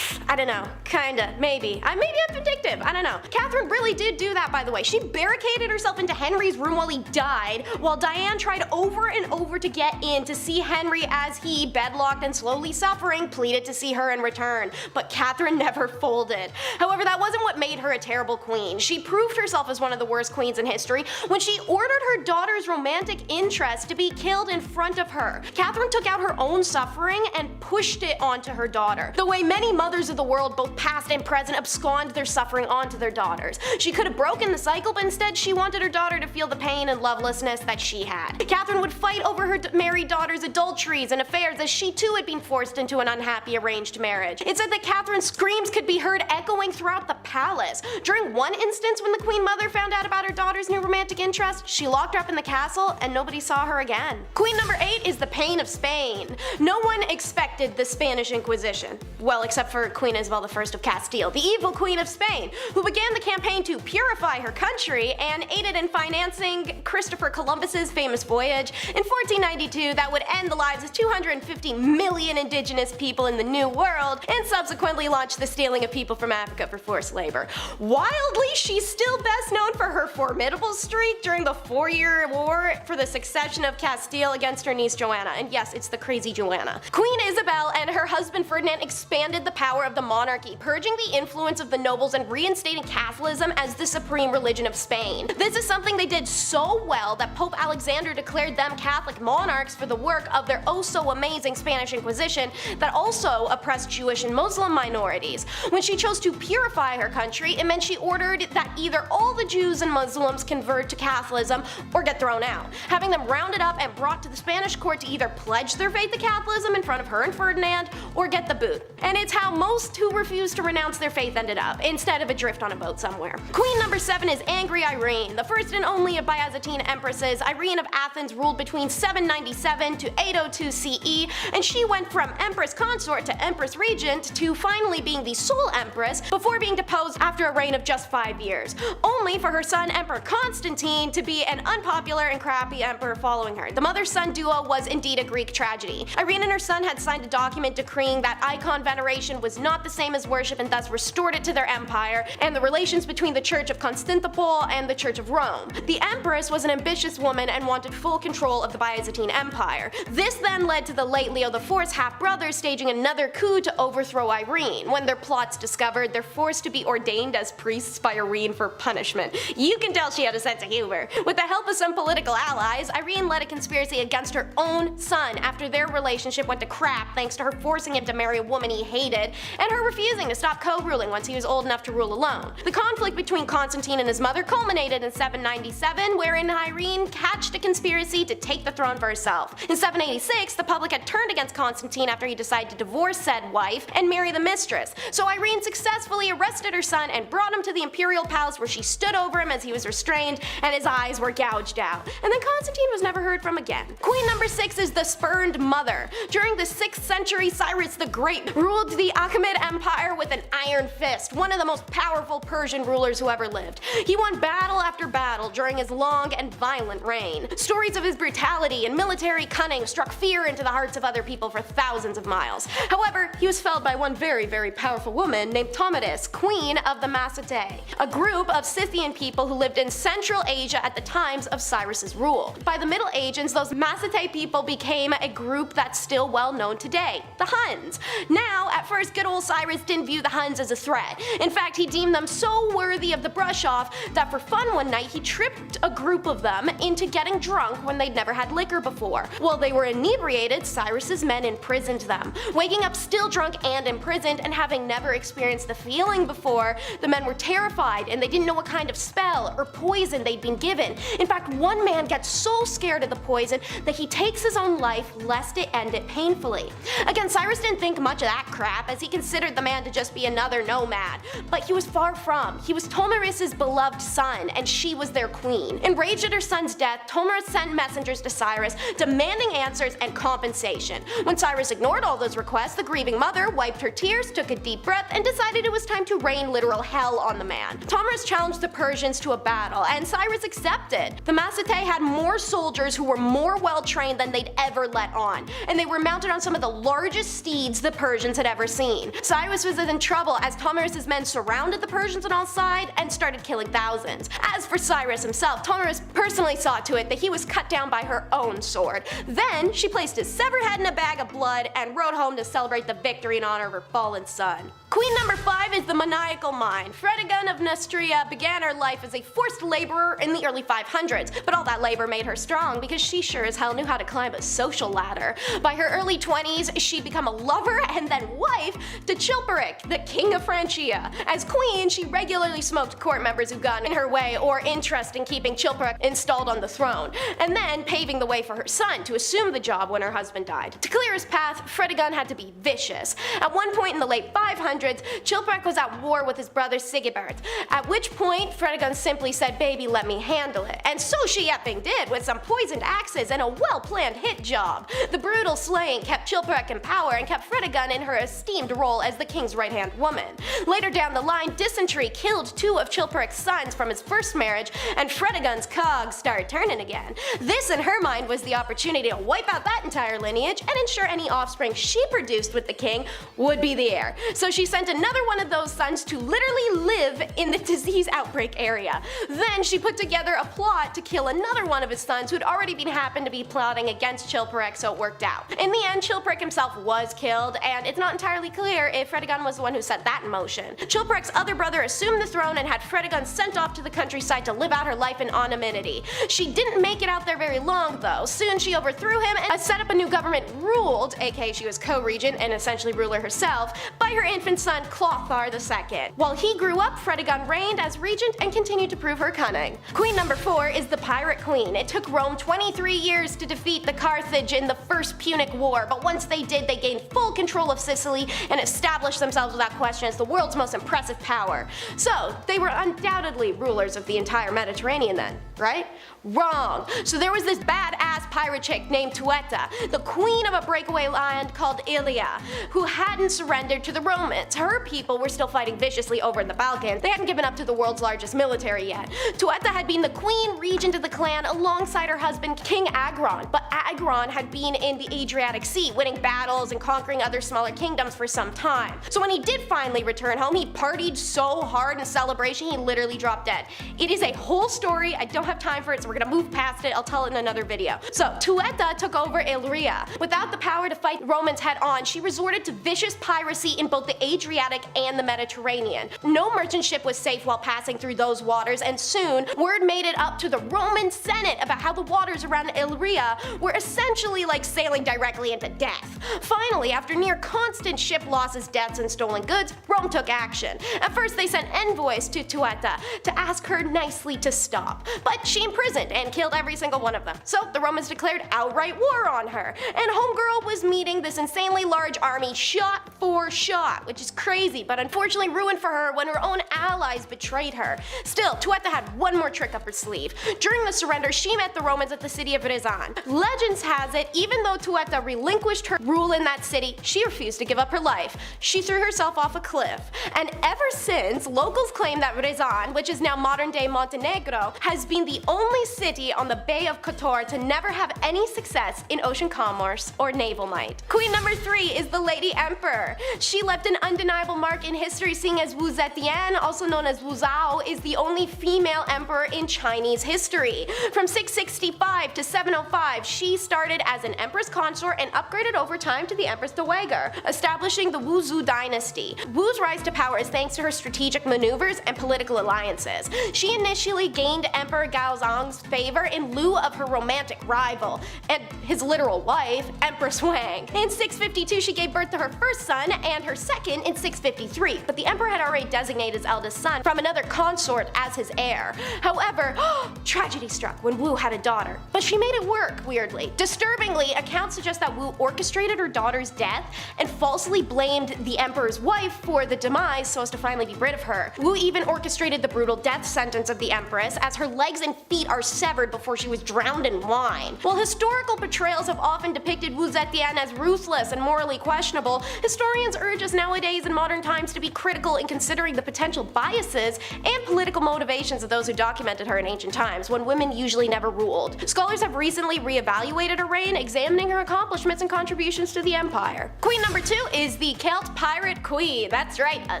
I don't know. Kinda. Maybe. Maybe I'm vindictive. I don't know. Catherine really did do that, by the way. She barricaded herself into Henry's room while he died, while Diane tried over and over to get in to see Henry as he, bedlocked and slowly suffering, pleaded to see her in return. But Catherine never folded. However, that wasn't what made her a terrible queen. She proved herself as one of the worst queens in history when she ordered her daughter's romantic interest to be killed in front of her. Catherine took out her own suffering and pushed it onto her daughter, the way many mothers of the world, both past and present, abscond their suffering onto their daughters. She could have broken the cycle, but instead she wanted her daughter to feel the pain and lovelessness that she had. Catherine would fight over her married daughter's adulteries and affairs as she too had been forced into an unhappy arranged marriage. It said that Catherine's screams could be heard echoing throughout the palace. During one instance when the Queen Mother found out about her daughter's new romantic interest, she locked her up in the castle and nobody saw her again. Queen number 8 is the Pain of Spain. No one expected the Spanish Inquisition. Well, except for Queen Isabel I of Castile, the evil Queen of Spain, who began the campaign to purify her country and aided in financing Christopher Columbus's famous voyage in 1492 that would end the lives of 250 million indigenous people in the New World and subsequently launch the stealing of people from Africa for forced labor. Wildly, she's still best known for her formidable streak during the 4-year war for the succession of Castile against her niece Joanna, and yes, it's the crazy Joanna. Queen Isabel and her husband Ferdinand expanded the power of the monarchy, purging the influence of the nobles and reinstating Catholicism as the supreme religion of Spain. This is something they did so well that Pope Alexander declared them Catholic monarchs for the work of their oh-so-amazing Spanish Inquisition that also oppressed Jewish and Muslim minorities. When she chose to purify her country, it meant she ordered that either all the Jews and Muslims convert to Catholicism or get thrown out, having them rounded up and brought to the Spanish court to either pledge their faith to Catholicism in front of her and Ferdinand or get the boot. And it's how most who refused to renounce their faith ended up, instead of adrift on a boat somewhere. Queen number 7 is Angry Irene, the first and only of Byzantine empresses. Irene of Athens ruled between 797 to 802 CE, and she went from empress consort to empress regent to finally being the sole empress before being deposed after a reign of just 5 years, only for her son Emperor Constantine to be an unpopular and crappy emperor following her. The mother-son duo was indeed a Greek tragedy. Irene and her son had signed a document decreeing that icon veneration was not the same as worship and thus restored it to their empire, and the relations between the Church of Constantinople and the Church of Rome. The empress was an ambitious woman and wanted full control of the Byzantine Empire. This then led to the late Leo IV's half-brothers staging another coup to overthrow Irene. When their plots discovered, they're forced to be ordained as priests by Irene for punishment. You can tell she had a sense of humor. With the help of some political allies, Irene led a conspiracy against her own son after their relationship went to crap thanks to her forcing him to marry a woman he hated, and her refusing to stop co-ruling once he was old enough to rule alone. The conflict between Constantine and his mother culminated in 797, wherein Irene hatched a conspiracy to take the throne for herself. In 786, the public had turned against Constantine after he decided to divorce said wife and marry the mistress, so Irene successfully arrested her son and brought him to the imperial palace, where she stood over him as he was restrained and his eyes were gouged out. And then Constantine was never heard from again. Queen number 6 is the spurned mother. During the 6th century, Cyrus the Great ruled the Achaemenid Empire with an iron fist, one of the most powerful Persian rulers who ever lived. He won battle after battle during his long and violent reign. Stories of his brutality and military cunning struck fear into the hearts of other people for thousands of miles. However, he was felled by one very, very powerful woman named Tomidis, queen of the Massatae, a group of Scythian people who lived in Central Asia at the times of Cyrus's rule. By the Middle Ages, those Massatae people became a group that's still well known today, the Huns. Now, at first, good old Cyrus didn't view the Huns as a threat. In fact, he deemed them so worthy of the brush off that for fun one night he tricked a group of them into getting drunk when they'd never had liquor before. While they were inebriated, Cyrus's men imprisoned them. Waking up still drunk and imprisoned, and having never experienced the feeling before, the men were terrified and they didn't know what kind of spell or poison they'd been given. In fact, one man gets so scared of the poison that he takes his own life lest it end it painfully. Again, Cyrus didn't think much of that crap, as he considered the man to just be another nomad. But he was far from. He was Tomiris's beloved son, and she was their queen. Enraged at her son's death, Tomiris sent messengers to Cyrus demanding answers and compensation. When Cyrus ignored all those requests, the grieving mother wiped her tears, took a deep breath, and decided it was time to rain literal hell on the man. Tomiris challenged the Persians to a battle, and Cyrus accepted. The Massatae had more soldiers who were more well trained than they'd ever let on, and they were mounted on some of the largest steeds the Persians had ever seen. Cyrus was in trouble as Tomiris's men surrounded the Persians on all sides and started killing thousands. As for Cyrus himself, Tomiris personally saw to it that he was cut down by her own sword. Then she placed his severed head in a bag of blood and rode home to celebrate the victory in honor of her fallen son. Queen number 5 is the maniacal mind. Fredegund of Neustria began her life as a forced laborer in the early 500s, but all that labor made her strong because she sure as hell knew how to climb a social ladder. By her early 20s, she'd become a lover and then wife to Chilperic, the king of Francia. As queen, she regularly smoked court members who got in her way or interest in keeping Chilperic installed on the throne, and then paving the way for her son to assume the job when her husband died. To clear his path, Fredegund had to be vicious. At one point in the late 500s, Chilperic was at war with his brother Sigebert, at which point Fredegund simply said, "Baby, let me handle it." And so she effing did, with some poisoned axes and a well-planned hit job. The brutal slaying kept Chilperic in power and kept Fredegund in her esteemed role as the king's right-hand woman. Later down the line, dysentery killed 2 of Chilperic's sons from his first marriage, and Fredegund's cogs started turning again. This, in her mind, was the opportunity to wipe out that entire lineage and ensure any offspring she produced with the king would be the heir. So she sent another one of those sons to literally live in the disease outbreak area. Then she put together a plot to kill another one of his sons who had already happened to be plotting against Chilperic, so it worked out. In the end, Chilperic himself was killed, and it's not entirely clear if Fredegund was the one who set that in motion. Chilperic's other brother assumed the throne and had Fredegund sent off to the countryside to live out her life in anonymity. She didn't make it out there very long though. Soon she overthrew him and set up a new government ruled, aka she was co-regent and essentially ruler herself, by her infant son Clothar II. While he grew up, Fredegonde reigned as regent and continued to prove her cunning. Queen number 4 is the Pirate Queen. It took Rome 23 years to defeat the Carthage in the First Punic War, but once they did, they gained full control of Sicily and established themselves without question as the world's most impressive power. So, they were undoubtedly rulers of the entire Mediterranean then, right? Wrong. So there was this badass pirate chick named Tueta, the queen of a breakaway land called Ilia, who hadn't surrendered to the Romans. Her people were still fighting viciously over in the Balkans. They hadn't given up to the world's largest military yet. Tueta had been the queen regent of the clan alongside her husband King Agron, but Agron had been in the Adriatic Sea, winning battles and conquering other smaller kingdoms for some time. So when he did finally return home, he partied so hard in celebration he literally dropped dead. It is a whole story. I don't have time for it, so we're gonna move past it. I'll tell it in another video. So Tueta took over Illyria. Without the power to fight Romans head on, she resorted to vicious piracy in both the Adriatic and the Mediterranean. No merchant ship was safe while passing through those waters, and soon word made it up to the Roman Senate about how the waters around Illyria were essentially like sailing directly into death. Finally, after near constant ship losses, deaths, and stolen goods, Rome took action. At first they sent envoys to Tueta to ask her nicely to stop, but she imprisoned and killed every single one of them. So the Romans declared outright war on her, and Homegirl was meeting this insanely large army shot for shot, which is crazy, but unfortunately ruined for her when her own allies betrayed her. Still, Tueta had one more trick up her sleeve. During the surrender, she met the Romans at the city of Rizan. Legends has it, even though Tueta relinquished her rule in that city, she refused to give up her life. She threw herself off a cliff, and ever since, locals claim that Rizan, which is now modern-day Montenegro, has been the only city on the Bay of Kotor to never have any success in ocean commerce or naval might. Queen number 3 is the Lady Emperor. She left an undeniable mark in history, seeing as Wu Zetian, also known as Wu Zhao, is the only female emperor in Chinese history. From 665 to 705, she started as an empress consort and upgraded over time to the Empress Dowager, establishing the Wu Zhou dynasty. Wu's rise to power is thanks to her strategic maneuvers and political alliances. She initially gained Emperor Gaozong's favor in lieu of her romantic rival, and his literal wife, Empress Wang. In 652, she gave birth to her first son and her second in 653, but the emperor had already designated his eldest son from another consort as his heir. However, tragedy struck when Wu had a daughter, but she made it work, weirdly. Disturbingly, accounts suggest that Wu orchestrated her daughter's death and falsely blamed the emperor's wife for the demise so as to finally be rid of her. Wu even orchestrated the brutal death sentence of the empress, as her legs and feet are severed before she was drowned in wine. While historical portrayals have often depicted Wu Zetian as ruthless and morally questionable, historians urge us nowadays in modern times to be critical in considering the potential biases and political motivations of those who documented her in ancient times, when women usually never ruled. Scholars have recently re-evaluated her reign, examining her accomplishments and contributions to the empire. Queen number 2 is the Celt Pirate Queen. That's right, a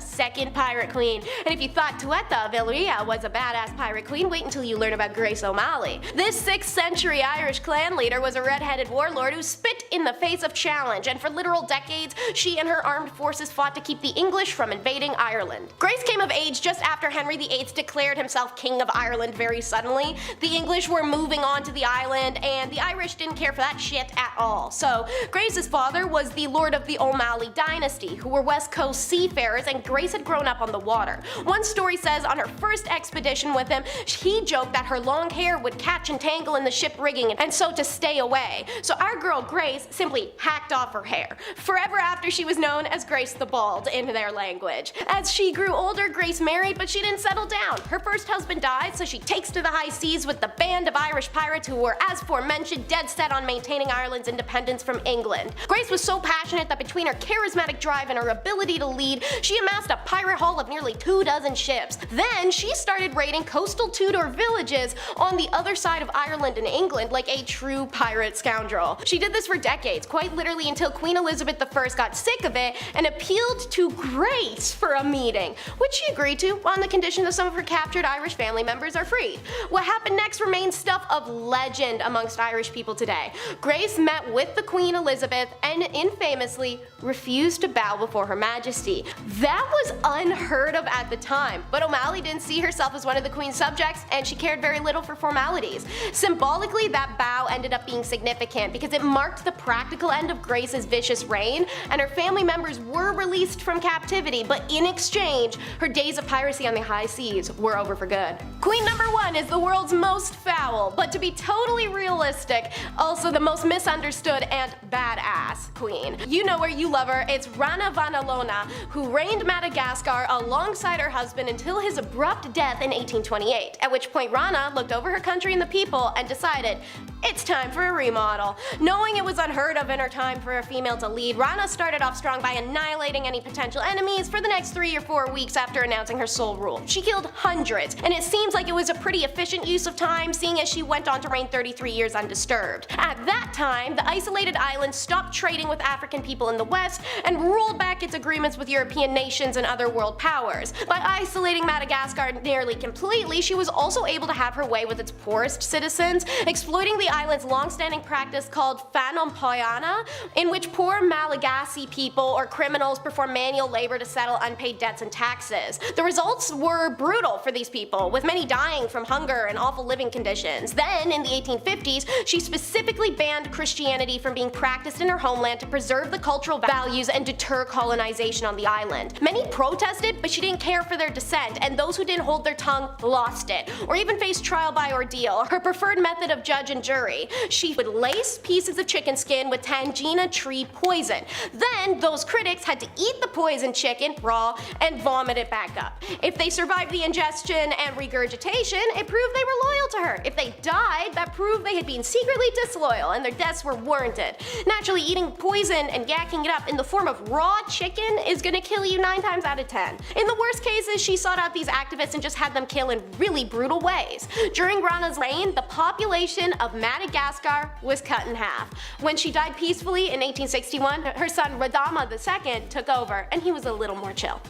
second pirate queen. And if you thought Tueta of Illyria was a badass pirate queen, wait until you learn about Grace O'Malley. This 6th century Irish clan leader was a red-headed warlord who spit in the face of challenge, and for literal decades, she and her armed forces fought to keep the English from invading Ireland. Grace came of age just after Henry VIII declared himself King of Ireland very suddenly. The English were moving on to the island, and the Irish didn't care for that shit at all. So Grace's father was the Lord of the O'Malley dynasty, who were West Coast seafarers, and Grace had grown up on the water. One story says on her first expedition with him, he joked that her long hair would catch and tangle in the ship rigging, and so to stay away. So our girl Grace simply hacked off her hair. Forever after, she was known as Grace the Bald in their language. As she grew older, Grace married, but she didn't settle down. Her first husband died, so she takes to the high seas with the band of Irish pirates who were, as aforementioned, dead set on maintaining Ireland's independence from England. Grace was so passionate that between her charismatic drive and her ability to lead, she amassed a pirate haul of nearly 24 ships. Then she started raiding coastal Tudor villages on the other side of Ireland and England like a true pirate scoundrel. She did this for decades, quite literally until Queen Elizabeth I got sick of it and appealed to Grace for a meeting, which she agreed to on the condition that some of her captured Irish family members are freed. What happened next remains stuff of legend amongst Irish people today. Grace met with the Queen Elizabeth and infamously refused to bow before Her Majesty. That was unheard of at the time, but O'Malley didn't see herself as one of the Queen's subjects and she cared very little for formalities. Symbolically, that bow ended up being significant because it marked the practical end of Grace's vicious reign, and her family members were released from captivity, but in exchange, her days of piracy on the high seas were over for good. Queen number 1 is the world's most foul, but to be totally realistic, also the most misunderstood and badass queen. You know her, you love her, it's Ranavalona, who reigned Madagascar alongside her husband until his abrupt death in 1828, at which point Rana looked over her country and the people and decided, it's time for a remodel. Knowing it was unheard of in her time for a female to lead, Rana started off strong by annihilating any potential enemies for the next 3 or 4 weeks after announcing her sole rule. She killed hundreds, and it seems like it was a pretty efficient use of time, seeing as she went on to reign 33 years undisturbed. At that time, the isolated island stopped trading with African people in the West and rolled back its agreements with European nations and other world powers. By isolating Madagascar nearly completely, she was also able to have her way with its poorest citizens, exploiting the island's long-standing practice called fanompoiana, in which poor Malagasy people or criminals perform manual labor to settle unpaid debts and taxes. The results were brutal for these people, with many dying from hunger and awful living conditions. Then, in the 1850s, she specifically banned Christianity from being practiced in her homeland to preserve the cultural values and deter colonization on the island. Many protested, but she didn't care for their dissent, and those who didn't hold their tongue lost it, or even faced trial by ordeal, her preferred method of judge and jury. She would lace pieces of chicken skin with tangina tree poison. Then, those critics had to eat the poisoned chicken raw and vomit it back up. If they survived the ingestion and regurgitation, it proved they were loyal to her. If they died, that proved they had been secretly disloyal and their deaths were warranted. Naturally, eating poison and yakking it up in the form of raw chicken is gonna kill you 9 times out of 10. In the worst cases, she sought out these activists and just had them kill in really brutal ways. During Rana's reign, the population of Madagascar was cut in half. When she died peacefully in 1861, her son Radama II took over, and he was a little more chill.